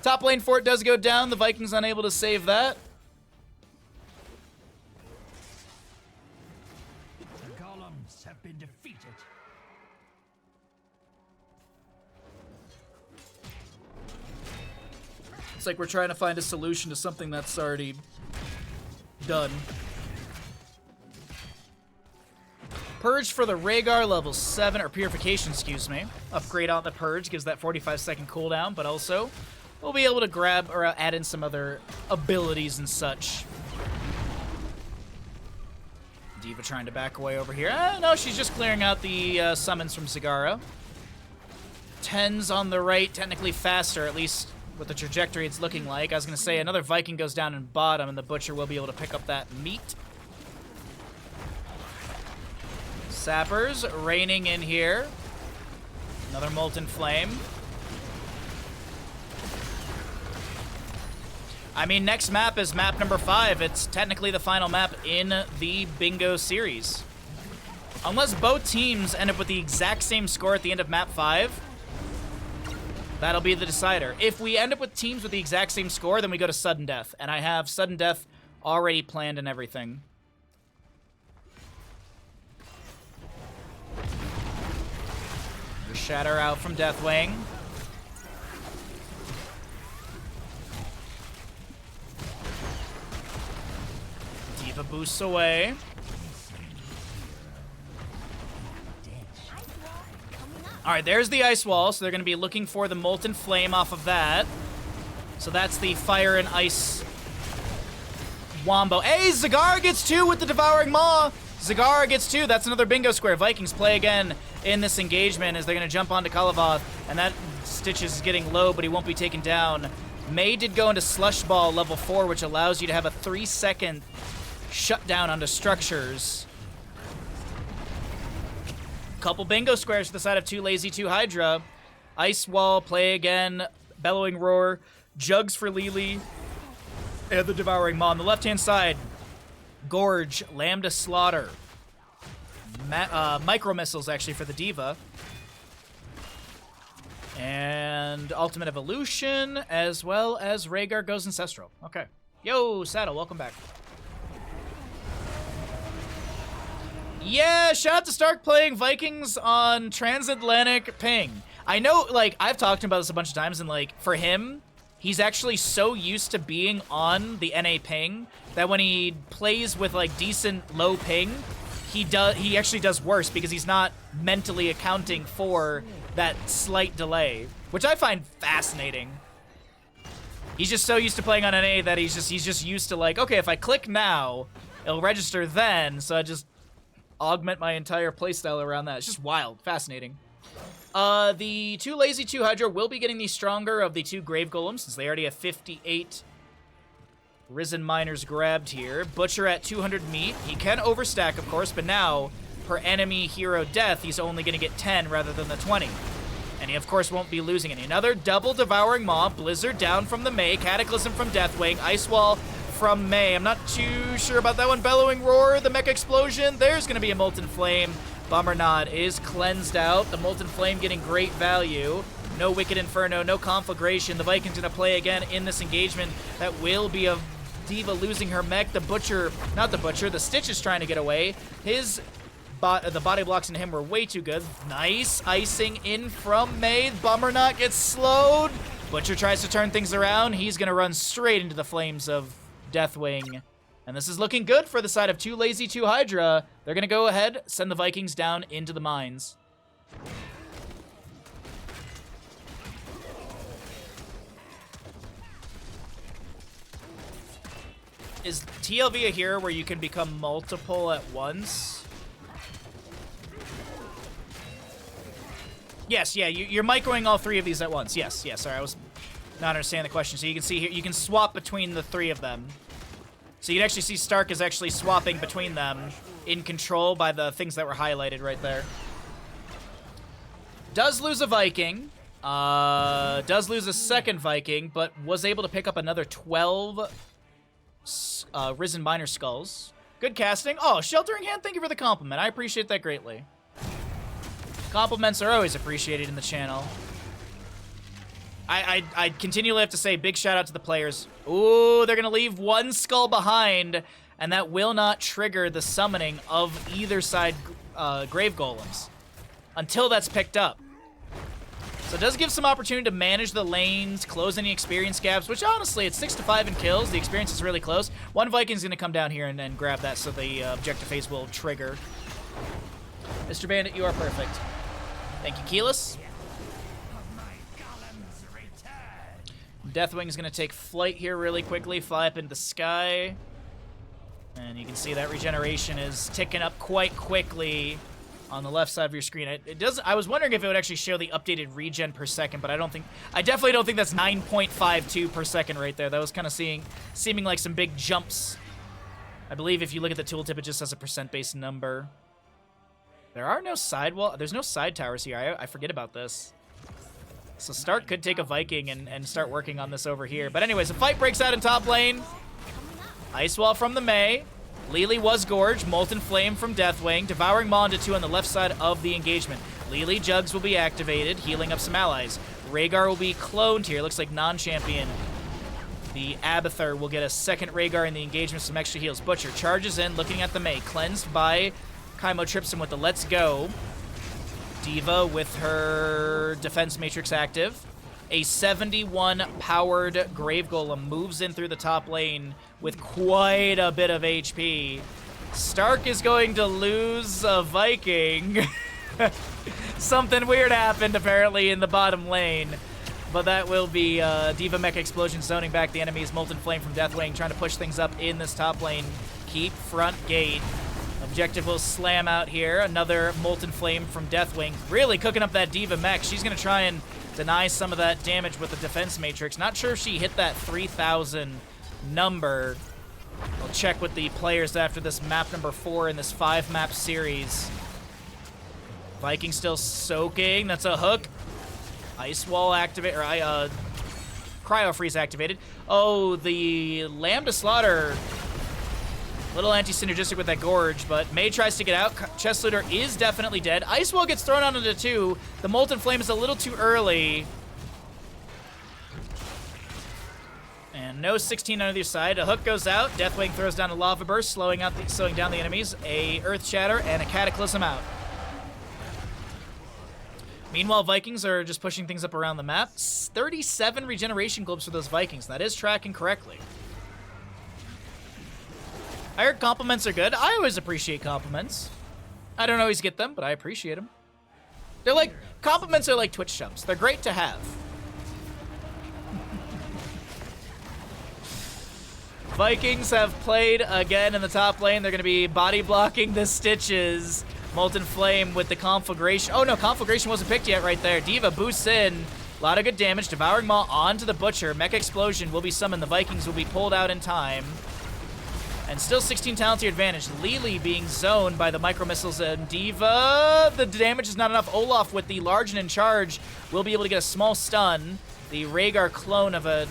Top lane fort does go down. The Vikings unable to save that. The golems have been defeated. It's like we're trying to find a solution to something that's already done. Purge for the Rhaegar, level 7, or Purification, excuse me. Upgrade on the Purge, gives that 45-second cooldown, but also we'll be able to grab or add in some other abilities and such. D.Va trying to back away over here. No, she's just clearing out the summons from Zagara. 10's on the right, technically faster, at least with the trajectory it's looking like. I was going to say another Viking goes down in bottom, and the Butcher will be able to pick up that meat. Sappers raining in here. Another Molten Flame. I mean, next map is map number 5. It's technically the final map in the Bingo series. Unless both teams end up with the exact same score at the end of map 5, that'll be the decider. If we end up with teams with the exact same score, then we go to sudden death. And I have sudden death already planned and everything. Shatter out from Deathwing. D.Va boosts away. Alright, there's the Ice Wall, so they're going to be looking for the Molten Flame off of that. So that's the Fire and Ice Wombo. Hey, Zagara gets 2 with the Devouring Maw! Zagara gets 2. That's another bingo square. Vikings play again in this engagement as they're going to jump onto Kalavoth, and that Stitches is getting low, but he won't be taken down. May did go into Slush Ball level 4, which allows you to have a 3-second shutdown onto structures. Couple bingo squares to the side of 2 Lazy 2 Hydra. Ice Wall, play again. Bellowing Roar. Jugs for Lily. And the Devouring Maw. On the left-hand side, Gorge, Lambda Slaughter. Micro Missiles, actually, for the D.Va. And Ultimate Evolution, as well as Rhaegar goes Ancestral. Okay. Yo, Saddle, welcome back. Yeah, shout out to Stark playing Vikings on Transatlantic Ping. I know, like, I've talked about this a bunch of times, and, like, for him, he's actually so used to being on the NA ping that when he plays with, like, decent low ping, he actually does worse because he's not mentally accounting for that slight delay, which I find fascinating. He's just so used to playing on NA that he's just used to, like, okay, if I click now, it'll register then, so I just augment my entire playstyle around that. It's just wild, fascinating. The 2 Lazy 2 Hydra will be getting the stronger of the 2 Grave Golems, since they already have 58 Risen Miners grabbed here. Butcher at 200 meat. He can overstack, of course, but now, per enemy hero death, he's only going to get 10 rather than the 20. And he, of course, won't be losing any. Another double Devouring Maw. Blizzard down from the May. Cataclysm from Deathwing. Ice Wall from May. I'm not too sure about that one. Bellowing Roar, the Mecha Explosion. There's going to be a Molten Flame. Bummer Nod is cleansed out. The Molten Flame getting great value. No Wicked Inferno, no Conflagration. The Vikings going to play again in this engagement. That will be a D.Va losing her mech. The Butcher, not the Butcher, the Stitch is trying to get away. The body blocks in him were way too good. Nice icing in from May. Bummer Knot gets slowed. Butcher tries to turn things around. He's going to run straight into the flames of Deathwing. And this is looking good for the side of 2 Lazy 2 Hydra. They're going to go ahead, send the Vikings down into the mines. Is TLV a hero where you can become multiple at once? Yes, yeah, you're microing all 3 of these at once. Yes, sorry, I was not understanding the question. So you can see here, you can swap between the 3 of them. So you can actually see Stark is actually swapping between them in control by the things that were highlighted right there. Does lose a Viking. Does lose a second Viking, but was able to pick up another 12 Risen Miner Skulls. Good casting. Oh, Sheltering Hand, thank you for the compliment. I appreciate that greatly. Compliments are always appreciated in the channel. I continually have to say big shout out to the players. Ooh, they're going to leave 1 skull behind, and that will not trigger the summoning of either side Grave Golems until that's picked up. So it does give some opportunity to manage the lanes, close any experience gaps, which honestly, it's 6-5 in kills. The experience is really close. 1 Viking's going to come down here and grab that so the objective phase will trigger. Mr. Bandit, you are perfect. Thank you, Keyless. Deathwing's gonna take flight here really quickly, fly up into the sky. And you can see that regeneration is ticking up quite quickly on the left side of your screen. It does. I was wondering if it would actually show the updated regen per second, but I definitely don't think that's 9.52 per second right there. That was kind of seeming like some big jumps. I believe if you look at the tooltip, it just has a percent-based number. There's no side towers here. I forget about this. So Stark could take a Viking and start working on this over here. But anyways, a fight breaks out in top lane. Ice Wall from the Mei. Lili was Gorge. Molten Flame from Deathwing. Devouring Maw into 2 on the left side of the engagement. Lili Jugs will be activated, healing up some allies. Rhaegar will be cloned here. Looks like non-champion. The Abathur will get a second Rhaegar in the engagement, some extra heals. Butcher charges in, looking at the Mei. Cleansed by Chymotrypsin with the Let's Go. D.Va with her defense matrix active. A 71 powered Grave Golem moves in through the top lane with quite a bit of HP. Stark is going to lose a Viking. Something weird happened apparently in the bottom lane. But that will be D.Va Mecha Explosion zoning back the enemies. Molten Flame from Deathwing trying to push things up in this top lane. Keep front gate. Objective will slam out here. Another Molten Flame from Deathwing. Really cooking up that D.Va Mech. She's going to try and deny some of that damage with the defense matrix. Not sure if she hit that 3,000 number. I'll check with the players after this map number 4 in this 5-map series. Viking still soaking. That's a hook. Ice Wall activate, or Cryo Freeze activated. Oh, the Lambda Slaughter. Little anti-synergistic with that Gorge, but Mei tries to get out. Chest Looter is definitely dead. Ice Wall gets thrown onto the 2. The Molten Flame is a little too early. And no 16 on either side. A hook goes out. Deathwing throws down a Lava Burst, slowing down the enemies. A Earth Shatter and a Cataclysm out. Meanwhile, Vikings are just pushing things up around the map. 37 regeneration globes for those Vikings. That is tracking correctly. I heard compliments are good. I always appreciate compliments. I don't always get them, but I appreciate them. They're like, compliments are like Twitch subs. They're great to have. Vikings have played again in the top lane. They're going to be body blocking the Stitches. Molten Flame with the Conflagration. Oh no, Conflagration wasn't picked yet right there. D.Va boosts in. A lot of good damage. Devouring Maw onto the Butcher. Mecha Explosion will be summoned. The Vikings will be pulled out in time. And still 16 talent to your advantage. Lili being zoned by the micro missiles and D.Va. The damage is not enough. Olaf with the large and in charge will be able to get a small stun. The Rhaegar clone of a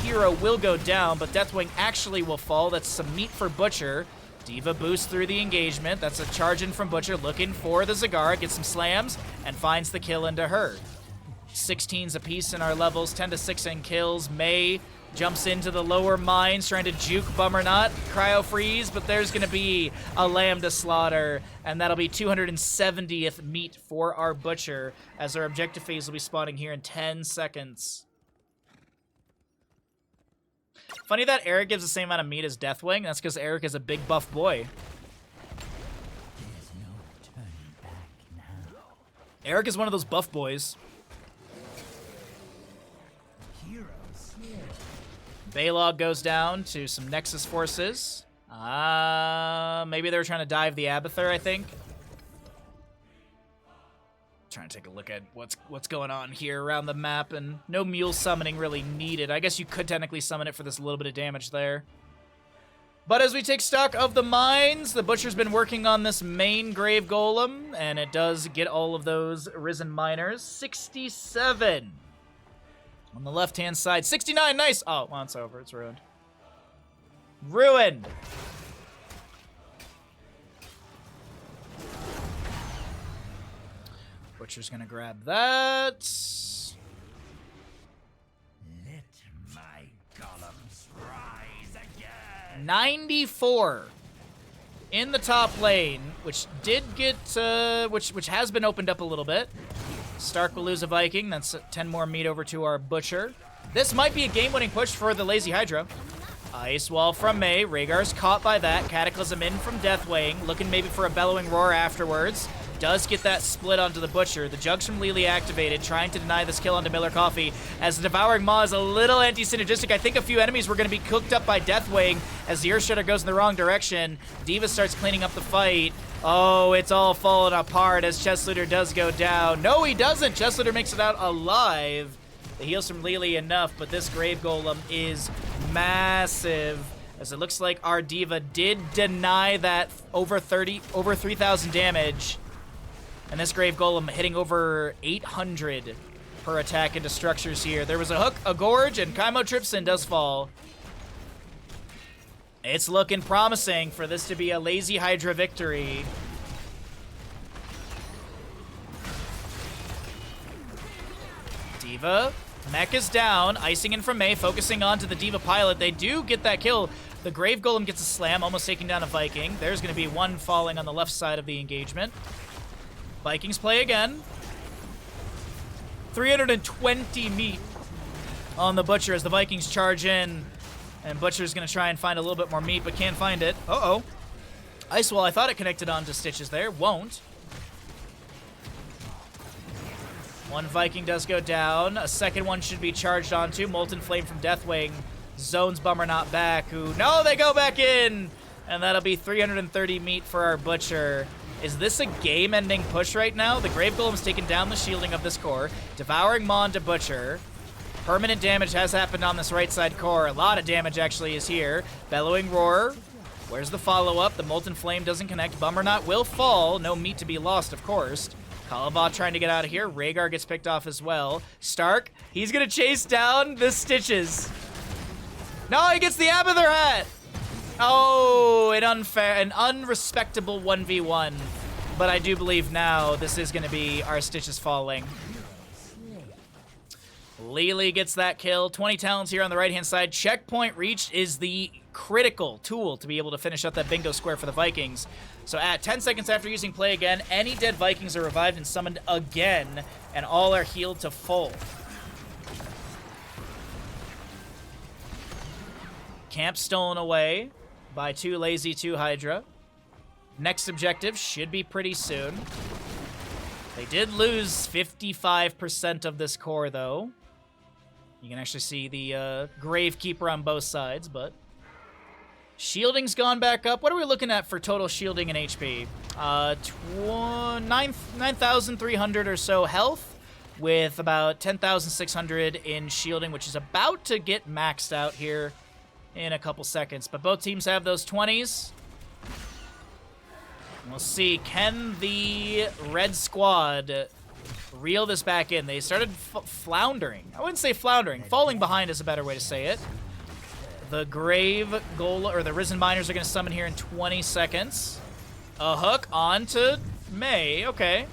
hero will go down, but Deathwing actually will fall. That's some meat for Butcher. D.Va boosts through the engagement. That's a charge in from Butcher, looking for the Zagara, gets some slams, and finds the kill into her. 16s apiece in our levels, 10 to 6 in kills. Mei jumps into the lower mines, trying to juke Bummernot. Cryo Freeze, but there's going to be a Lambda Slaughter, and that'll be 270th meat for our Butcher, as our objective phase will be spawning here in 10 seconds. Funny that Eric gives the same amount of meat as Deathwing. That's because Eric is a big buff boy. There's no turning back now. Eric is one of those buff boys. Heroes here. Baylog goes down to some Nexus forces. Maybe they were trying to dive the Abathur, I think. Trying to take a look at what's going on here around the map, and no mule summoning really needed. I guess you could technically summon it for this little bit of damage there. But as we take stock of the mines, the Butcher's been working on this main Grave Golem, and it does get all of those Risen Miners. 67 on the left-hand side. 69, nice! Oh, well, it's over. It's ruined. Ruined! Butcher's gonna grab that. Let my golems rise again. 94 in the top lane, which did get, which has been opened up a little bit. Stark will lose a Viking. That's 10 more meat over to our Butcher. This might be a game-winning push for the Lazy Hydra. Ice Wall from Mei. Rhaegar's caught by that. Cataclysm in from Deathwing. Looking maybe for a Bellowing Roar afterwards. does get that split onto the Butcher. The Jugs from Lily activated, trying to deny this kill onto Miller Coffee, as the Devouring Maw is a little anti-synergistic. I think a few enemies were going to be cooked up by Deathwing as the Earth Shredder goes in the wrong direction. D.Va starts cleaning up the fight. Oh, it's all falling apart as Chest Looter does go down. No, he doesn't. Chest Looter makes it out alive. The heals from Lily enough, but this Grave Golem is massive. As it looks like our D.Va did deny that over 3,000 damage. And this Grave Golem hitting over 800 per attack into structures here. There was a hook, a gorge, and Chymotrypsin does fall. It's looking promising for this to be a Lazy Hydra victory. D.Va, mech is down, icing in from May, focusing on to the D.Va pilot. They do get that kill. The Grave Golem gets a slam, almost taking down a Viking. There's going to be one falling on the left side of the engagement. Vikings play again. 320 meat on the Butcher as the Vikings charge in. And Butcher's going to try and find a little bit more meat, but can't find it. Uh-oh. Ice Wall, I thought it connected onto Stitches there. Won't. One Viking does go down. A second one should be charged onto. Molten Flame from Deathwing. Zones Bummer not back. Who? No, they go back in! And that'll be 330 meat for our Butcher. Is this a game-ending push right now? The Grave Golem's taken down the shielding of this core. Devouring Maw to Butcher. Permanent damage has happened on this right side core. A lot of damage actually is here. Bellowing Roar. Where's the follow-up? The Molten Flame doesn't connect. Bummer Knot will fall. No meat to be lost, of course. Kalabot trying to get out of here. Rhaegar gets picked off as well. Stark, he's going to chase down the Stitches. No, he gets the Abathur hat. Oh, an unrespectable 1v1. But I do believe now this is going to be our Stitches falling. Lily gets that kill. 20 talents here on the right-hand side. Checkpoint reached is the critical tool to be able to finish up that bingo square for the Vikings. So at 10 seconds after using play again, any dead Vikings are revived and summoned again, and all are healed to full. Camp stolen away by 2 Lazy 2 Hydra. Next objective should be pretty soon. They did lose 55% of this core, though. You can actually see the Gravekeeper on both sides, but... Shielding's gone back up. What are we looking at for total shielding and HP? 9,300 or so health, with about 10,600 in shielding, which is about to get maxed out here in a couple seconds. But both teams have those 20s. We'll see, can the red squad reel this back in? They started floundering. I wouldn't say floundering. Falling behind is a better way to say it. The Grave Golem, or the Risen Miners are going to summon here in 20 seconds. A hook onto May. Okay.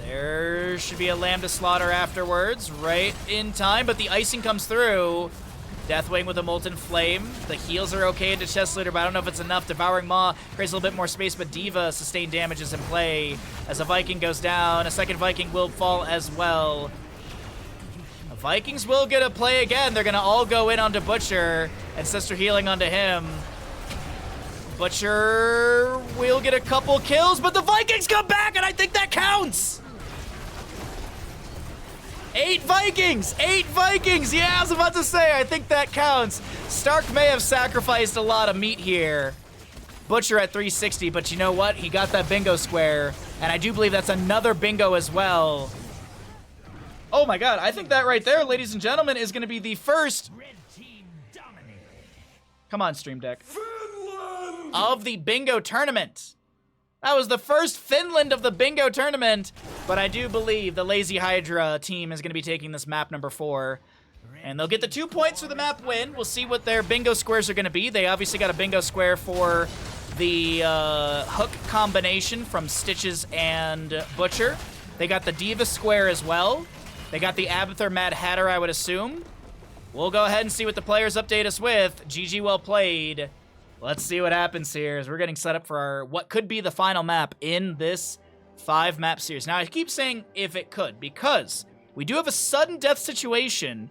There should be a lamb to slaughter afterwards. Right in time, but the icing comes through. Deathwing with a Molten Flame. The heals are okay into Chest Looter, but I don't know if it's enough. Devouring Maw creates a little bit more space, but D.Va sustained damages in play. As a Viking goes down, a second Viking will fall as well. The Vikings will get a play again. They're going to all go in onto Butcher, and Sister Healing onto him. Butcher will get a couple kills, but the Vikings come back, and I think that counts! 8 Vikings! 8 Vikings! Yeah, I was about to say, I think that counts. Stark may have sacrificed a lot of meat here. Butcher at 360, but you know what? He got that bingo square, and I do believe that's another bingo as well. Oh my god, I think that right there, ladies and gentlemen, is going to be the first... Red team dominated. Come on, Stream Deck. Of the bingo tournament. That was the first Finland of the bingo tournament, but I do believe the Lazy Hydra team is going to be taking this map number 4, and they'll get the 2 points for the map win. We'll see what their bingo squares are going to be. They obviously got a bingo square for the hook combination from Stitches and Butcher. They got the D.Va square as well. They got the Abathur Mad Hatter, I would assume. We'll go ahead and see what the players update us with. GG, well played. Let's see what happens here as we're getting set up for our what could be the final map in this 5-map series. Now, I keep saying if it could, because we do have a sudden death situation.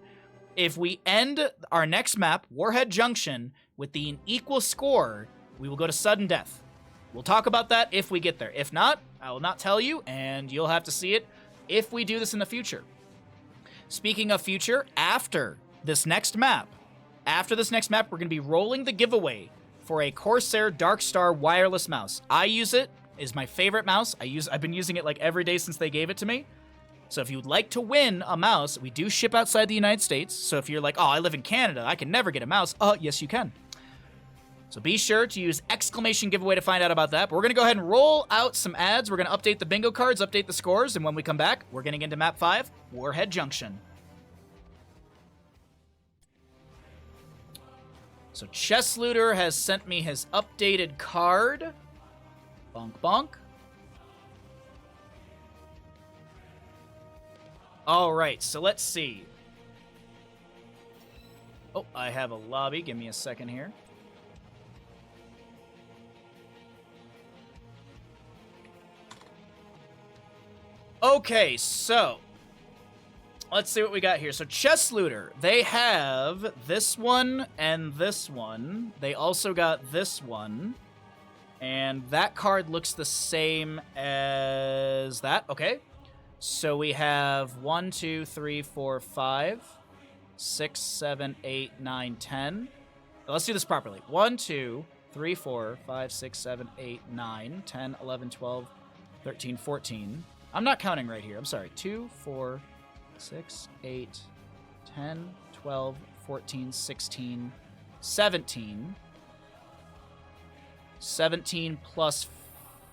If we end our next map, Warhead Junction, with the equal score, we will go to sudden death. We'll talk about that if we get there. If not, I will not tell you, and you'll have to see it if we do this in the future. Speaking of future, after this next map, we're going to be rolling the giveaway for a Corsair Darkstar wireless mouse. I use it. Is my favorite mouse. I've been using it like every day since they gave it to me. So if you'd like to win a mouse, we do ship outside the United States. So if you're like, oh, I live in Canada, I can never get a mouse. Yes, you can. So be sure to use exclamation giveaway to find out about that. But we're going to go ahead and roll out some ads. We're going to update the bingo cards, update the scores. And when we come back, we're getting into map 5, Warhead Junction. So Chess Looter has sent me his updated card. Bonk, bonk. All right, so let's see. Oh, I have a lobby. Give me a second here. Okay, so let's see what we got here. So Chess Looter, they have this one and this one. They also got this one. And that card looks the same as that. Okay. So we have 1, 2, 3, 4, 5, 6, 7, 8, 9, 10. Let's do this properly. 1, 2, 3, 4, 5, 6, 7, 8, 9, 10, 11, 12, 13, 14. I'm not counting right here. I'm sorry. 2, 4, 6, 8, 10, 12, 14, 16, 17. 17 plus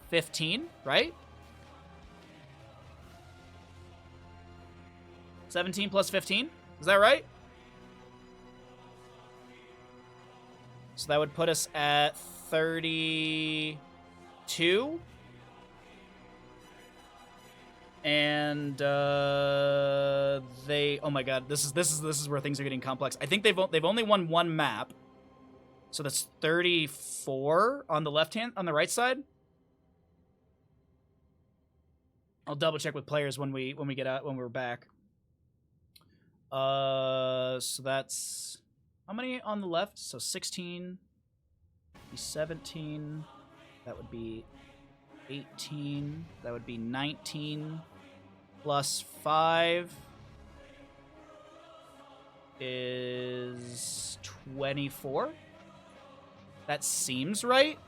15, right? 17 plus 15? Is that right? So that would put us at 32. And they, oh my god, this is where things are getting complex. I think they've only won one map. So that's 34 on the on the right side. I'll double check with players when we're back. So that's how many on the left? So 16, 17. That would be 18. That would be 19 plus 5 is 24. That seems right.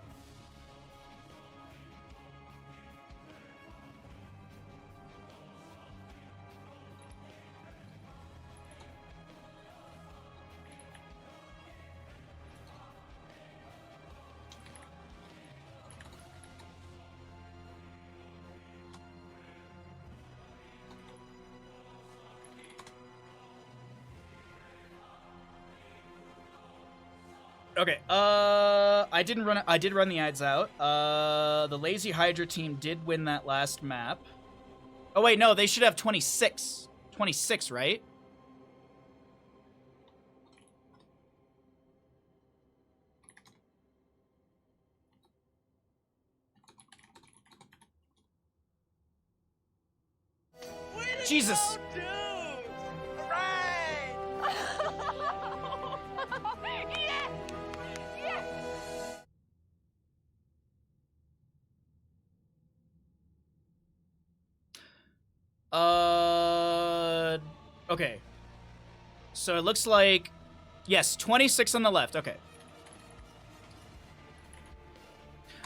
Okay, I did run the ads out. The Lazy Hydra team did win that last map. Oh wait, no, they should have 26. 26, right? Jesus. Okay. So it looks like, yes, 26 on the left. Okay.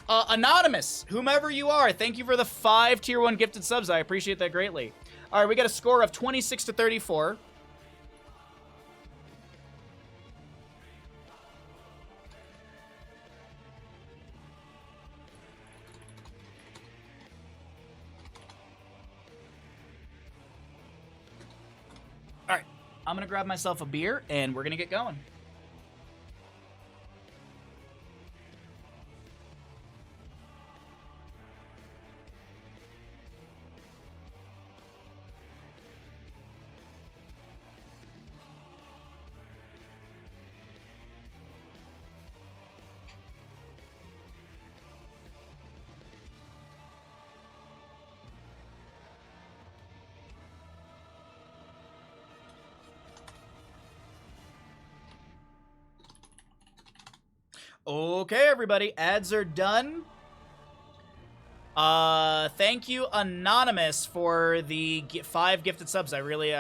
Anonymous, whomever you are, thank you for the 5 tier 1 gifted subs. I appreciate that greatly. All right, we got a score of 26 to 34. I'm gonna grab myself a beer, and we're gonna get going. Okay, everybody, ads are done. Thank you, Anonymous, for the 5 gifted subs. I really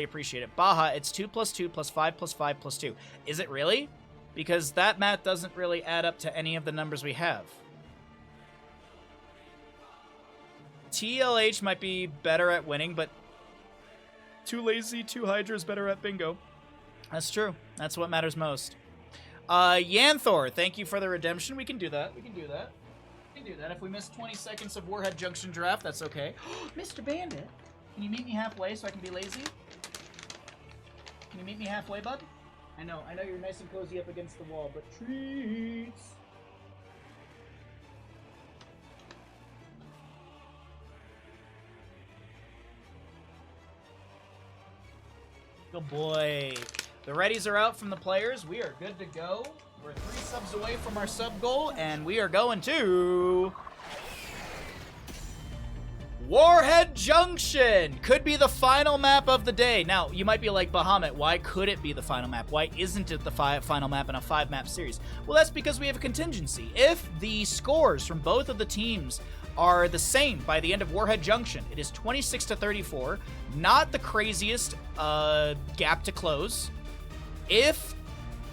appreciate it. Baha, it's 2 + 2 + 5 + 5 + 2. Is it really? Because that math doesn't really add up to any of the numbers we have. TLH might be better at winning, but too lazy, too Hydra is better at bingo. That's true. That's what matters most. Yanthor, thank you for the redemption. We can do that. We can do that. We can do that. If we miss 20 seconds of Warhead Junction draft, that's okay. Mr. Bandit, can you meet me halfway so I can be lazy? Can you meet me halfway, bud? I know you're nice and cozy up against the wall, but treats. Good boy. The readies are out from the players. We are good to go. We're 3 subs away from our sub goal, and we are going to Warhead Junction. Could be the final map of the day. Now, you might be like, Bahamut, why could it be the final map? Why isn't it the final map in a 5-map series? Well, that's because we have a contingency. If the scores from both of the teams are the same by the end of Warhead Junction, it is 26-34. Not the craziest gap to close. If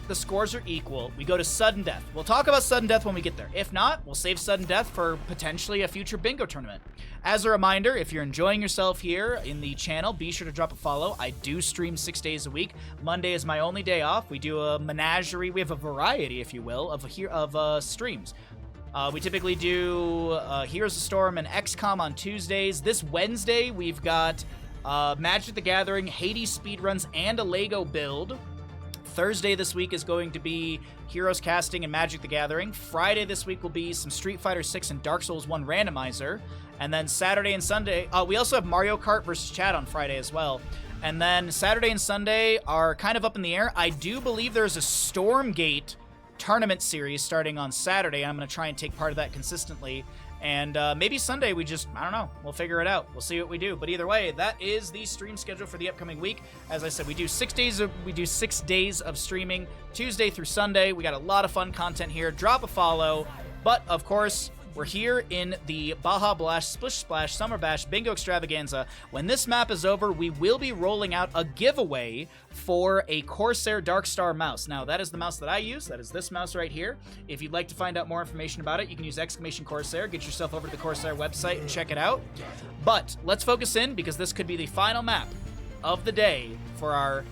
the scores are equal, we go to sudden death. We'll talk about sudden death when we get there. If not, we'll save sudden death for potentially a future bingo tournament. As a reminder, if you're enjoying yourself here in the channel, be sure to drop a follow. I do stream 6 days a week. Monday is my only day off. We do a menagerie. We have a variety, if you will, of streams. We typically do Heroes of Storm and XCOM on Tuesdays. This Wednesday, we've got Magic the Gathering, Hades speedruns, and a Lego build. Thursday this week is going to be Heroes Casting and Magic the Gathering. Friday this week will be some Street Fighter 6 and Dark Souls 1 randomizer. And then Saturday and Sunday, we also have Mario Kart vs. Chat on Friday as well. And then Saturday and Sunday are kind of up in the air. I do believe there's a Stormgate tournament series starting on Saturday. I'm going to try and take part of that consistently. And maybe Sunday we just, I don't know, we'll figure it out. We'll see what we do. But either way, that is the stream schedule for the upcoming week. As I said, we do 6 days of streaming, Tuesday through Sunday. We got a lot of fun content here. Drop a follow. But of course, we're here in the Baha Blast Splish Splash Summer Bash Bingo Extravaganza. When this map is over, we will be rolling out a giveaway for a Corsair Darkstar mouse. Now, that is the mouse that I use. That is this mouse right here. If you'd like to find out more information about it, you can use !Corsair. Get yourself over to the Corsair website and check it out. But let's focus in, because this could be the final map of the day for our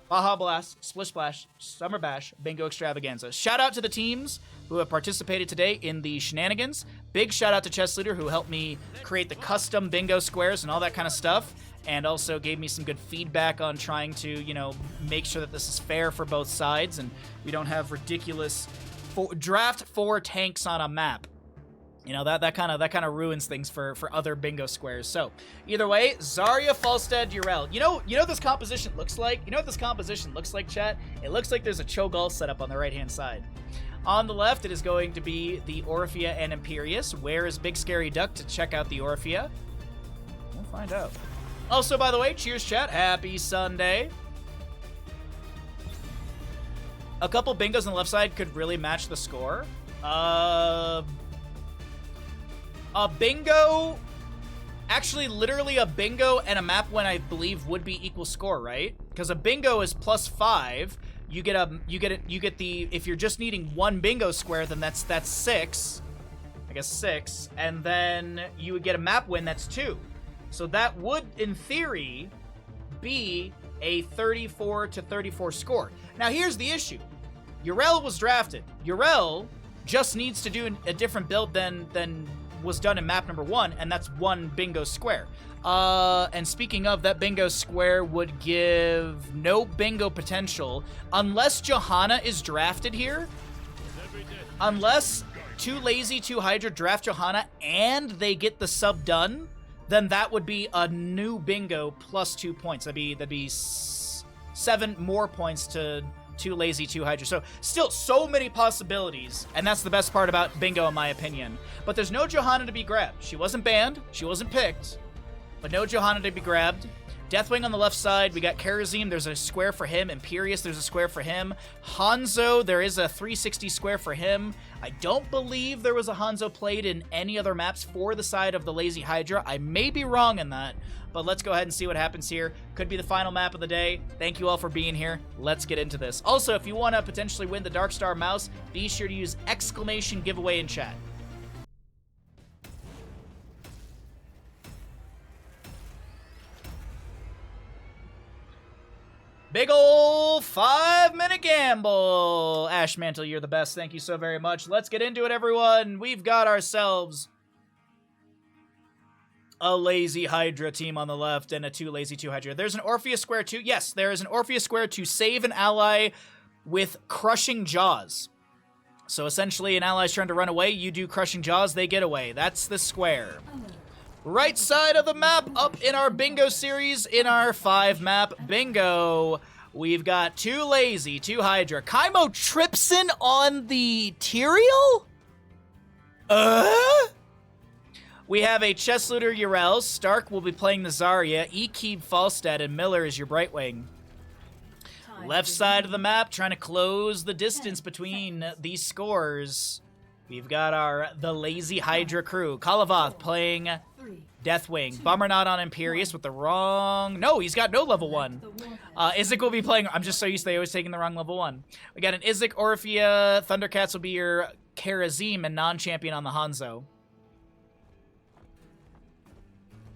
Baha Blast Splish Splash Summer Bash Bingo Extravaganza. Shout out to the teams who have participated today in the shenanigans. Big shout out to Chess Leader, who helped me create the custom bingo squares and all that kind of stuff, and also gave me some good feedback on trying to, you know, make sure that this is fair for both sides and we don't have ridiculous draft 4 tanks on a map. You know, that kind of ruins things for other bingo squares. So, either way, Zarya, Falstad, Yrel. You know what this composition looks like? You know what this composition looks like, chat? It looks like there's a Cho'Gall set up on the right-hand side. On the left, it is going to be the Orphea and Imperius. Where is Big Scary Duck to check out the Orphea? We'll find out. Also, by the way, cheers, chat. Happy Sunday. A couple bingos on the left side could really match the score. A bingo... Actually, literally a bingo and a map win, I believe, would be equal score, right? Because a bingo is +5. You get the, if you're just needing 1 bingo square, then that's 6. I guess 6. And then you would get a map win, that's 2. So that would, in theory, be a 34-34 score. Now, here's the issue. Yrel was drafted. Yrel just needs to do a different build than was done in map number 1, and that's 1 bingo square. And speaking of, that bingo square would give no bingo potential unless Johanna is drafted here. Unless Too Lazy, Too Hydra draft Johanna and they get the sub done, then that would be a new bingo plus 2 points. That'd be 7 more points to Too Lazy, Too Hydra. So still so many possibilities, and that's the best part about bingo in my opinion. But there's no Johanna to be grabbed. She wasn't banned, she wasn't picked, but no Johanna to be grabbed. Deathwing on the left side. We got Karazim. There's a square for him. Imperius, there's a square for him. Hanzo, there is a 360 square for him. I don't believe there was a Hanzo played in any other maps for the side of the Lazy Hydra. I may be wrong in that, but let's go ahead and see what happens here. Could be the final map of the day. Thank you all for being here. Let's get into this. Also, if you want to potentially win the Darkstar mouse, be sure to use exclamation giveaway in chat. Big ol' 5-minute gamble. Ash Mantle, you're the best. Thank you so very much. Let's get into it, everyone. We've got ourselves a Lazy Hydra team on the left and a 2 Lazy 2 Hydra. There's an Orpheus Square too. Yes, there is an Orpheus Square to save an ally with Crushing Jaws. So essentially, an ally's trying to run away. You do Crushing Jaws, they get away. That's the square. Right side of the map, up in our bingo series, in our 5-map bingo, we've got 2 Lazy, 2 Hydra. Kaimo trips in on the Tyrael? We have a Chest Looter Urel. Stark will be playing the Zarya. Ekeb Falstad, and Miller is your Brightwing. Left side of the map, trying to close the distance between these scores. We've got the Lazy Hydra crew. Kalavoth playing Deathwing. Bummer not on Imperius with the wrong... No, he's got no level 1. Izik will be playing... I'm just so used to they always taking the wrong level 1. We got an Izik, Orphea. Thundercats will be your Karazim and non-champion on the Hanzo.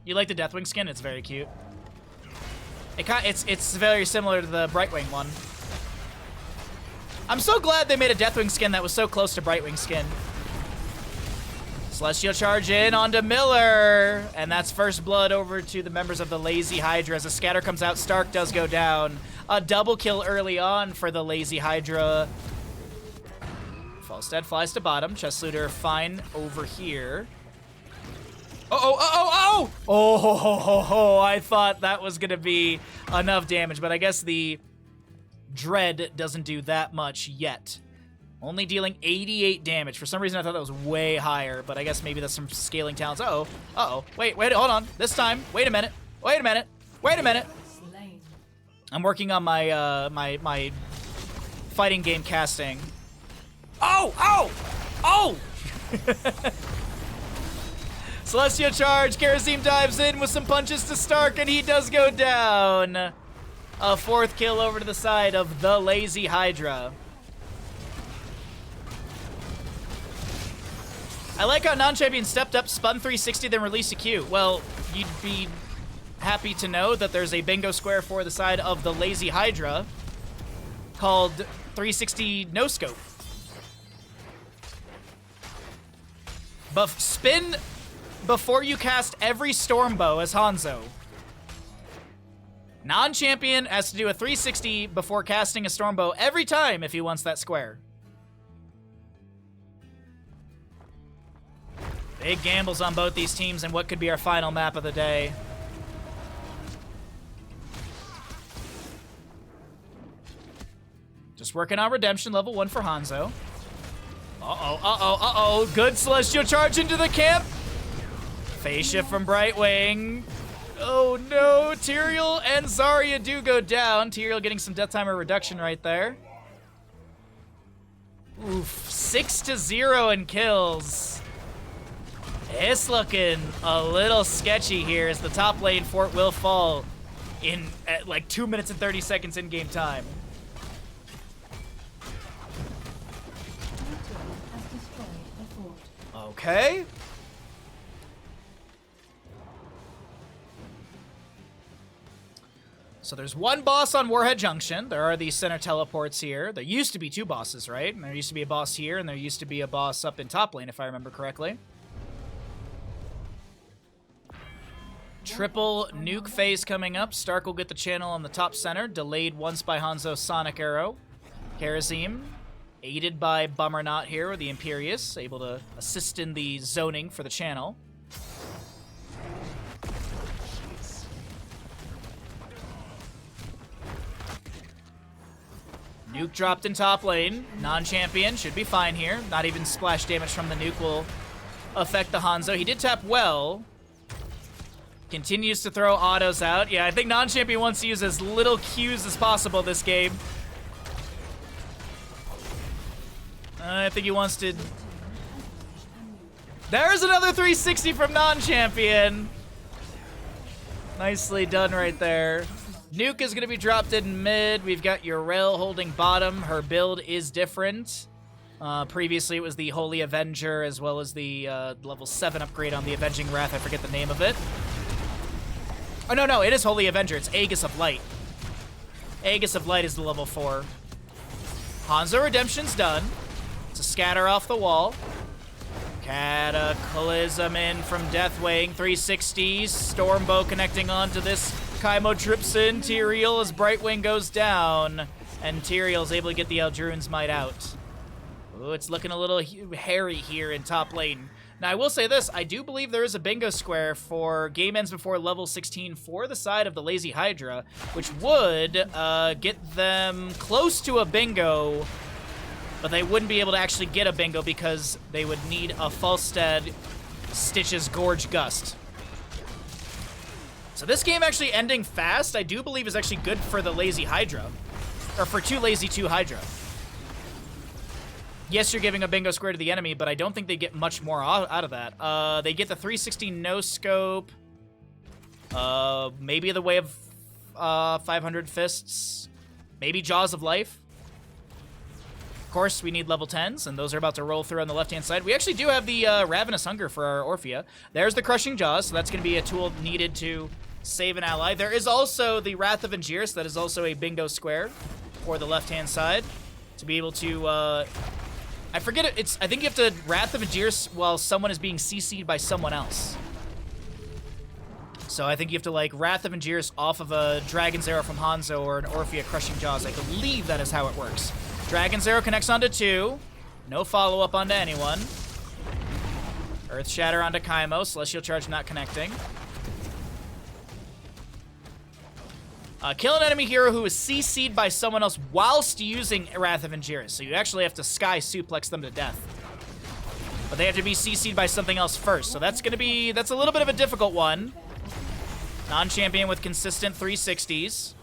You like the Deathwing skin? It's very cute. It's very similar to the Brightwing one. I'm so glad they made a Deathwing skin that was so close to Brightwing skin. Celestial Charge in onto Miller. And that's first blood over to the members of the Lazy Hydra. As a scatter comes out, Stark does go down. A double kill early on for the Lazy Hydra. Falstad flies to bottom. Chest Looter fine over here. Oh, I thought that was going to be enough damage, but I guess the Dread doesn't do that much yet. Only dealing 88 damage. For some reason, I thought that was way higher, but I guess maybe that's some scaling talents. Uh-oh. Wait, hold on. This time. Wait a minute. I'm working on my, my fighting game casting. Oh! Celestial Charge. Karazim dives in with some punches to Stark, and he does go down. A 4th kill over to the side of the Lazy Hydra. I like how non-champion stepped up, spun 360, then released a Q. Well, you'd be happy to know that there's a bingo square for the side of the Lazy Hydra called 360 No Scope. But spin before you cast every Stormbow as Hanzo. Non-champion has to do a 360 before casting a Stormbow every time if he wants that square. Big gambles on both these teams and what could be our final map of the day. Just working on Redemption, level 1 for Hanzo. Uh-oh. Good Celestial Charge into the camp. Phase shift from Brightwing. Oh no, Tyrael and Zarya do go down. Tyrael getting some death timer reduction right there. Oof, 6-0 in kills. It's looking a little sketchy here as the top lane fort will fall in at like 2 minutes and 30 seconds in game time. Okay. So there's one boss on Warhead Junction. There are these center teleports here. There used to be 2 bosses, right? And there used to be a boss here, and there used to be a boss up in top lane, if I remember correctly. Triple nuke phase coming up. Stark will get the channel on the top center. Delayed once by Hanzo's Sonic Arrow. Karazim, aided by Bummer Not here with the Imperius, able to assist in the zoning for the channel. Nuke dropped in top lane. Non-champion should be fine here. Not even splash damage from the nuke will affect the Hanzo. He did tap well. Continues to throw autos out. Yeah, I think non-champion wants to use as little Qs as possible this game. I think he wants to... There's another 360 from non-champion. Nicely done right there. Nuke is going to be dropped in mid. We've got Yrel holding bottom. Her build is different. Previously, it was the Holy Avenger, as well as the level 7 upgrade on the Avenging Wrath. I forget the name of it. Oh, no, it is Holy Avenger. It's Aegis of Light. Aegis of Light is the level 4. Hanzo Redemption's done. It's a scatter off the wall. Cataclysm in from Deathwing. 360s. Stormbow connecting onto this. Kaimo trips in. Tyrael as Brightwing goes down. And Tyrael's able to get the Eldruin's Might out. Ooh, it's looking a little hairy here in top lane. Now, I will say this. I do believe there is a bingo square for game ends before level 16 for the side of the Lazy Hydra, which would get them close to a bingo, but they wouldn't be able to actually get a bingo because they would need a Falstead Stitch's Gorge Gust. So this game actually ending fast, I do believe is actually good for the Lazy Hydra, or for 2 Lazy 2 Hydra. Yes, you're giving a bingo square to the enemy, but I don't think they get much more out of that. They get the 360 no-scope. Maybe the Way of 500 Fists. Maybe Jaws of Life. Of course, we need level 10s, and those are about to roll through on the left-hand side. We actually do have the Ravenous Hunger for our Orphea. There's the Crushing Jaws, so that's going to be a tool needed to save an ally. There is also the Wrath of Angiris. That is also a bingo square for the left-hand side to be able to... I forget it. I think you have to Wrath of Angiris while someone is being CC'd by someone else. So I think you have to, like, Wrath of Angiris off of a Dragon's Arrow from Hanzo or an Orphea Crushing Jaws. I believe that is how it works. Dragon's Arrow connects onto 2. No follow-up onto anyone. Earth Shatter onto Kaimo. Celestial Charge not connecting. Kill an enemy hero who is CC'd by someone else whilst using Wrath of Angiris. So you actually have to Sky Suplex them to death. But they have to be CC'd by something else first. So that's a little bit of a difficult one. Non-champion with consistent 360s.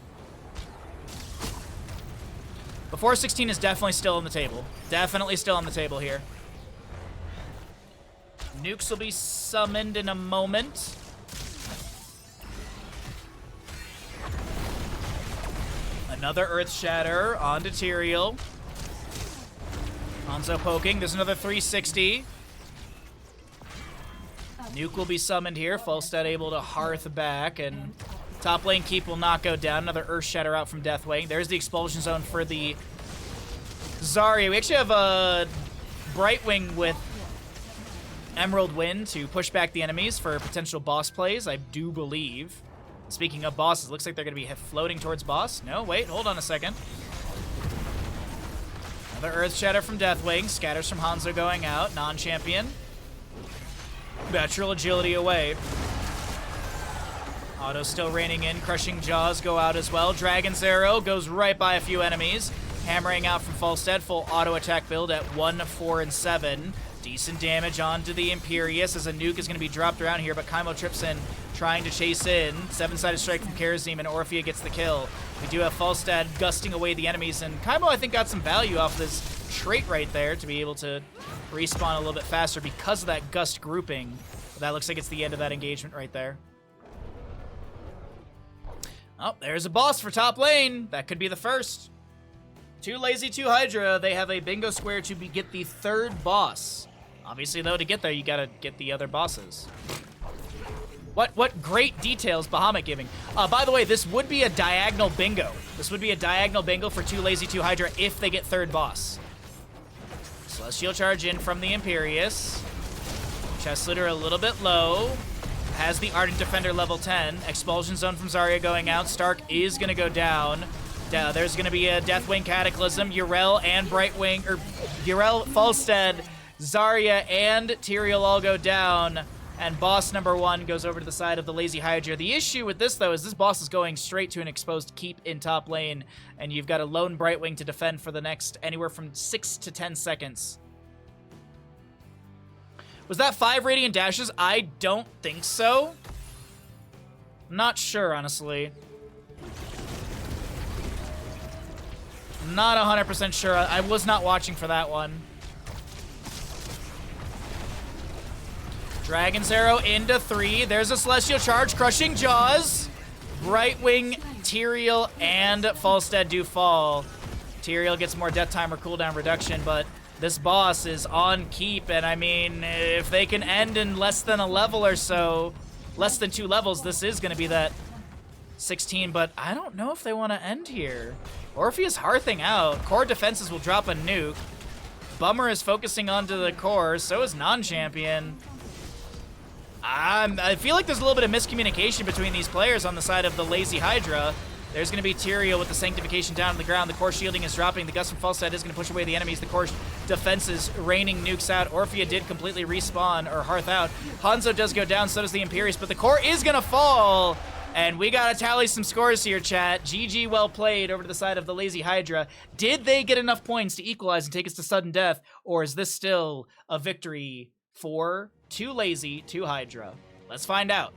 The 416 is definitely still on the table. Definitely still on the table here. Nukes will be summoned in a moment. Another Earth Shatter onto Tyrael. Hanzo poking. There's another 360. Nuke will be summoned here. Falstad able to hearth back, and top lane keep will not go down. Another Earth Shatter out from Deathwing. There's the expulsion zone for the Zarya. We actually have a Brightwing with Emerald Wind to push back the enemies for potential boss plays, I do believe. Speaking of bosses, looks like they're going to be floating towards boss. No, wait, hold on a second. Another Earth Shatter from Deathwing. Scatters from Hanzo going out. Non-champion. Natural agility away. Auto still raining in. Crushing Jaws go out as well. Dragon's Arrow goes right by a few enemies. Hammering out from Falstead. Full auto attack build at 1, 4, and 7. Decent damage onto the Imperius as a nuke is going to be dropped around here, but Kaimo trips in, trying to chase in. 7-sided strike from Karazim, and Orphea gets the kill. We do have Falstad gusting away the enemies, and Kaimo, I think, got some value off this trait right there to be able to respawn a little bit faster because of that gust grouping. But that looks like it's the end of that engagement right there. Oh, there's a boss for top lane. That could be the first. 2 Lazy 2 Hydra. They have a bingo square to get the 3rd boss. Obviously, though, to get there, you gotta get the other bosses. What great details Bahamut giving. By the way, this would be a diagonal bingo. This would be a diagonal bingo for 2 Lazy 2 Hydra if they get 3rd boss. Celestial Charge in from the Imperius. Chest Looter a little bit low. Has the Ardent Defender level 10. Expulsion Zone from Zarya going out. Stark is gonna go down. There's gonna be a Deathwing Cataclysm. Yrel and Brightwing, or Yrel, Falstead, Zarya, and Tyrael all go down. And boss number 1 goes over to the side of the Lazy Hydra. The issue with this, though, is this boss is going straight to an exposed keep in top lane, and you've got a lone Brightwing to defend for the next anywhere from 6 to 10 seconds. Was that 5 Radiant Dashes? I don't think so. Not sure, honestly. Not 100% sure. I was not watching for that one. Dragon's Arrow into 3. There's a Celestial Charge, crushing Jaws. Brightwing, Tyrael, and Falstad do fall. Tyrael gets more death time or cooldown reduction, but this boss is on keep, and I mean, if they can end in less than a level or so, less than 2 levels, this is going to be that 16, but I don't know if they want to end here. Orphe is hearthing out. Core defenses will drop a nuke. Bummer is focusing onto the core, so is non-champion. I feel like there's a little bit of miscommunication between these players on the side of the Lazy Hydra. There's going to be Tyrael with the Sanctification down to the ground. The core shielding is dropping. The Gust from Falstad is going to push away the enemies. The core defense is raining nukes out. Orphea did completely respawn, or hearth out. Hanzo does go down, so does the Imperius, but the core is going to fall. And we got to tally some scores here, chat. GG, well played over to the side of the Lazy Hydra. Did they get enough points to equalize and take us to sudden death, or is this still a victory for Too Lazy, Too Hydra? Let's find out.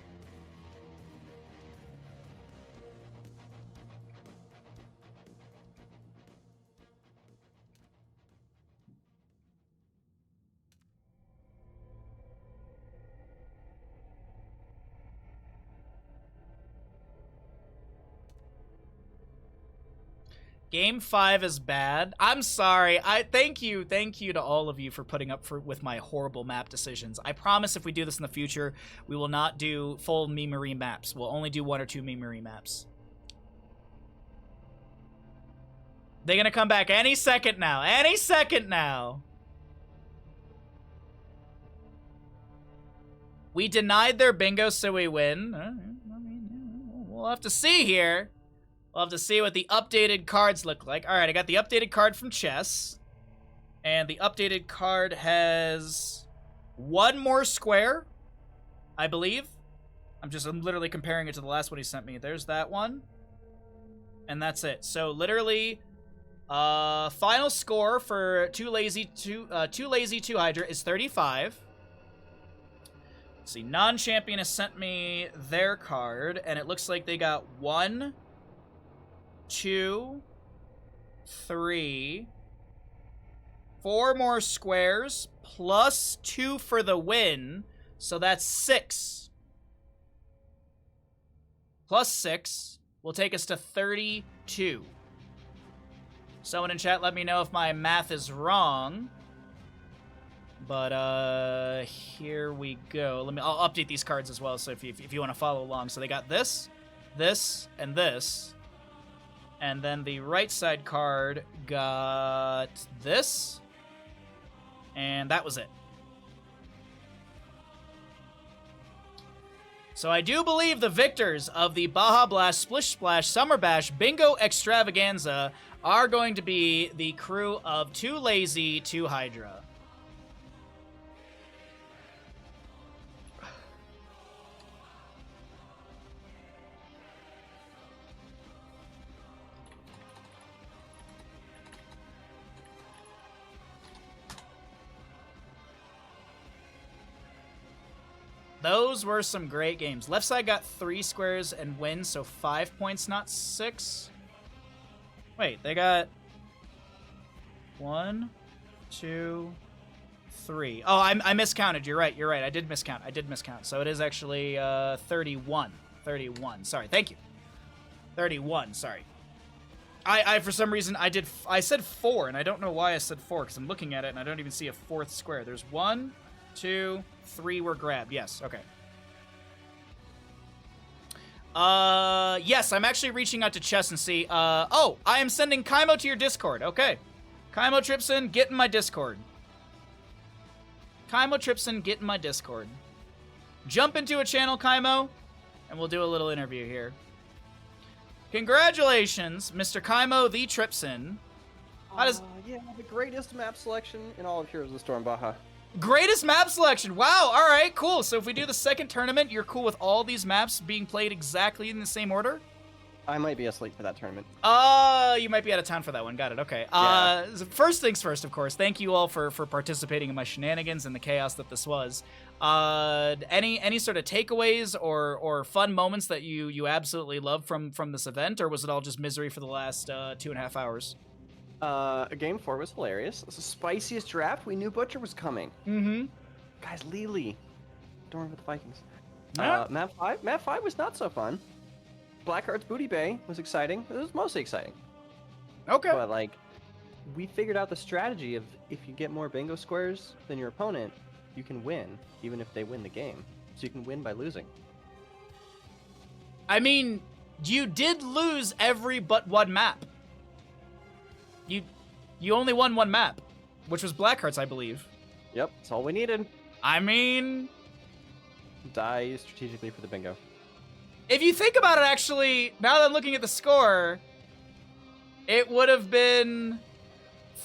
Game 5 is bad. I'm sorry. Thank you to all of you for putting up with my horrible map decisions. I promise if we do this in the future, we will not do full memory maps. We'll only do 1 or 2 memory maps. They're gonna come back any second now. Any second now. We denied their bingo, so we win. I mean, we'll have to see here. We'll have to see what the updated cards look like. All right, I got the updated card from Chess. And the updated card has 1 more square, I believe. I'm literally comparing it to the last one he sent me. There's that one. And that's it. So literally, final score for Too Lazy, Too Hydra is 35. Let's see, non-champion has sent me their card, and it looks like they got 1, 2, 3, 4 more squares, plus 2 for the win, so that's 6. Plus 6 will take us to 32. Someone in chat let me know if my math is wrong. But, here we go. I'll update these cards as well, so if you want to follow along. So they got this, this, and this. And then the right side card got this. And that was it. So I do believe the victors of the Baha Blast, Splish Splash, Summer Bash, Bingo Extravaganza are going to be the crew of Too Lazy, Too Hydra. Those were some great games. Left side got 3 squares and wins, so 5 points, not 6. Wait, they got 1, 2, 3. Oh, I miscounted. You're right. I did miscount. So it is actually 31. 31. Sorry. Thank you. 31. Sorry. I for some reason, I said 4, and I don't know why I said 4, because I'm looking at it, and I don't even see a 4th square. There's 1, 2, 3 were grabbed. Yes, okay. Yes, I'm actually reaching out to Chess and see, oh, I am sending Kaimo to your Discord. Okay. Kaimo Tripson, get in my Discord. Kaimo Tripson, get in my Discord. Jump into a channel, Kaimo, and we'll do a little interview here. Congratulations, Mr. Kaimo the Tripson. Yeah, the greatest map selection in all of Heroes of the Storm, Baha. Greatest map selection. Wow. All right, cool. So if we do the second tournament, you're cool with all these maps being played exactly in the same order? I might be asleep for that tournament. You might be out of town for that one. Got it. Okay. First things first, of course. Thank you all for participating in my shenanigans and the chaos that this was. Any sort of takeaways or fun moments that you absolutely loved from this event, or was it all just misery for the last 2.5 hours? Game 4 was hilarious. It's the spiciest draft. We knew Butcher was coming. Mm-hmm. Guys, Lily. Dorm with the Vikings. Yeah. Map 5 was not so fun. Blackheart's Booty Bay was exciting. It was mostly exciting. Okay. But, like, we figured out the strategy of if you get more bingo squares than your opponent, you can win, even if they win the game. So you can win by losing. I mean, you did lose every but one map. You only won one map, which was Blackheart's, I believe. Yep, that's all we needed. I mean, Die strategically for the bingo. if you think about it, actually, now that I'm looking at the score, it would have been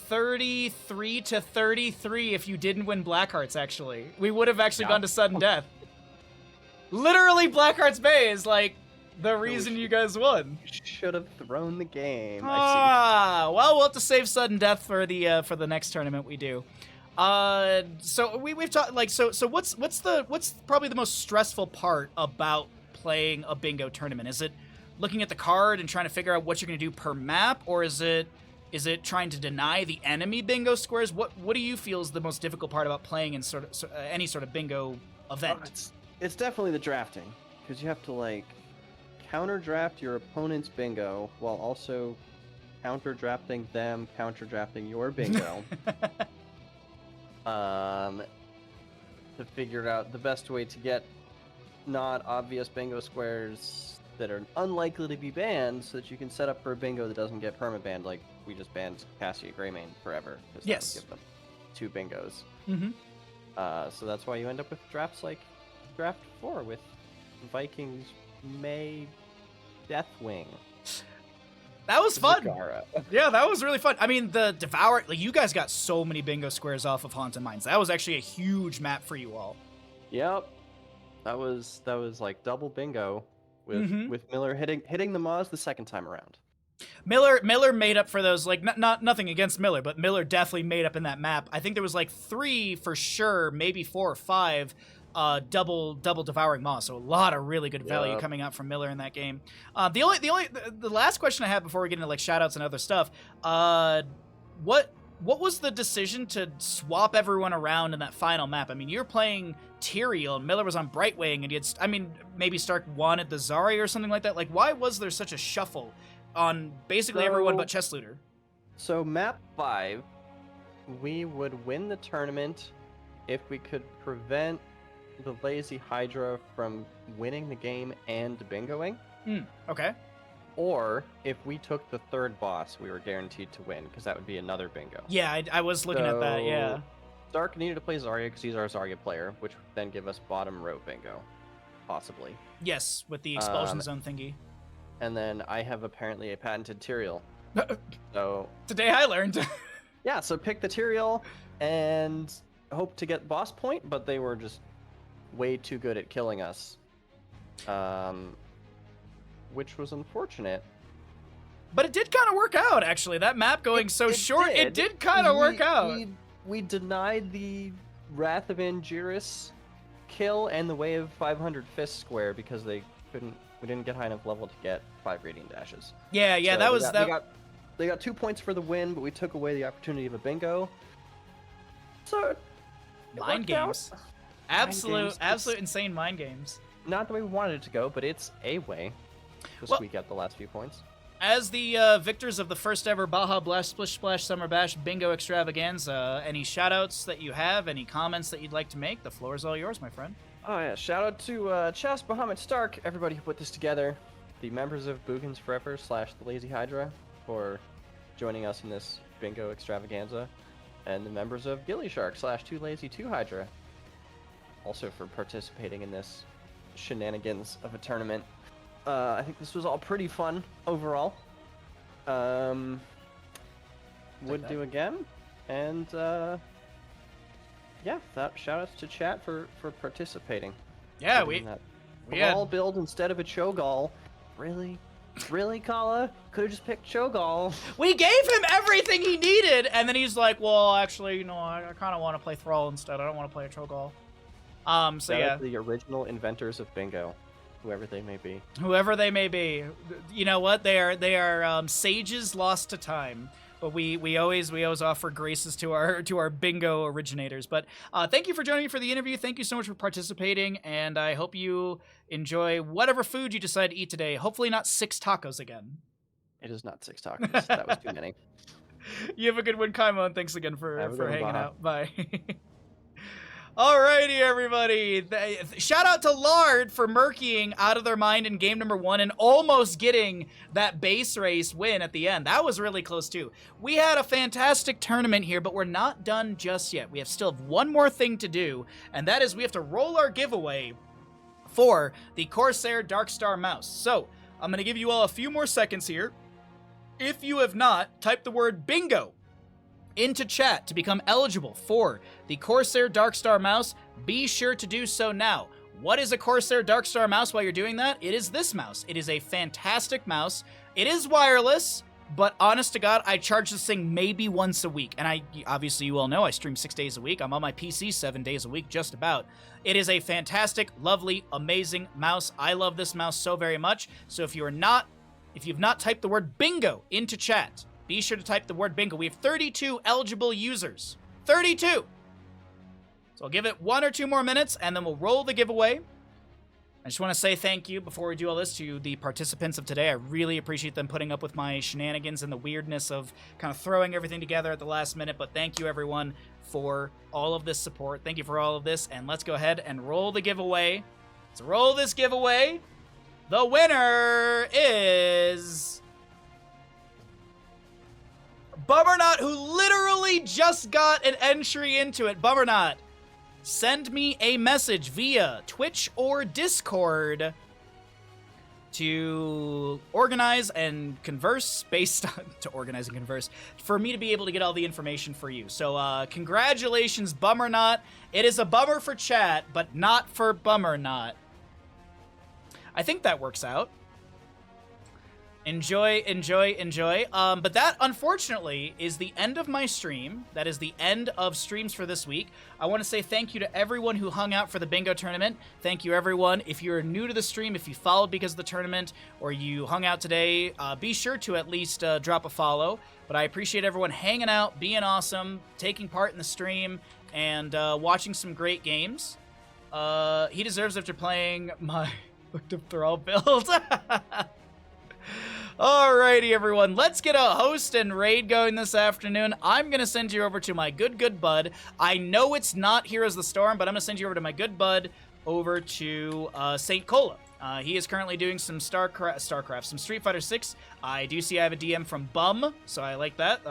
33-33 if you didn't win Blackheart's, actually. We would have actually gone to sudden death. Literally, Blackheart's Bay is, like, the reason you guys won. Should have thrown the game. Well, we'll have to save sudden death for the next tournament we do. So we've talked, like, so what's probably the most stressful part about playing a bingo tournament? Is it looking at the card and trying to figure out what you're going to do per map, or is it trying to deny the enemy bingo squares? What do you feel is the most difficult part about playing in any sort of bingo event? It's definitely the drafting, because you have to, like, counter draft your opponent's bingo while also counter drafting your bingo. To figure out the best way to get not obvious bingo squares that are unlikely to be banned, so that you can set up for a bingo that doesn't get perma-banned, like we just banned Cassia Greymane forever. Yes. That would give them 2 bingos. Mm-hmm. So that's why you end up with drafts like Draft 4 with Vikings May Deathwing. That was fun. Zagara. Yeah, that was really fun. I mean, the Devour, like, you guys got so many bingo squares off of Haunted Mines. That was actually a huge map for you all. Yep. That was like double bingo with Miller hitting the Moz the second time around. Miller made up for those, like, not nothing against Miller, but Miller definitely made up in that map. I think there was like 3 for sure, maybe 4 or 5 double devouring maw. So a lot of really good value coming out from Miller in that game. The last question I have before we get into, like, shout outs and other stuff, what was the decision to swap everyone around in that final map? I mean, you're playing Tyrael and Miller was on Brightwing, and maybe Stark wanted the Zarya or something like that. Like, why was there such a shuffle on basically everyone but Chest Looter? So map 5, we would win the tournament if we could prevent the Lazy Hydra from winning the game and bingoing. Okay. Or if we took the 3rd boss, we were guaranteed to win, because that would be another bingo. Yeah, I was looking at that, yeah. Stark needed to play Zarya because he's our Zarya player, which would then give us bottom row bingo, possibly. Yes, with the expulsion zone thingy. And then I have apparently a patented Tyrael. So today I learned. Yeah, so pick the Tyrael and hope to get boss point, but they were just way too good at killing us. Which was unfortunate. But it did kind of work out, actually. That map going so short, it did kind of work out. We denied the Wrath of Angiris kill and the Way of 500 Fist square because we didn't get high enough level to get 5 Radiant Dashes. Yeah, so they got 2 points for the win, but we took away the opportunity of a bingo. So mind games. Absolute insane mind games. Not the way we wanted it to go, but it's a way to squeak out the last few points. As the victors of the first ever Baha Blast Splish Splash Summer Bash Bingo Extravaganza, any shoutouts that you have, any comments that you'd like to make? The floor is all yours, my friend. Oh yeah, shout out to Chess, Bahamut, Stark, everybody who put this together, the members of Boogans Forever / the Lazy Hydra for joining us in this Bingo Extravaganza, and the members of Gilly Shark / 2 Lazy 2 Hydra also for participating in this shenanigans of a tournament. I think this was all pretty fun overall. Would do again, and yeah, shout outs to chat for participating. Yeah, we all build instead of a Cho'Gall. Really? Really, Kala? Could have just picked Cho'Gall. We gave him everything he needed, and then he's like, well, actually, you know, I kind of want to play Thrall instead. I don't want to play a Cho'Gall. So Shout yeah. out to the original inventors of bingo, whoever they may be. Whoever they may be. You know what? They are sages lost to time. But we always offer graces to our bingo originators. But thank you for joining me for the interview. Thank you so much for participating, and I hope you enjoy whatever food you decide to eat today. Hopefully not 6 tacos again. It is not 6 tacos. That was too many. You have a good one, Kaimo, and thanks again for Have a good one, hanging Baha. out. Bye. Alrighty, everybody. Shout out to Lard for murkying out of their mind in game number 1 and almost getting that base race win at the end. That was really close, too. We had a fantastic tournament here, but we're not done just yet. We still have one more thing to do, and that is we have to roll our giveaway for the Corsair Darkstar mouse. So, I'm going to give you all a few more seconds here. If you have not, type the word bingo into chat to become eligible for the Corsair Darkstar mouse. Be sure to do so now. What is a Corsair Darkstar mouse while you're doing that? It is this mouse. It is a fantastic mouse. It is wireless, but honest to God, I charge this thing maybe once a week. And obviously you all know I stream 6 days a week. I'm on my PC 7 days a week, just about. It is a fantastic, lovely, amazing mouse. I love this mouse so very much. So if you've not typed the word bingo into chat, be sure to type the word bingo. We have 32 eligible users. 32! So I'll give it 1 or 2 more minutes, and then we'll roll the giveaway. I just want to say thank you, before we do all this, to the participants of today. I really appreciate them putting up with my shenanigans and the weirdness of kind of throwing everything together at the last minute. But thank you, everyone, for all of this support. Thank you for all of this, and let's go ahead and roll the giveaway. Let's roll this giveaway. The winner is Bummernot, who literally just got an entry into it. Bummernot, send me a message via Twitch or Discord to organize and converse for me to be able to get all the information for you. So congratulations, Bummernot. It is a bummer for chat, but not for Bummernot. I think that works out. Enjoy. But that, unfortunately, is the end of my stream. That is the end of streams for this week. I want to say thank you to everyone who hung out for the bingo tournament. Thank you, everyone. If you're new to the stream, if you followed because of the tournament, or you hung out today, be sure to at least drop a follow. But I appreciate everyone hanging out, being awesome, taking part in the stream, and watching some great games. He deserves after playing my looked up Thrall build. Alrighty, everyone. Let's get a host and raid going this afternoon. I'm going to send you over to my good bud. I know it's not Heroes of the Storm, but I'm going to send you over to my good bud over to St. Cola. He is currently doing some StarCraft, some Street Fighter 6. I do see I have a DM from Bum, so I like that.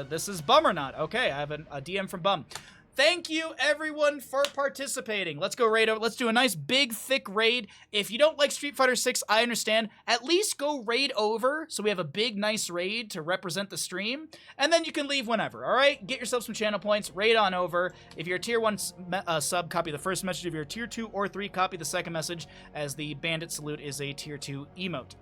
This is Bum or not? Okay, I have a DM from Bum. Thank you, everyone, for participating. Let's go raid over. Let's do a nice, big, thick raid. If you don't like Street Fighter 6, I understand. At least go raid over so we have a big, nice raid to represent the stream. And then you can leave whenever, all right? Get yourself some channel points. Raid on over. If you're a Tier 1 sub, copy the first message. If you're a Tier 2 or 3, copy the second message, as the Bandit Salute is a Tier 2 emote.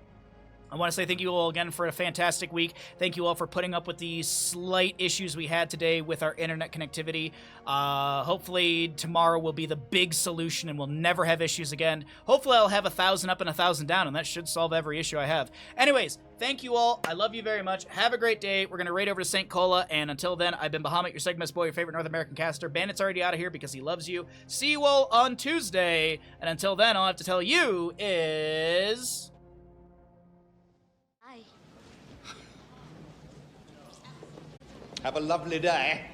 I want to say thank you all again for a fantastic week. Thank you all for putting up with the slight issues we had today with our internet connectivity. Hopefully tomorrow will be the big solution and we'll never have issues again. Hopefully I'll have 1,000 up and 1,000 down, and that should solve every issue I have. Anyways, thank you all. I love you very much. Have a great day. We're going to raid over to St. Cola, and until then, I've been Bahamut, your segment's boy, your favorite North American caster. Bandit's already out of here because he loves you. See you all on Tuesday, and until then, all I have to tell you is... Have a lovely day.